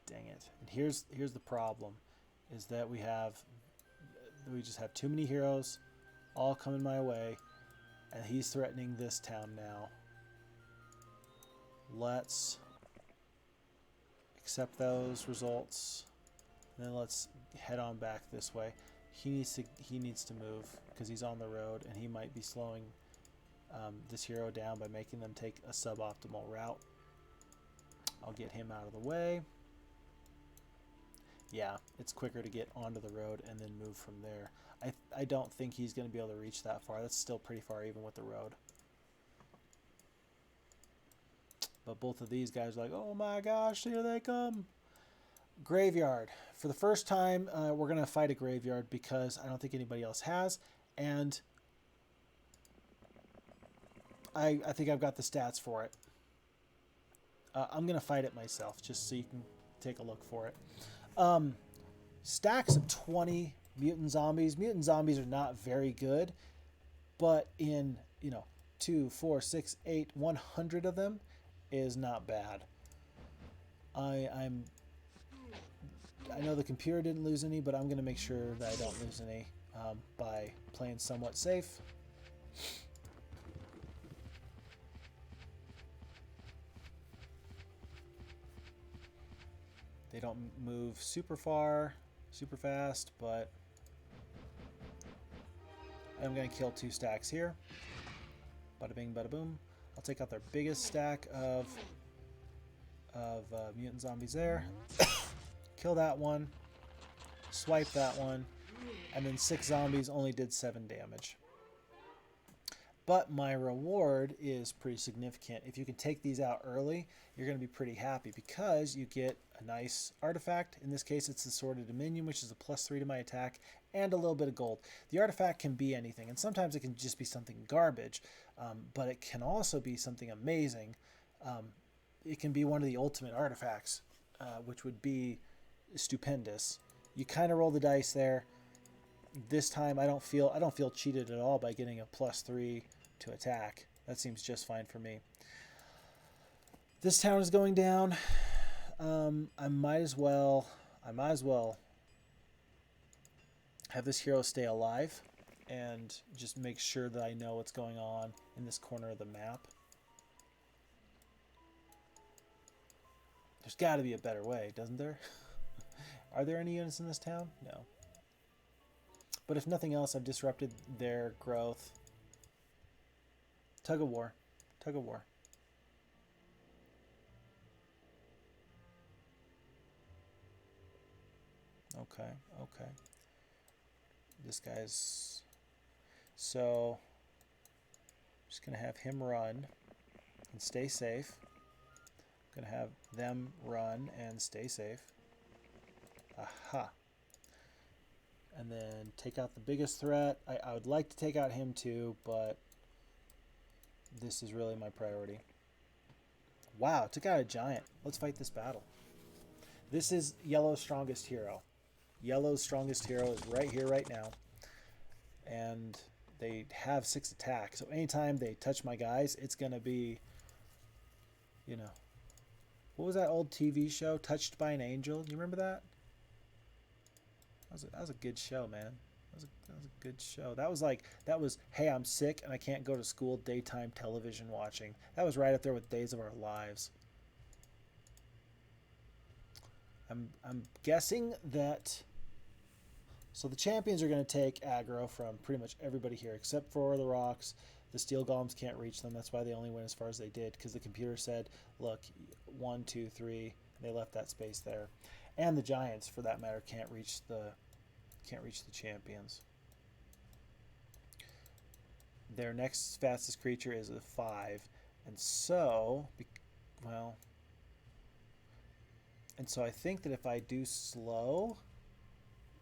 Dang it. And here's the problem, is that we just have too many heroes all coming my way, and he's threatening this town now. Let's accept those results, and then let's head on back this way. He needs to move because he's on the road, and he might be slowing this hero down by making them take a suboptimal route. I'll get him out of the way. Yeah, it's quicker to get onto the road and then move from there. I don't think he's going to be able to reach that far. That's still pretty far even with the road. But both of these guys are like, oh my gosh, here they come. Graveyard. For the first time, we're going to fight a graveyard because I don't think anybody else has. And I think I've got the stats for it. I'm going to fight it myself just so you can take a look for it. Stacks of 20 mutant zombies. Mutant zombies are not very good But in, 2, 4, 6, 8, 100 of them is not bad. I know the computer didn't lose any, but I'm going to make sure that I don't lose any by playing somewhat safe. They don't move super far, super fast, but I'm going to kill 2 stacks here. Bada bing, bada boom. I'll take out their biggest stack of mutant zombies there. Kill that one. Swipe that one. And then 6 zombies only did 7 damage. But my reward is pretty significant. If you can take these out early, you're going to be pretty happy because you get a nice artifact. In this case, it's the Sword of Dominion, which is a +3 to my attack, and a little bit of gold. The artifact can be anything, and sometimes it can just be something garbage, but it can also be something amazing. It can be one of the ultimate artifacts, which would be stupendous. You kind of roll the dice there. This time I don't feel cheated at all by getting a +3 to attack. That seems just fine for me. This town is going down. I might as well have this hero stay alive and just make sure that I know what's going on in this corner of the map. There's got to be a better way, doesn't there? Are there any units in this town? No. But if nothing else, I've disrupted their growth. Tug of war. Tug of war. Okay, okay. This guy's... So, I'm just going to have him run and stay safe. I'm going to have them run and stay safe. Aha. And then take out the biggest threat. I would like to take out him too, but this is really my priority. Wow, took out a giant. Let's fight this battle. This is Yellow's strongest hero. Yellow's strongest hero is right here, right now. And they have 6 attack. So anytime they touch my guys, it's going to be, what was that old TV show, Touched by an Angel? You remember that? That was a good show, man. That was a good show. That was, hey, I'm sick and I can't go to school, daytime television watching. That was right up there with Days of Our Lives. I'm guessing that... So the champions are going to take aggro from pretty much everybody here, except for the rocks. The steel golems can't reach them. That's why they only went as far as they did, because the computer said, look, 1, 2, 3. And they left that space there. And the giants, for that matter, can't reach the champions. Their next fastest creature is a 5, and so I think that if I do slow,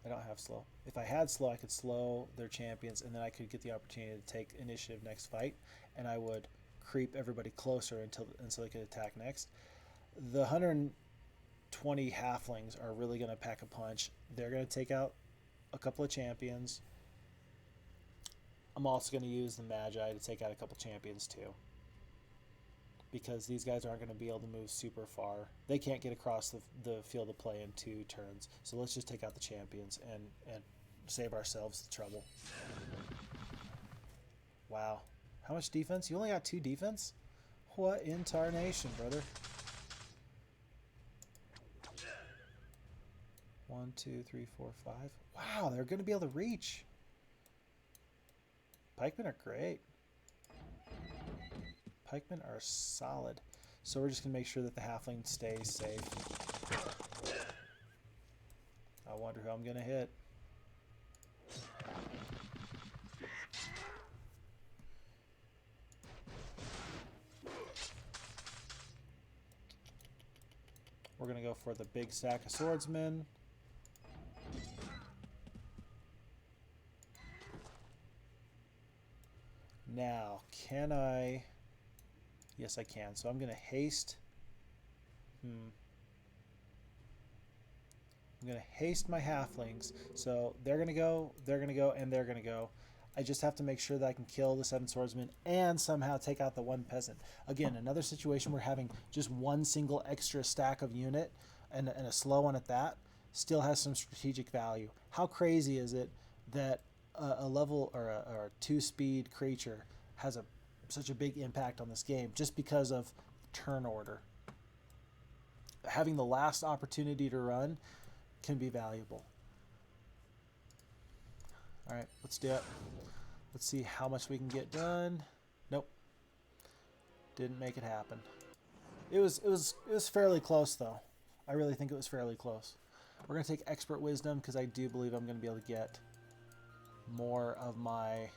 I don't have slow. If I had slow, I could slow their champions, and then I could get the opportunity to take initiative next fight, and I would creep everybody closer until they could attack next. The 120 halflings are really going to pack a punch. They're going to take out a couple of champions. I'm also going to use the Magi to take out a couple champions too, because these guys aren't going to be able to move super far. They can't get across the field of play in 2 turns. So let's just take out the champions and save ourselves the trouble. Wow. How much defense? You only got 2 defense? What in tarnation, brother? 1, 2, 3, 4, 5. Wow, they're going to be able to reach. Pikemen are great. Pikemen are solid. So we're just going to make sure that the halfling stays safe. I wonder who I'm going to hit. We're going to go for the big stack of swordsmen. Now, can I... Yes, I can. So I'm going to haste. I'm going to haste my halflings. So they're going to go, and they're going to go. I just have to make sure that I can kill the 7 swordsmen and somehow take out the 1 peasant. Again, another situation where having just one single extra stack of unit and a slow one at that still has some strategic value. How crazy is it that a level or a 2-speed creature has such a big impact on this game just because of turn order? Having the last opportunity to run can be valuable. All right, let's do it. Let's see how much we can get done. Nope, didn't make it happen. It was fairly close though. I really think it was fairly close. We're gonna take expert wisdom because I do believe I'm gonna be able to get more of my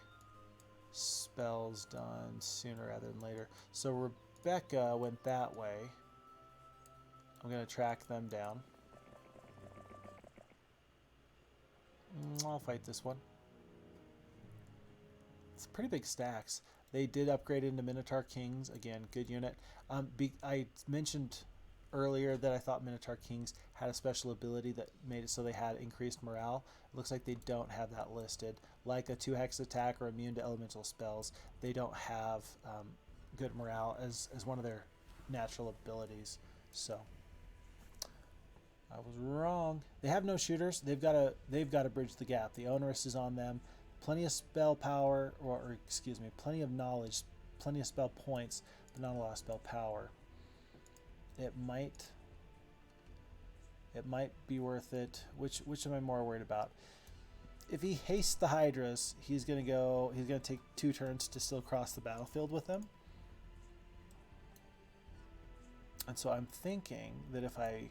spells done sooner rather than later. So Rebecca went that way. I'm gonna track them down. I'll fight this one. It's pretty big stacks. They did upgrade into Minotaur Kings. Again, good unit. I mentioned earlier that I thought Minotaur Kings had a special ability that made it so they had increased morale. It looks like they don't have that listed. Like a 2-hex attack or immune to elemental spells, they don't have good morale as one of their natural abilities. So I was wrong. They have no shooters. They've got to bridge the gap. The onerous is on them. Plenty of spell power, or excuse me, plenty of knowledge, plenty of spell points, but not a lot of spell power. It might be worth it. Which am I more worried about? If he hastes the Hydras, he's gonna take 2 turns to still cross the battlefield with them. And so I'm thinking that if I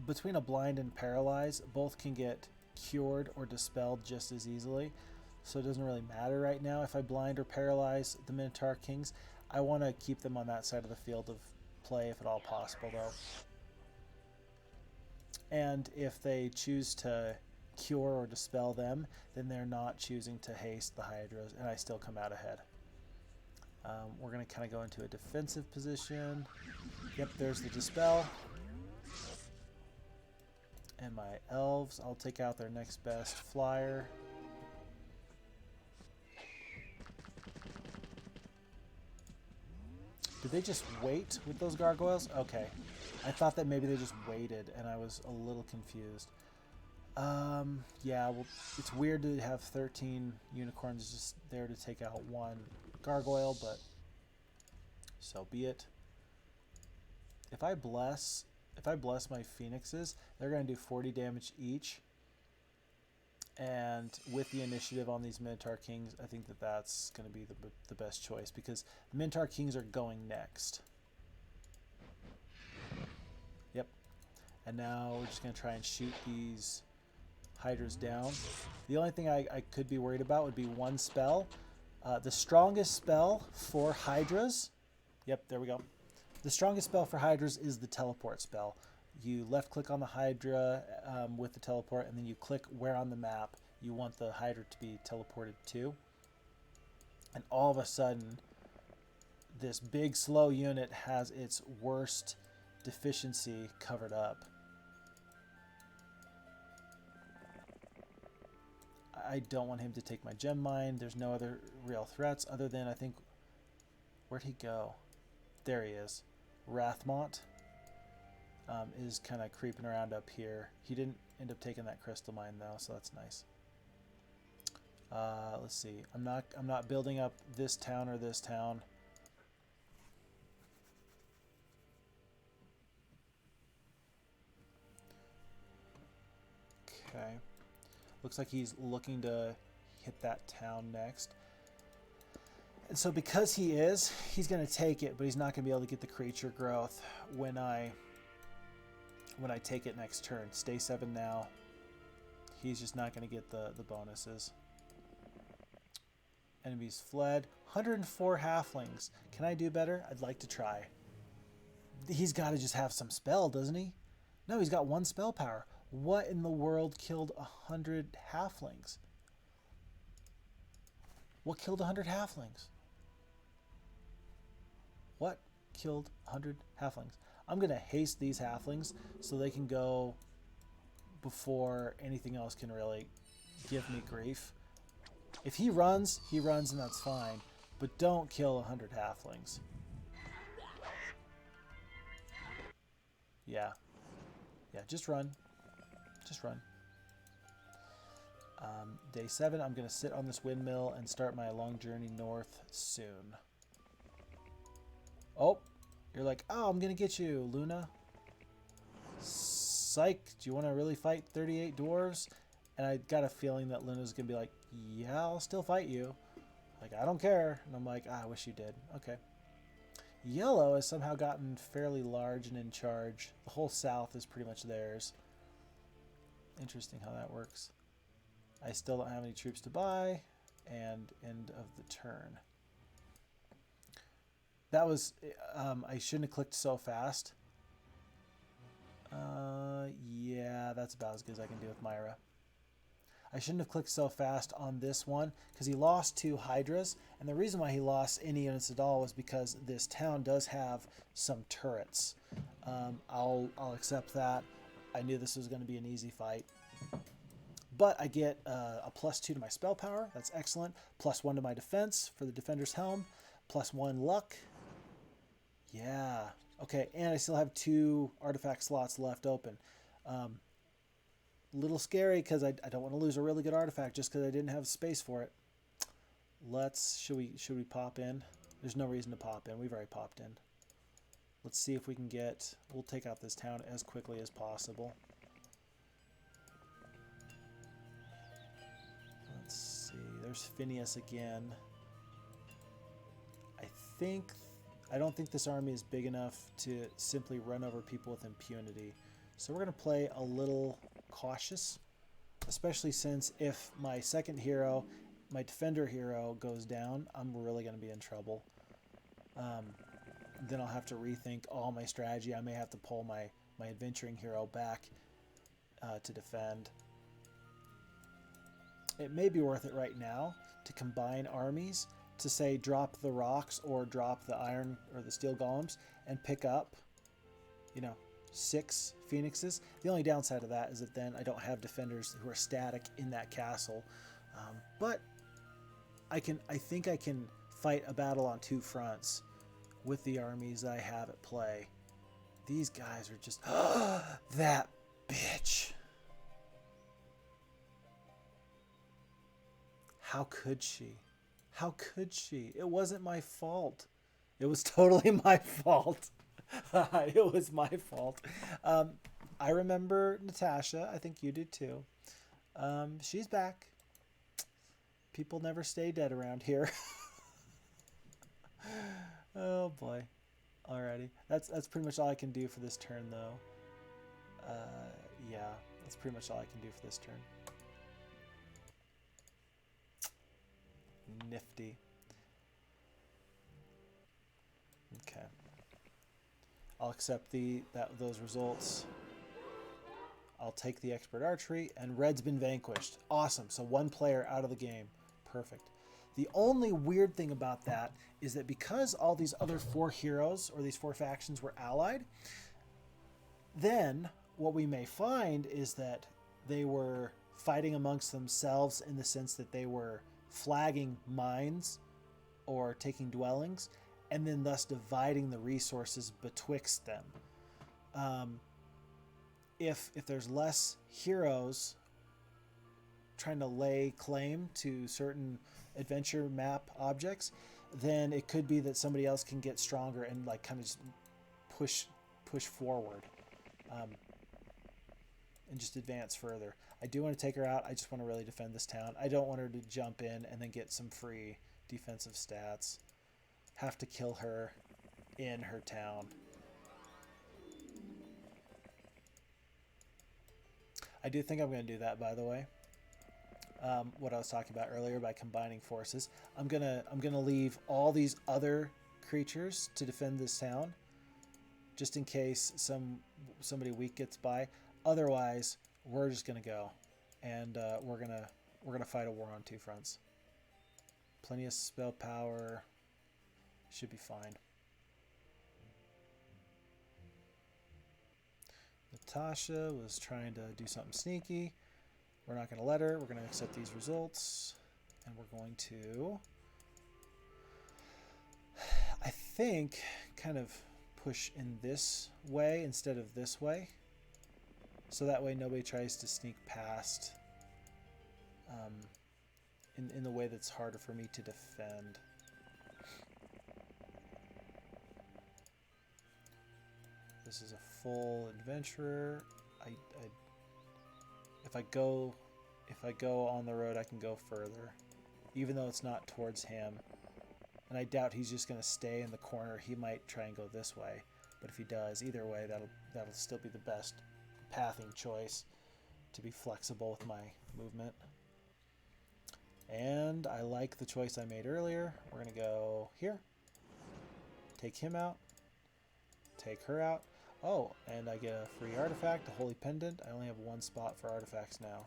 between a blind and paralyze, both can get cured or dispelled just as easily, so it doesn't really matter right now if I blind or paralyze the Minotaur Kings. I want to keep them on that side of the field of play if at all possible though, and if they choose to cure or dispel them, then they're not choosing to haste the Hydras and I still come out ahead. We're going to kind of go into a defensive position. Yep, there's the dispel. And my elves, I'll take out their next best flyer. Did they just wait with those gargoyles? Okay. I thought that maybe they just waited and I was a little confused. Yeah, well, it's weird to have 13 unicorns just there to take out 1 gargoyle, but so be it. If I bless my phoenixes, they're going to do 40 damage each. And with the initiative on these Minotaur Kings, I think that that's going to be the best choice because the Minotaur Kings are going next. Yep. And now we're just going to try and shoot these Hydras down. The only thing I could be worried about would be 1 spell. The strongest spell for Hydras, yep, there we go. The strongest spell for Hydras is the teleport spell. You left click on the Hydra with the teleport, and then you click where on the map you want the Hydra to be teleported to. And all of a sudden, this big slow unit has its worst deficiency covered up. I don't want him to take my gem mine. There's no other real threats other than, I think, where'd he go? There he is. Rathmont is kind of creeping around up here. He didn't end up taking that crystal mine though, so that's nice. Let's see. I'm not building up this town or this town. Okay. Looks like he's looking to hit that town next. And so because he's going to take it, but he's not going to be able to get the creature growth when I take it next turn. Stay 7 now. He's just not going to get the bonuses. Enemies fled. 104 halflings. Can I do better? I'd like to try. He's got to just have some spell, doesn't he? No, he's got 1 spell power. What in the world killed 100 halflings? What killed 100 halflings? What killed 100 halflings? I'm going to haste these halflings so they can go before anything else can really give me grief. If he runs, and that's fine. But don't kill 100 halflings. Yeah. Yeah, just run. Just run. Day 7, I'm going to sit on this windmill and start my long journey north soon. Oh, you're like, oh, I'm going to get you, Luna. Psych, do you want to really fight 38 dwarves? And I got a feeling that Luna's going to be like, yeah, I'll still fight you. Like, I don't care. And I'm like, I wish you did. Okay. Yellow has somehow gotten fairly large and in charge. The whole south is pretty much theirs. Interesting how that works. I still don't have any troops to buy. And end of the turn. That was... I shouldn't have clicked so fast. Yeah, that's about as good as I can do with Myra. I shouldn't have clicked so fast on this one because he lost 2 Hydras. And the reason why he lost any units at all was because this town does have some turrets. I'll accept that. I knew this was going to be an easy fight. But I get a +2 to my spell power. That's excellent. +1 to my defense for the Defender's Helm. +1 luck. Yeah. Okay, and I still have 2 artifact slots left open. Little scary because I don't want to lose a really good artifact just because I didn't have space for it. Should we pop in? There's no reason to pop in. We've already popped in. Let's see if we can get... We'll take out this town as quickly as possible. Let's see. There's Phineas again. I don't think this army is big enough to simply run over people with impunity. So we're going to play a little cautious, especially since if my second hero, my defender hero, goes down, I'm really going to be in trouble. Then I'll have to rethink all my strategy. I may have to pull my adventuring hero back to defend. It may be worth it right now to combine armies to say drop the rocks or drop the iron or the steel golems and pick up, 6 phoenixes. The only downside of that is that then I don't have defenders who are static in that castle. But I think I can fight a battle on 2 fronts with the armies I have at play. These guys are just... that bitch. How could she? How could she? It wasn't my fault. It was totally my fault. It was my fault. I remember Natasha. I think you do too. She's back. People never stay dead around here. Oh boy. Alrighty. That's pretty much all I can do for this turn though. Yeah, that's pretty much all I can do for this turn. Nifty. Okay. I'll accept those results. I'll take the expert archery, and red's been vanquished. Awesome. So 1 player out of the game. Perfect. The only weird thing about that is that because all these other 4 heroes or these 4 factions were allied, then what we may find is that they were fighting amongst themselves in the sense that they were flagging mines or taking dwellings, and then thus dividing the resources betwixt them. If there's less heroes trying to lay claim to certain adventure map objects, then it could be that somebody else can get stronger and like kind of just push forward and just advance further. I do want to take her out. I just want to really defend this town. I don't want her to jump in and then get some free defensive stats. Have to kill her in her town. I do think I'm going to do that, by the way. What I was talking about earlier by combining forces. I'm gonna leave all these other creatures to defend this town, just in case somebody weak gets by. Otherwise, we're just gonna go, and we're gonna fight a war on 2 fronts. Plenty of spell power. Should be fine. Natasha was trying to do something sneaky. We're not going to let her. We're going to accept these results. And we're going to, I think, kind of push in this way instead of this way. So that way nobody tries to sneak past in the way that's harder for me to defend. This is a full adventurer. If I go on the road, I can go further, even though it's not towards him. And I doubt he's just going to stay in the corner. He might try and go this way, but if he does, either way, that'll still be the best pathing choice to be flexible with my movement. And I like the choice I made earlier. We're going to go here, take him out, take her out. Oh, and I get a free artifact, a holy pendant. I only have one spot for artifacts now.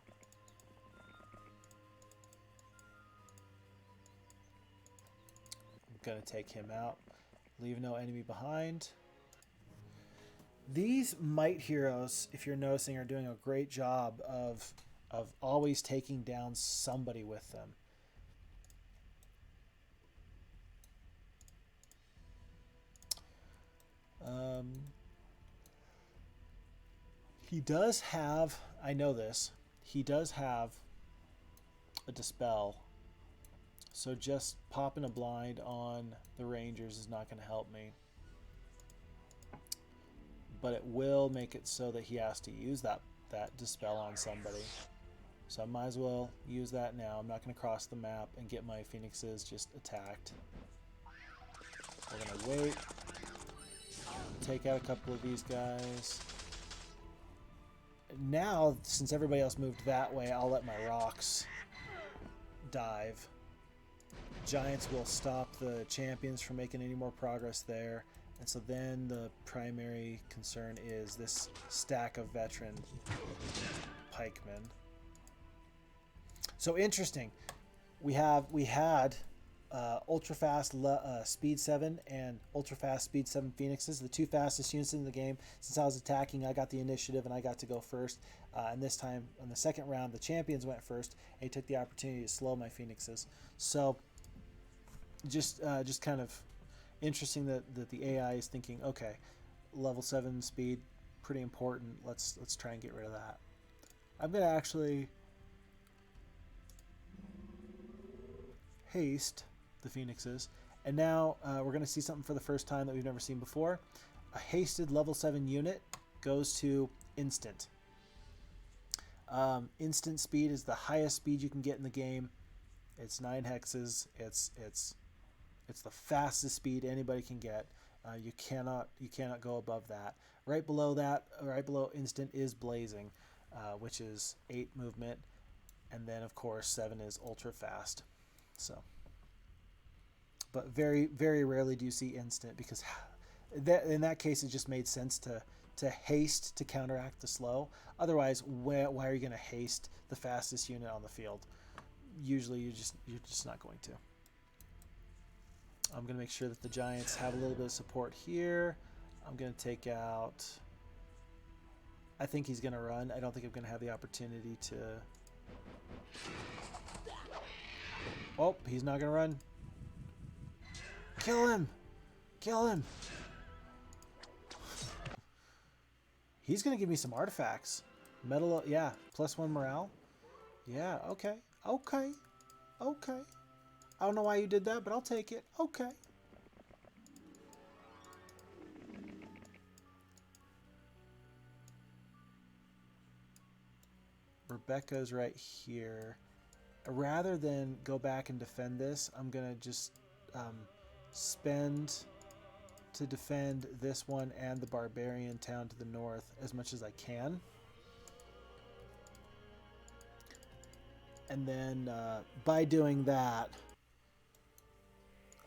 I'm going to take him out, leave no enemy behind. These might heroes, if you're noticing, are doing a great job of always taking down somebody with them. He does have, I know this, he does have a dispel. So just popping a blind on the Rangers is not going to help me. But it will make it so that he has to use that dispel on somebody. So I might as well use that now. I'm not going to cross the map and get my Phoenixes just attacked. We're going to wait. Take out a couple of these guys. Now, since everybody else moved that way, I'll let my rocks dive. Giants will stop the champions from making any more progress there. And so then the primary concern is this stack of veteran pikemen. So interesting. We had ultra fast speed 7 and ultra fast speed 7 Phoenixes, the two fastest units in the game. Since I was attacking, I got the initiative and I got to go first. And this time, in the second round, the champions went first. And he took the opportunity to slow my Phoenixes. So just kind of interesting that the AI is thinking, okay, level 7 speed, pretty important. Let's try and get rid of that. I'm gonna actually haste the Phoenixes, and now we're gonna see something for the first time that we've never seen before. A hasted level 7 unit goes to instant. Instant speed is the highest speed you can get in the game. It's 9 hexes. It's the fastest speed anybody can get. You cannot go above that. Right below instant is blazing, which is 8 movement, and then of course 7 is ultra fast. So, but very, very rarely do you see instant, because in that case it just made sense to haste to counteract the slow. Otherwise, why are you going to haste the fastest unit on the field? Usually you're just not going to. I'm going to make sure that the Giants have a little bit of support here. I'm going to take out... I think he's going to run. I don't think I'm going to have the opportunity to... Oh, he's not going to run. Kill him! Kill him! He's going to give me some artifacts. Metal, yeah, +1 morale. Yeah, okay. Okay. Okay. I don't know why you did that, but I'll take it. Okay. Rebecca's right here. Rather than go back and defend this, I'm going to just spend to defend this one and the barbarian town to the north as much as I can. And then by doing that,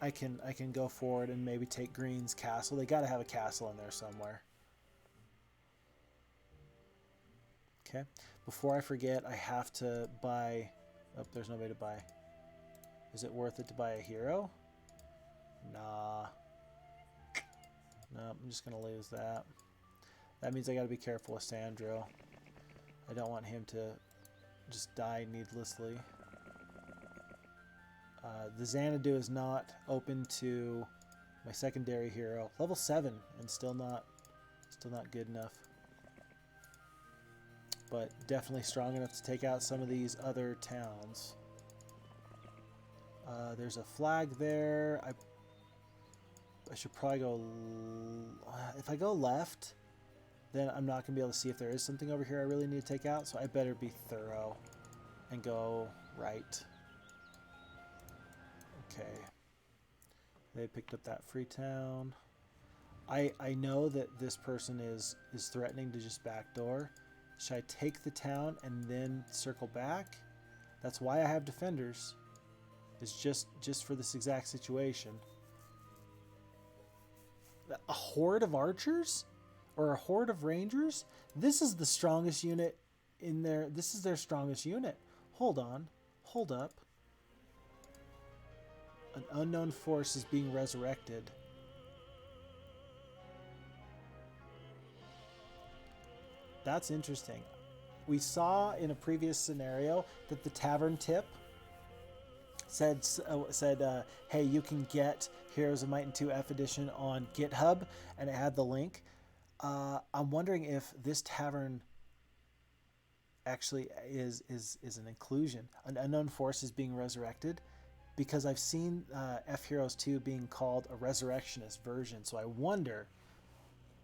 I can go forward and maybe take Green's castle. They got to have a castle in there somewhere. Okay. Before I forget, I have to buy... Oh, there's no way to buy. Is it worth it to buy a hero? Nah. No, I'm just going to lose that. That means I got to be careful with Sandro. I don't want him to just die needlessly. The Xanadu is not open to my secondary hero. Level 7 and still not good enough. But definitely strong enough to take out some of these other towns. There's a flag there. I should probably go... if I go left, then I'm not going to be able to see if there is something over here I really need to take out. So I better be thorough and go right. Okay. They picked up that free town. I know that this person is threatening to just backdoor. Should I take the town and then circle back? That's why I have defenders. It's just for this exact situation. A horde of archers? Or a horde of rangers? This is the strongest unit in there. This is their strongest unit. Hold on. Hold up. An unknown force is being resurrected. That's interesting. We saw in a previous scenario that the tavern tip said, hey, you can get Heroes of Might and 2 F Edition on GitHub, and it had the link. I'm wondering if this tavern actually is an inclusion. An unknown force is being resurrected, because I've seen FHeroes2 being called a resurrectionist version. So I wonder,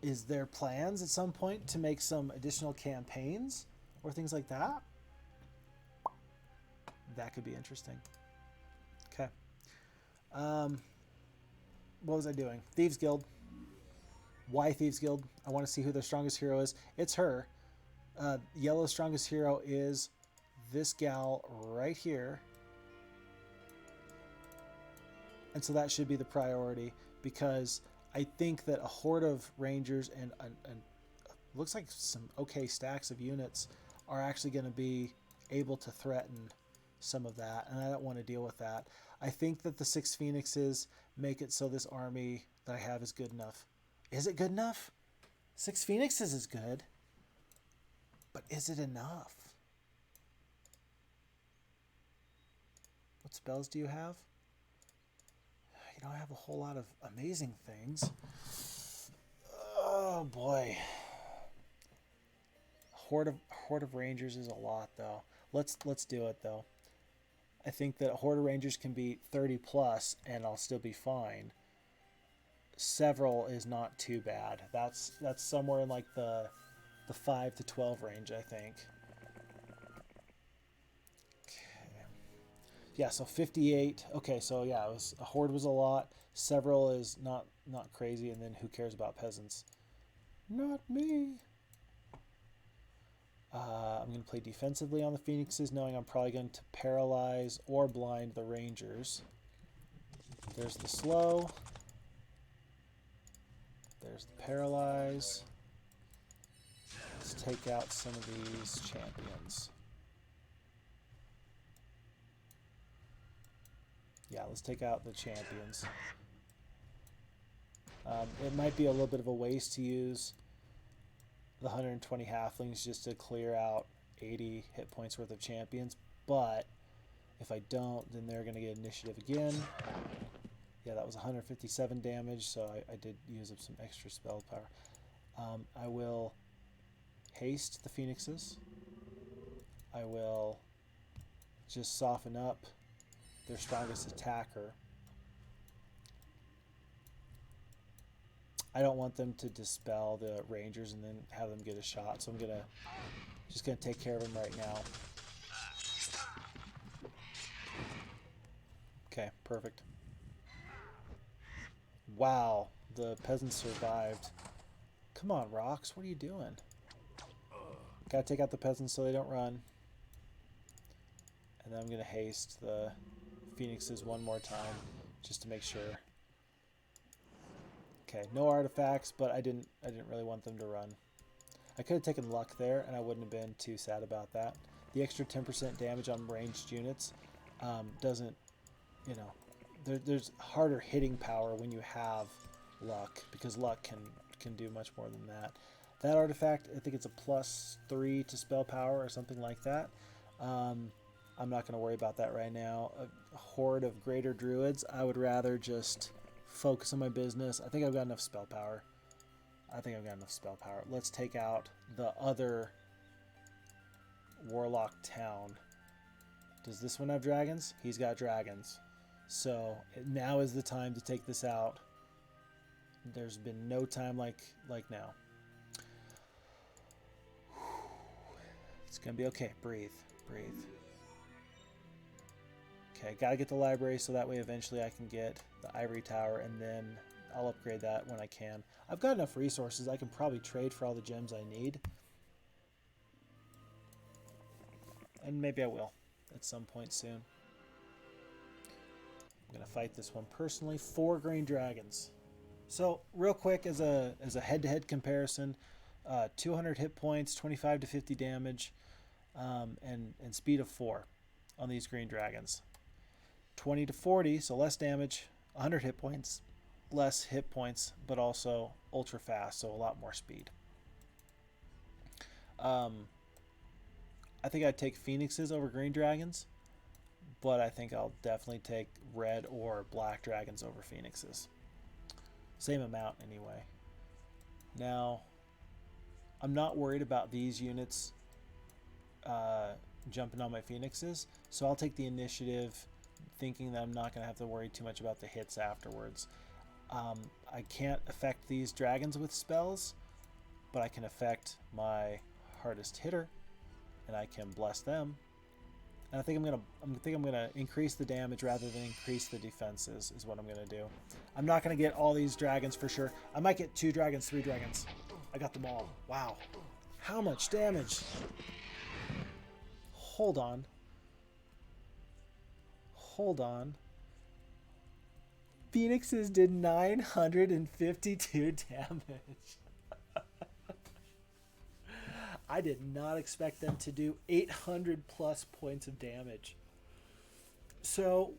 is there plans at some point to make some additional campaigns or things like that? That could be interesting. Okay. What was I doing? Thieves Guild. Why Thieves Guild? I want to see who their strongest hero is. It's her. Yellow's strongest hero is this gal right here. And so that should be the priority, because I think that a horde of rangers and looks like some okay stacks of units are actually going to be able to threaten some of that, and I don't want to deal with that. I think that the 6 Phoenixes make it so this army that I have is good enough. Is it good enough? 6 Phoenixes is good, but is it enough? What spells do you have? You don't have a whole lot of amazing things. Oh boy. Horde of Rangers is a lot though. Let's do it though. I think that a Horde of Rangers can be 30 plus and I'll still be fine. Several is not too bad. That's somewhere in like the 5 to 12 range, I think. Okay. Yeah, so 58. Okay, so yeah, it was a horde was a lot. Several is not crazy, and then who cares about peasants? Not me. I'm going to play defensively on the Phoenixes, knowing I'm probably going to paralyze or blind the Rangers. There's the slow. There's the paralyze. Let's take out some of these champions. Yeah, let's take out the champions. It might be a little bit of a waste to use the 120 halflings just to clear out 80 hit points worth of champions, but if I don't, then they're going to get initiative again. Yeah, that was 157 damage, so I did use up some extra spell power. I will haste the Phoenixes. I will just soften up their strongest attacker. I don't want them to dispel the Rangers and then have them get a shot, so I'm just gonna take care of them right now. Okay, perfect. Wow, the peasants survived. Come on, Rocks, what are you doing? Gotta take out the peasants so they don't run. And then I'm gonna haste the Phoenixes one more time just to make sure. Okay, no artifacts, but I didn't really want them to run. I could have taken luck there, and I wouldn't have been too sad about that. The extra 10% damage on ranged units doesn't, you know, there's harder hitting power when you have luck, because luck can do much more than that. That artifact, I think it's a +3 to spell power or something like that. I'm not going to worry about that right now. A horde of greater druids, I would rather just focus on my business. I think I've got enough spell power. Let's take out the other warlock town. Does this one have dragons? He's got dragons. So now is the time to take this out. There's been no time like now. It's going to be okay. Breathe. Okay, gotta get the library so that way eventually I can get the ivory tower, and then I'll upgrade that when I can. I've got enough resources. I can probably trade for all the gems I need. And maybe I will at some point soon. I'm going to fight this one personally. 4 green dragons. So real quick, as a head-to-head comparison, 200 hit points, 25 to 50 damage, and speed of 4 on these green dragons. 20 to 40, so less damage, 100 hit points, less hit points, but also ultra fast, so a lot more speed. I think I'd take phoenixes over green dragons, but I think I'll definitely take red or black dragons over phoenixes. Same amount anyway. Now, I'm not worried about these units jumping on my phoenixes, so I'll take the initiative thinking that I'm not going to have to worry too much about the hits afterwards. I can't affect these dragons with spells, but I can affect my hardest hitter, and I can bless them. And I think I'm gonna increase the damage rather than increase the defenses is what I'm gonna do. I'm not gonna get all these dragons for sure. I might get 2 dragons, 3 dragons. I got them all. Wow, how much damage? Hold on. Phoenixes did 952 damage. I did not expect them to do 800 plus points of damage. So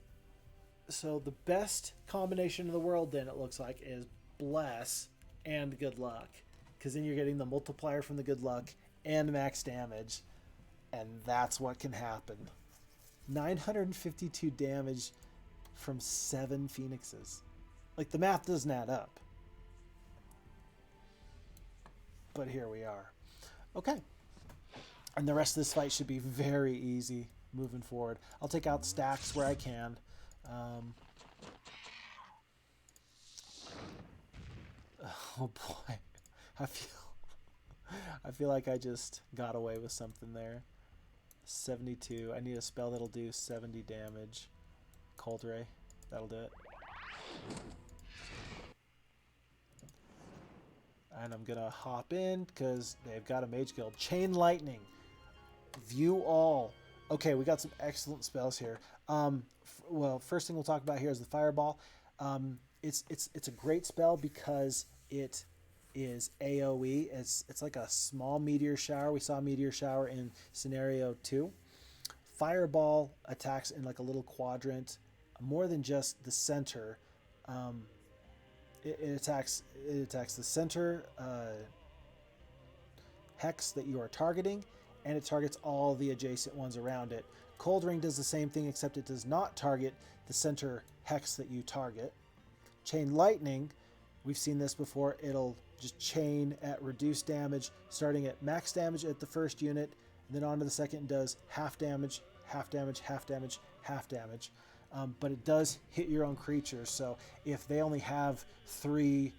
the best combination in the world then, it looks like, is bless and good luck, because then you're getting the multiplier from the good luck and max damage, and that's what can happen. 952 damage from 7 phoenixes. Like, the math doesn't add up. But here we are. Okay. And the rest of this fight should be very easy moving forward. I'll take out stacks where I can. Oh boy. I feel like I just got away with something there. 72. I need a spell that'll do 70 damage. Cold Ray. That'll do it. And I'm gonna hop in because they've got a mage guild. Chain Lightning. View all. Okay, we got some excellent spells here. Well, first thing we'll talk about here is the Fireball. It's a great spell because it is AoE. It's like a small meteor shower. We saw a meteor shower in scenario 2. Fireball attacks in like a little quadrant, more than just the center. It attacks the center hex that you are targeting, and it targets all the adjacent ones around it. Cold Ring does the same thing, except it does not target the center hex that you target. Chain Lightning, we've seen this before. It'll just chain at reduced damage, starting at max damage at the first unit, and then on to the second does half damage, half damage, half damage, half damage. But it does hit your own creatures, so if they only have 3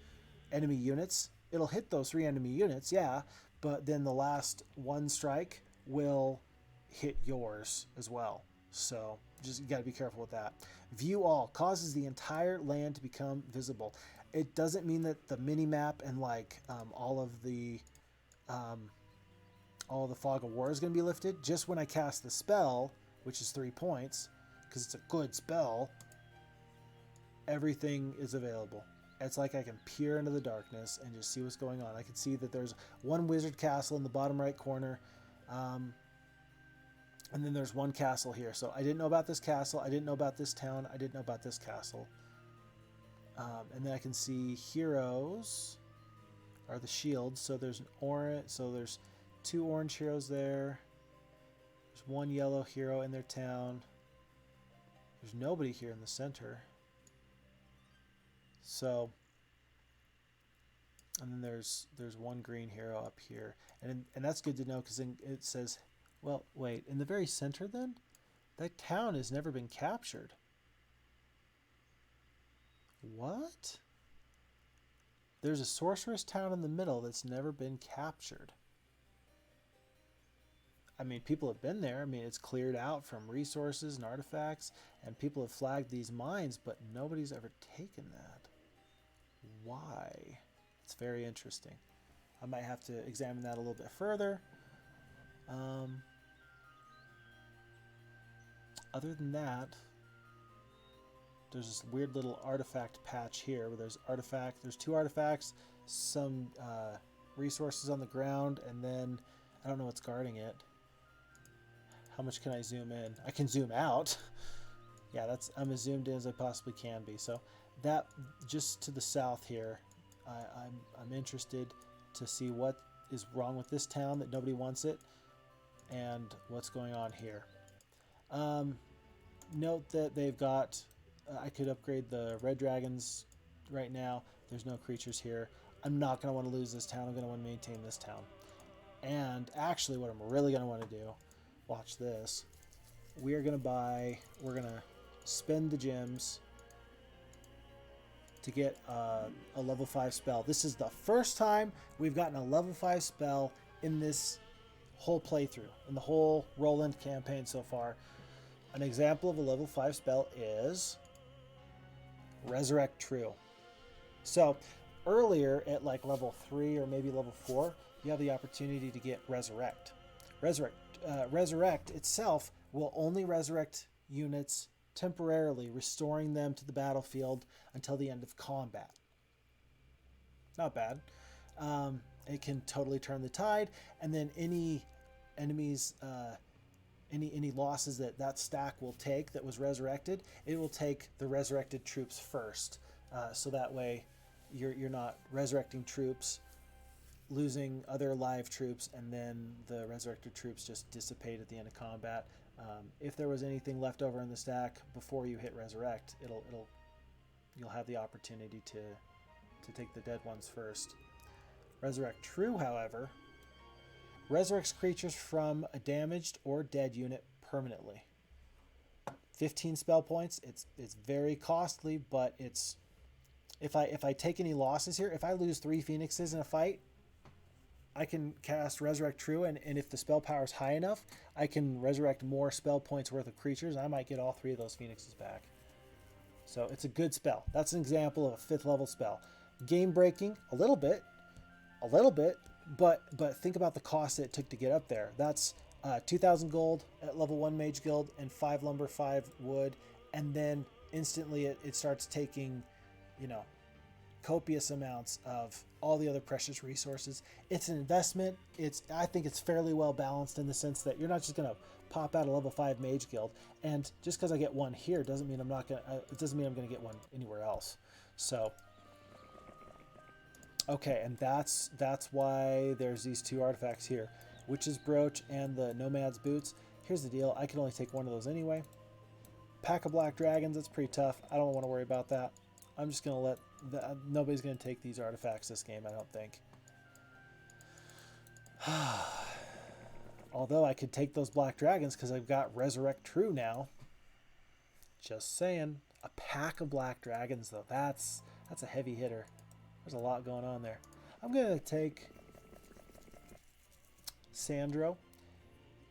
enemy units, it'll hit those 3 enemy units, yeah, but then the last 1 strike will hit yours as well. So just you got to be careful with that. View all causes the entire land to become visible. It doesn't mean that the mini map and like all of the fog of war is going to be lifted. Just when I cast the spell, which is 3 points, because it's a good spell, everything is available. It's like I can peer into the darkness and just see what's going on. I can see that there's 1 wizard castle in the bottom right corner, and then there's 1 castle here. So I didn't know about this castle, I didn't know about this town, I didn't know about this castle. And then I can see heroes are the shields. So there's an orange, so there's 2 orange heroes there. There's one yellow hero in their town. There's nobody here in the center. So, and then there's one green hero up here. And that's good to know because it says, well, wait, in the very center then? That town has never been captured. What? There's a sorceress town in the middle that's never been captured. I mean, people have been there. I mean, it's cleared out from resources and artifacts, and people have flagged these mines, but nobody's ever taken that. Why? It's very interesting. I might have to examine that a little bit further. Other than that, there's this weird little artifact patch here where there's 2 artifacts, some resources on the ground, and then I don't know what's guarding it. How much can I zoom in? I can zoom out. Yeah, I'm as zoomed in as I possibly can be. So that just to the south here, I'm interested to see what is wrong with this town that nobody wants it, and what's going on here. Note that they've got. I could upgrade the red dragons right now. There's no creatures here. I'm not going to want to lose this town. I'm going to want to maintain this town. And actually, what I'm really going to want to do, watch this. We're going to spend the gems to get a level 5 spell. This is the first time we've gotten a level 5 spell in this whole playthrough, in the whole Roland campaign so far. An example of a level 5 spell is Resurrect True. So earlier at like level 3 or maybe level 4, you have the opportunity to get Resurrect. Resurrect itself will only resurrect units temporarily, restoring them to the battlefield until the end of combat. Not bad. It can totally turn the tide, and then any enemies, any losses that stack will take that was resurrected, it will take the resurrected troops first. So that way you're not resurrecting troops, losing other live troops, and then the resurrected troops just dissipate at the end of combat. If there was anything left over in the stack before you hit resurrect, you'll have the opportunity to take the dead ones first. Resurrect True, however, resurrects creatures from a damaged or dead unit permanently. 15 spell points. It's very costly, but it's if I take any losses here, if I lose 3 phoenixes in a fight, I can cast Resurrect True, and if the spell power is high enough, I can resurrect more spell points worth of creatures. I might get all 3 of those phoenixes back. So it's a good spell. That's an example of a 5th level spell. Game breaking, a little bit, but think about the cost that it took to get up there. That's 2,000 gold at level 1 Mage Guild and 5 lumber, 5 wood, and then instantly it starts taking, copious amounts of all the other precious resources. It's an investment. I think it's fairly well balanced in the sense that you're not just going to pop out a level 5 Mage Guild, and just because I get one here doesn't mean I'm going to get one anywhere else. So okay, and that's why there's these 2 artifacts here, Witch's Brooch and the Nomad's Boots. Here's the deal, I can only take one of those anyway. Pack of Black Dragons, that's pretty tough. I don't want to worry about that. I'm just going to let nobody's going to take these artifacts this game, I don't think. Although I could take those Black Dragons because I've got Resurrect True now. Just saying. A pack of Black Dragons, though, that's a heavy hitter. There's a lot going on there. I'm going to take Sandro,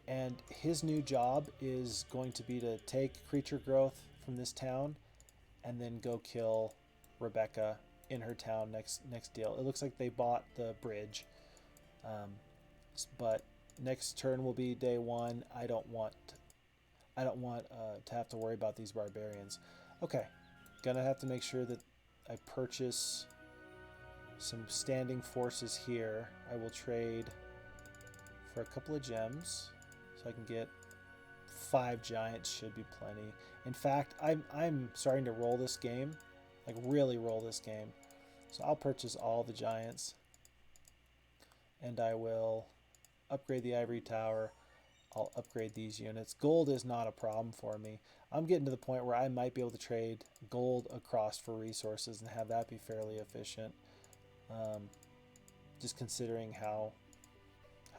and his new job is going to be to take creature growth from this town and then go kill Rebecca in her town next deal. It looks like they bought the bridge, but next turn will be day 1. I don't want to have to worry about these barbarians. Okay, gonna have to make sure that I purchase some standing forces here. I will trade for a couple of gems so I can get 5 giants. Should be plenty. In fact, I'm starting to roll this game, like really roll this game. So I'll purchase all the giants, and I will upgrade the ivory tower. I'll upgrade these units. Gold is not a problem for me. I'm getting to the point where I might be able to trade gold across for resources and have that be fairly efficient. Just considering how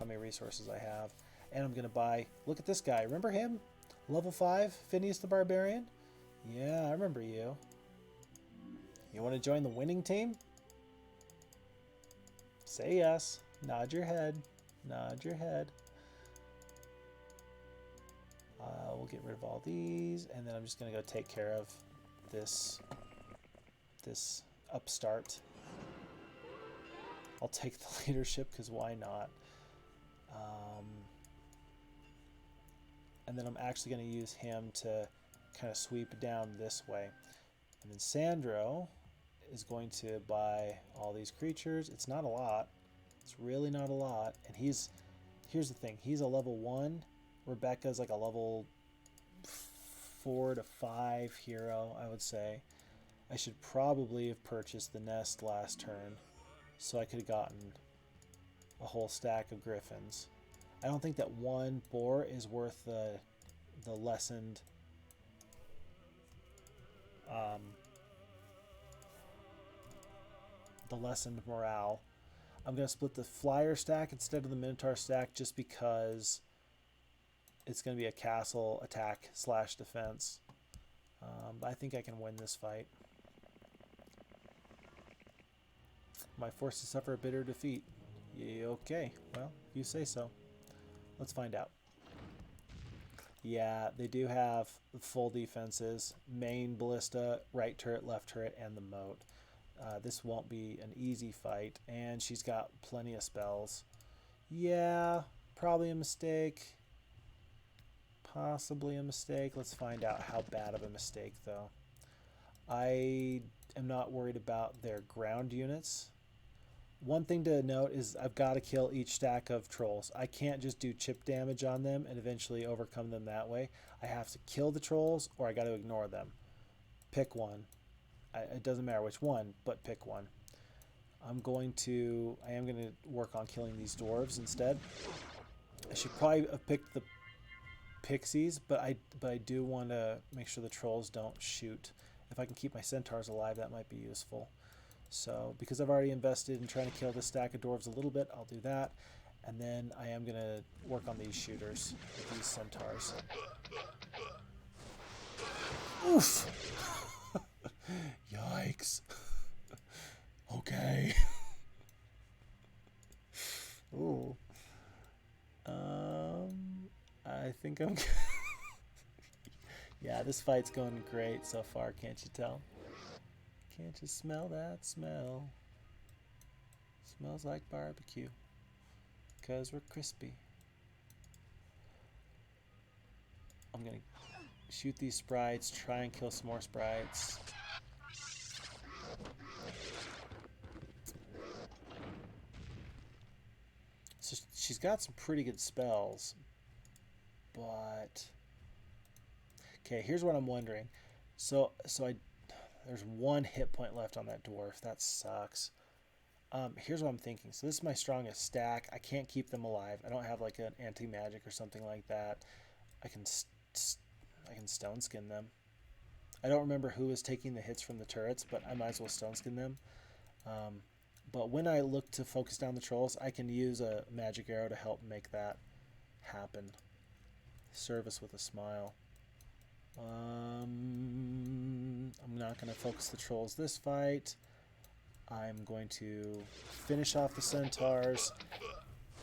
many resources I have. And I'm going to buy, look at this guy. Remember him? Level 5, Phineas the Barbarian? Yeah, I remember you. You want to join the winning team? Say yes. Nod your head. Nod your head. We'll get rid of all these, and then I'm just going to go take care of this upstart. I'll take the leadership because why not? And then I'm actually going to use him to kind of sweep down this way. And then Sandro is going to buy all these creatures. It's not a lot. It's really not a lot. And here's the thing. He's a level 1. Rebecca's like a level 4 to 5 hero, I would say. I should probably have purchased the nest last turn so I could have gotten a whole stack of griffins. I don't think that one boar is worth the lessened morale. I'm going to split the flyer stack instead of the minotaur stack just because it's going to be a castle attack / defense. But I think I can win this fight. My forces suffer a bitter defeat. Yeah, okay, well, you say so. Let's find out. Yeah, they do have full defenses. Main ballista, right turret, left turret, and the moat. This won't be an easy fight, and she's got plenty of spells. Yeah, probably a mistake. Possibly a mistake. Let's find out how bad of a mistake, though. I am not worried about their ground units. One thing to note is I've got to kill each stack of trolls. I can't just do chip damage on them and eventually overcome them that way. I have to kill the trolls or I got to ignore them. Pick one. It doesn't matter which one, but pick one. I am going to work on killing these dwarves instead. I should probably have picked the pixies, but I do want to make sure the trolls don't shoot. If I can keep my centaurs alive, that might be useful. So because I've already invested in trying to kill this stack of dwarves a little bit, I'll do that. And then I am going to work on these shooters, these centaurs. Oof! Yikes. Okay. Ooh. I think I'm yeah, this fight's going great so far, can't you tell? Can't you smell that smell? Smells like barbecue. 'Cause we're crispy. I'm gonna shoot these sprites, try and kill some more sprites. So she's got some pretty good spells, but okay, here's what I'm wondering. So there's 1 hit point left on that dwarf. That sucks. Here's what I'm thinking. So this is my strongest stack. I can't keep them alive. I don't have like an anti-magic or something like that. I can stone skin them. I don't remember who is taking the hits from the turrets, but I might as well stone skin them. But when I look to focus down the trolls, I can use a magic arrow to help make that happen. Service with a smile. I'm not going to focus the trolls this fight. I'm going to finish off the centaurs,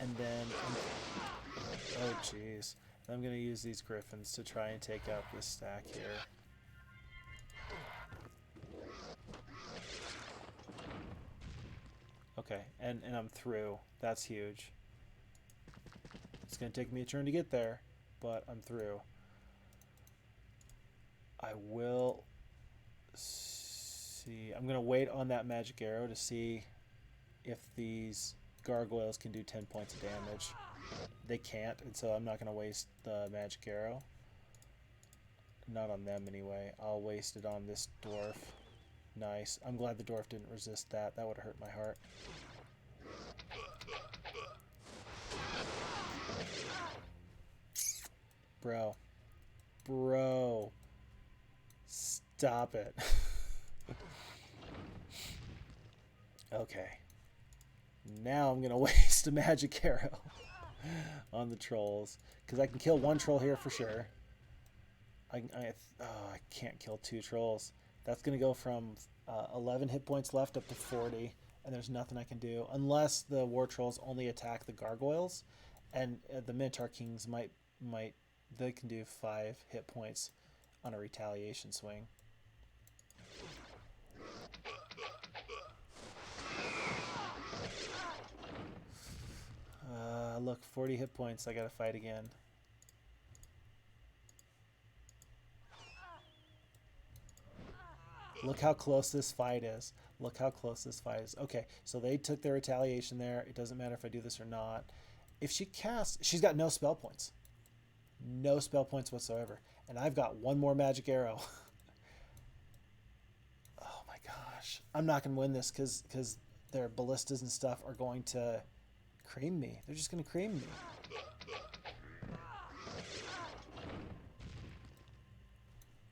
and then oh jeez, I'm going to use these griffins to try and take out this stack here. Okay, and I'm through. That's huge. It's going to take me a turn to get there, but I'm through. I will see. I'm going to wait on that magic arrow to see if these gargoyles can do 10 points of damage. They can't, and so I'm not going to waste the magic arrow. Not on them anyway. I'll waste it on this dwarf. Nice. I'm glad the dwarf didn't resist that. That would have hurt my heart. Bro. Bro. Stop it. Okay. Now I'm going to waste a magic arrow on the trolls. Because I can kill one troll here for sure. I can't kill 2 trolls. That's going to go from 11 hit points left up to 40. And there's nothing I can do. Unless the war trolls only attack the gargoyles. And the Minotaur Kings they can do 5 hit points on a retaliation swing. Look, 40 hit points. I gotta fight again. Look how close this fight is. Look how close this fight is. Okay, so they took their retaliation there. It doesn't matter if I do this or not. If she casts, she's got no spell points. No spell points whatsoever. And I've got one more magic arrow. Oh my gosh. I'm not going to win this because their ballistas and stuff are going to cream me. They're just going to cream me.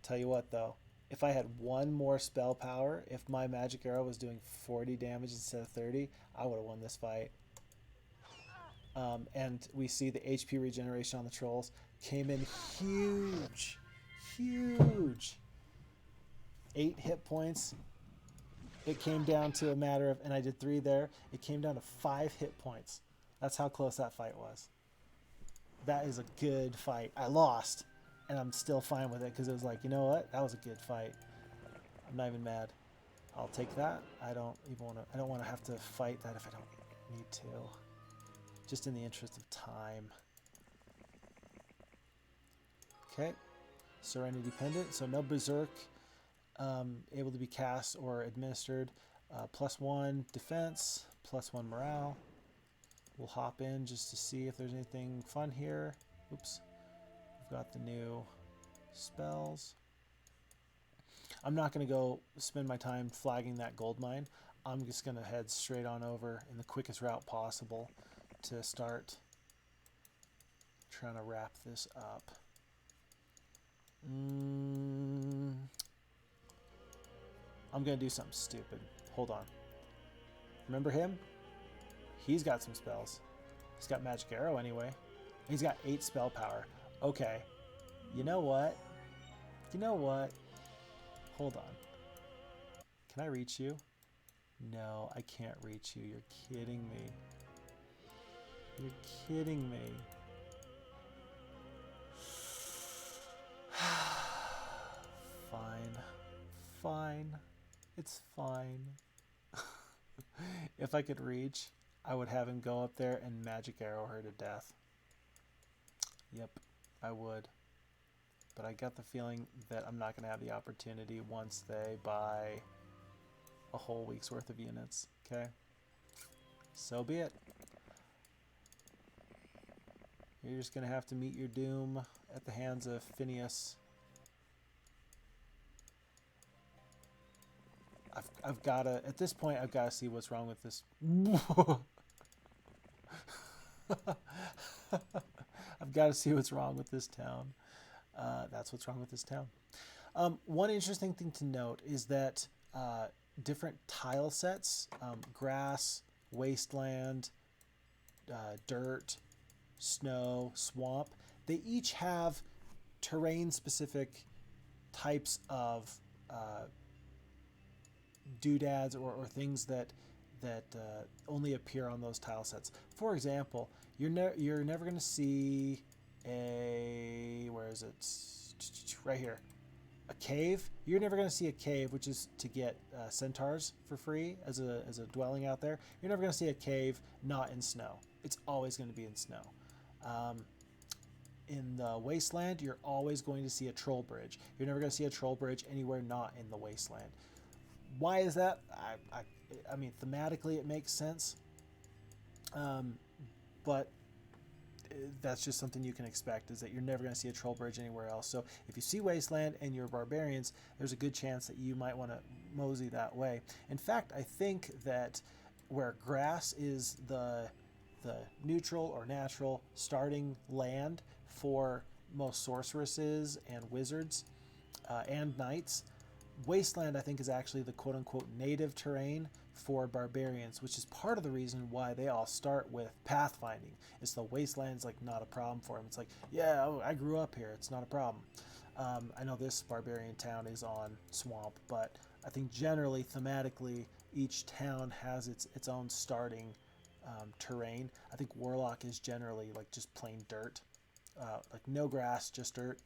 Tell you what, though. If I had one more spell power, if my magic arrow was doing 40 damage instead of 30, I would have won this fight. And we see the HP regeneration on the trolls came in huge. Huge. 8 hit points. It came down to a matter of, and I did 3 there, it came down to 5 hit points. That's how close that fight was. That is a good fight. I lost, and I'm still fine with it because it was like, you know what? That was a good fight. I'm not even mad. I'll take that. I don't want to have to fight that if I don't need to. Just in the interest of time. Okay. Serenity Pendant. So no Berserk able to be cast or administered. +1 defense, +1 morale. We'll hop in just to see if there's anything fun here. Oops. We've got the new spells. I'm not going to go spend my time flagging that gold mine. I'm just going to head straight on over in the quickest route possible to start trying to wrap this up. I'm going to do something stupid. Hold on. Remember him? He's got some spells. He's got Magic Arrow anyway. He's got 8 spell power. Okay. You know what? You know what? Hold on. Can I reach you? No, I can't reach you. You're kidding me. You're kidding me. Fine. Fine. It's fine. If I could reach, I would have him go up there and magic arrow her to death. Yep, I would. But I got the feeling that I'm not going to have the opportunity once they buy a whole week's worth of units. Okay? So be it. You're just going to have to meet your doom at the hands of Phineas. I've got to, at this point, I've got to see what's wrong with this. I've got to see what's wrong with this town. That's what's wrong with this town. One interesting thing to note is that different tile sets, grass, wasteland, dirt, snow, swamp, they each have terrain-specific types of doodads or things that only appear on those tile sets. For example, you're never going to see a, where is it? Right here. A cave. You're never going to see a cave, which is to get centaurs for free as a dwelling out there. You're never going to see a cave not in snow. It's always going to be in snow. In the wasteland, you're always going to see a troll bridge. You're never going to see a troll bridge anywhere not in the wasteland. Why is that? I mean, thematically it makes sense, but that's just something you can expect, is that you're never going to see a troll bridge anywhere else. So if you see wasteland and you're barbarians, there's a good chance that you might want to mosey that way. In fact, I think that where grass is the neutral or natural starting land for most sorceresses and wizards and knights. Wasteland, I think, is actually the quote-unquote native terrain for barbarians, which is part of the reason why they all start with pathfinding. It's the wasteland's like not a problem for them. It's like, yeah, I grew up here. It's not a problem. I know this barbarian town is on swamp, but I think generally, thematically, each town has its own starting terrain. I think Warlock is generally like just plain dirt, like no grass, just dirt.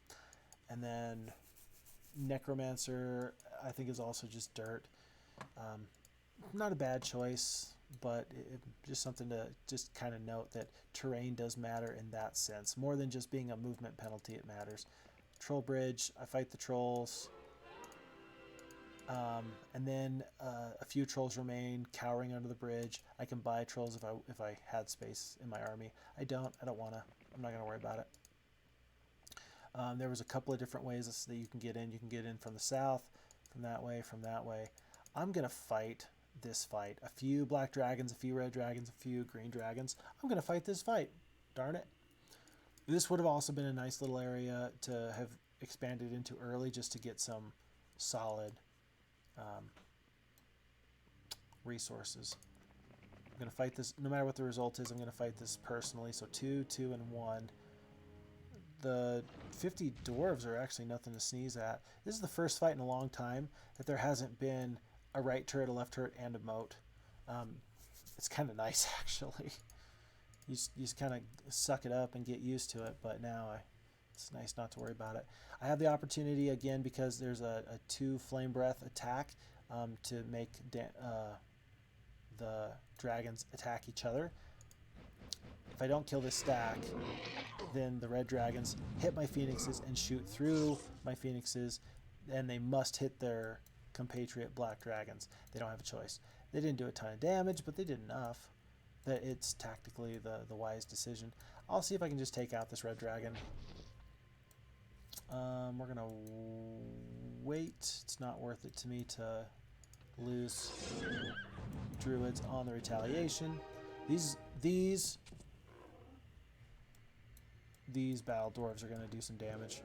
And then Necromancer, I think, is also just dirt. Not a bad choice, but just something to just kind of note that terrain does matter in that sense. More than just being a movement penalty, it matters. Troll Bridge, I fight the trolls. And then a few trolls remain cowering under the bridge. I can buy trolls if I had space in my army. I don't want to. I'm not going to worry about it. There was a couple of different ways that you can get in. You can get in from the south, from that way, from that way. I'm going to fight this fight. A few black dragons, a few red dragons, a few green dragons. I'm going to fight this fight. Darn it. This would have also been a nice little area to have expanded into early just to get some solid resources. I'm going to fight this, no matter what the result is, I'm going to fight this personally. So 2, 2, and 1. The 50 dwarves are actually nothing to sneeze at. This is the first fight in a long time that there hasn't been a right turret, a left turret, and a moat. It's kind of nice, actually. You just kind of suck it up and get used to it, but now it's nice not to worry about it. I have the opportunity, again, because there's a 2 flame breath attack to make the dragons attack each other. If I don't kill this stack, then the red dragons hit my phoenixes and shoot through my phoenixes, and they must hit their compatriot black dragons. They don't have a choice. They didn't do a ton of damage, but they did enough that it's tactically the wise decision. I'll see if I can just take out this red dragon. We're gonna wait. It's not worth it to me to lose druids on the retaliation. These battle dwarves are gonna do some damage.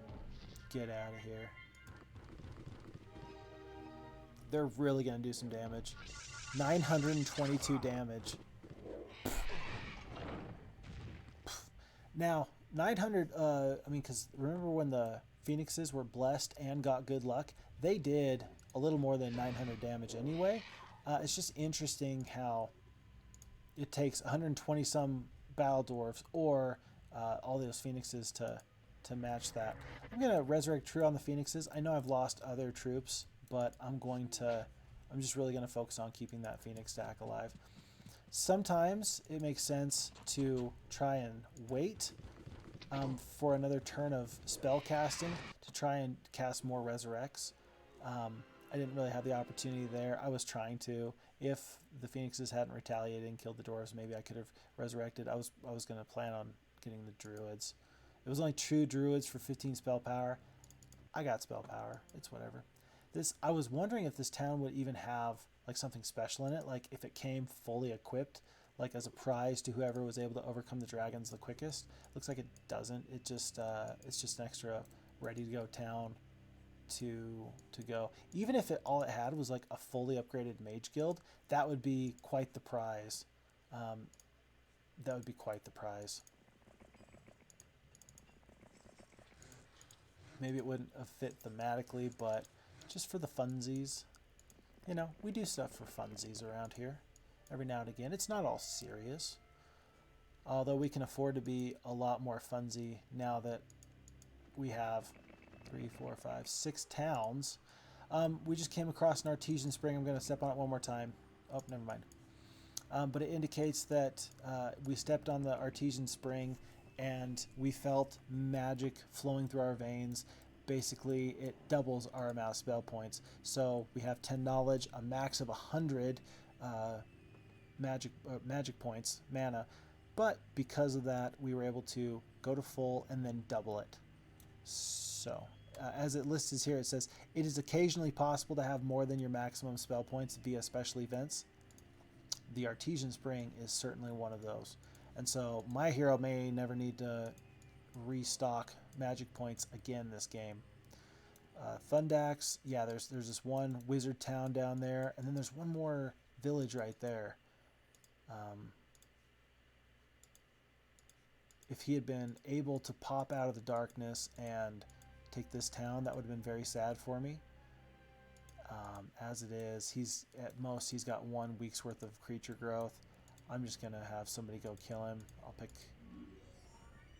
Get out of here. They're really gonna do some damage. 922 damage. Now, 900, I mean, because remember when the Phoenixes were blessed and got good luck? They did a little more than 900 damage anyway. It's just interesting how it takes 120 some battle dwarves or all those Phoenixes to match that. I'm going to resurrect True on the Phoenixes. I know I've lost other troops, but I'm just really going to focus on keeping that Phoenix stack alive. Sometimes it makes sense to try and wait for another turn of spell casting to try and cast more resurrects. I didn't really have the opportunity there. I was trying to. If the Phoenixes hadn't retaliated and killed the dwarves, maybe I could have resurrected. I was going to plan on getting the druids. It was only 2 druids for 15 spell power. I got spell power. It's whatever. I was wondering if this town would even have like something special in it, like if it came fully equipped, like as a prize to whoever was able to overcome the dragons the quickest. Looks like it doesn't. It's just an extra ready to go town to go. Even if all it had was like a fully upgraded mage guild, that would be quite the prize. That would be quite the prize. Maybe it wouldn't have fit thematically, but just for the funsies. You know, we do stuff for funsies around here every now and again. It's not all serious. Although we can afford to be a lot more funsy now that we have 3, 4, 5, 6 towns. We just came across an artesian spring. I'm going to step on it one more time. Oh, never mind. But it indicates that we stepped on the artesian spring and we felt magic flowing through our veins. Basically, it doubles our amount of spell points. So we have 10 knowledge, a max of 100 magic points, mana. But because of that, we were able to go to full and then double it. So, as it lists here, it says, it is occasionally possible to have more than your maximum spell points via special events. The Artesian Spring is certainly one of those. And so my hero may never need to restock magic points again this game. Thundax, yeah, there's this one wizard town down there, and then there's one more village right there. If he had been able to pop out of the darkness and take this town, that would have been very sad for me. As it is, he's got 1 week's worth of creature growth. I'm just gonna have somebody go kill him. I'll pick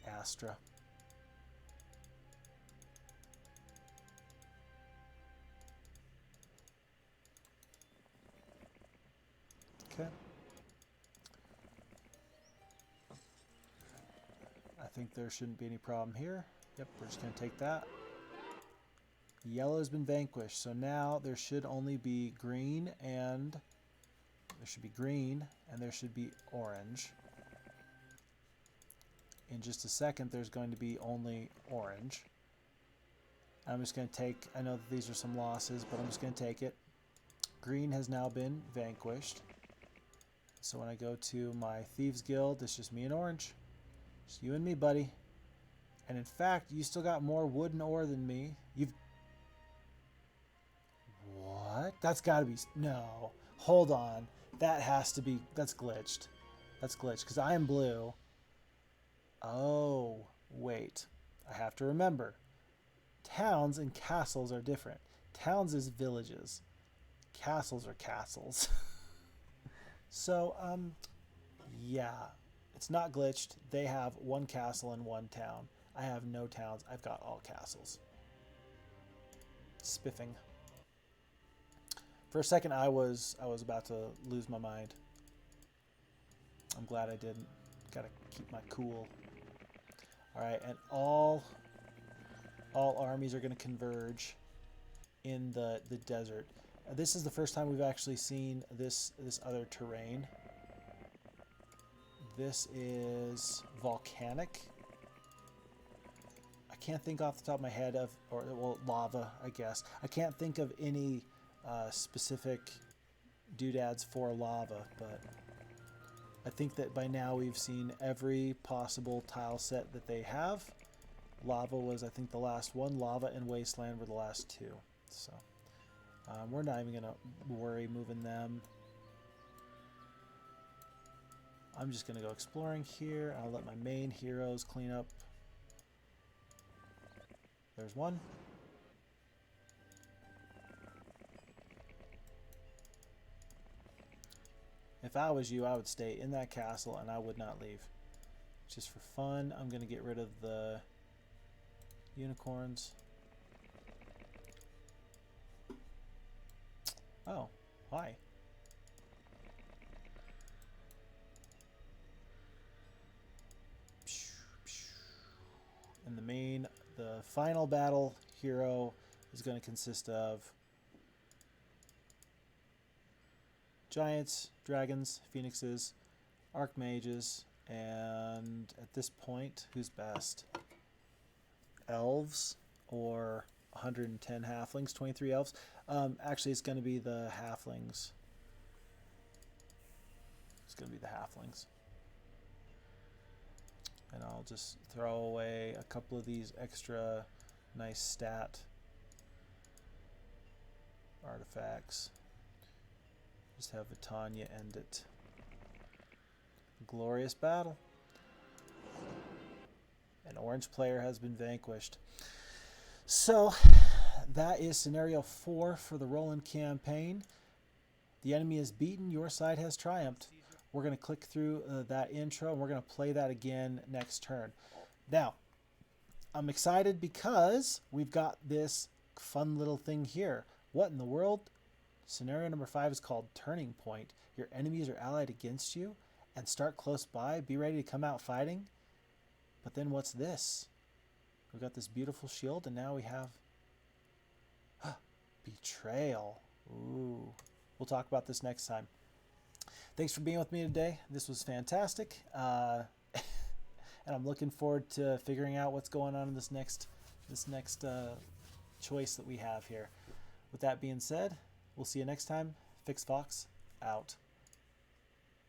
Astra. Okay. I think there shouldn't be any problem here. Yep, we're just gonna take that. Yellow has been vanquished, so now there should only be green and there should be orange. In just a second, there's going to be only orange. I'm just going to take, I know that these are some losses, but I'm just going to take it. Green has now been vanquished. So when I go to my Thieves Guild, it's just me and orange. Just you and me, buddy. And in fact, you still got more wood and ore than me. What? That's got to be... No. Hold on. That has to be... That's glitched. That's glitched, because I am blue. Oh, wait. I have to remember. Towns and castles are different. Towns is villages. Castles are castles. So, yeah. It's not glitched. They have 1 castle and 1 town. I have no towns. I've got all castles. Spiffing. For a second, I was about to lose my mind. I'm glad I didn't. Gotta keep my cool. All right, and all armies are going to converge in the desert. This is the first time we've actually seen this other terrain. This is volcanic. I can't think off the top of my head of, or well, lava, I guess. I can't think of any specific doodads for lava, but I think that by now we've seen every possible tile set that they have. Lava was, I think, the last one. Lava and Wasteland were the last 2. So we're not even going to worry moving them. I'm just going to go exploring here. I'll let my main heroes clean up. There's one. If I was you, I would stay in that castle and I would not leave. Just for fun, I'm going to get rid of the unicorns. Oh, hi. And the final battle hero is going to consist of giants, dragons, phoenixes, archmages, and at this point, who's best? Elves or 110 halflings, 23 elves. Actually, it's going to be the halflings. It's going to be the halflings. And I'll just throw away a couple of these extra nice stat artifacts. Just have Vitania end it. Glorious battle. An orange player has been vanquished. So that is scenario 4 for the Roland campaign. The enemy is beaten. Your side has triumphed. We're going to click through that intro and we're going to play that again next turn. Now, I'm excited because we've got this fun little thing here. What in the world? Scenario number 5 is called Turning Point. Your enemies are allied against you and start close by. Be ready to come out fighting. But then what's this? We've got this beautiful shield and now we have betrayal. Ooh. We'll talk about this next time. Thanks for being with me today. This was fantastic. And I'm looking forward to figuring out what's going on in this next choice that we have here. With that being said, we'll see you next time. Fix Fox out.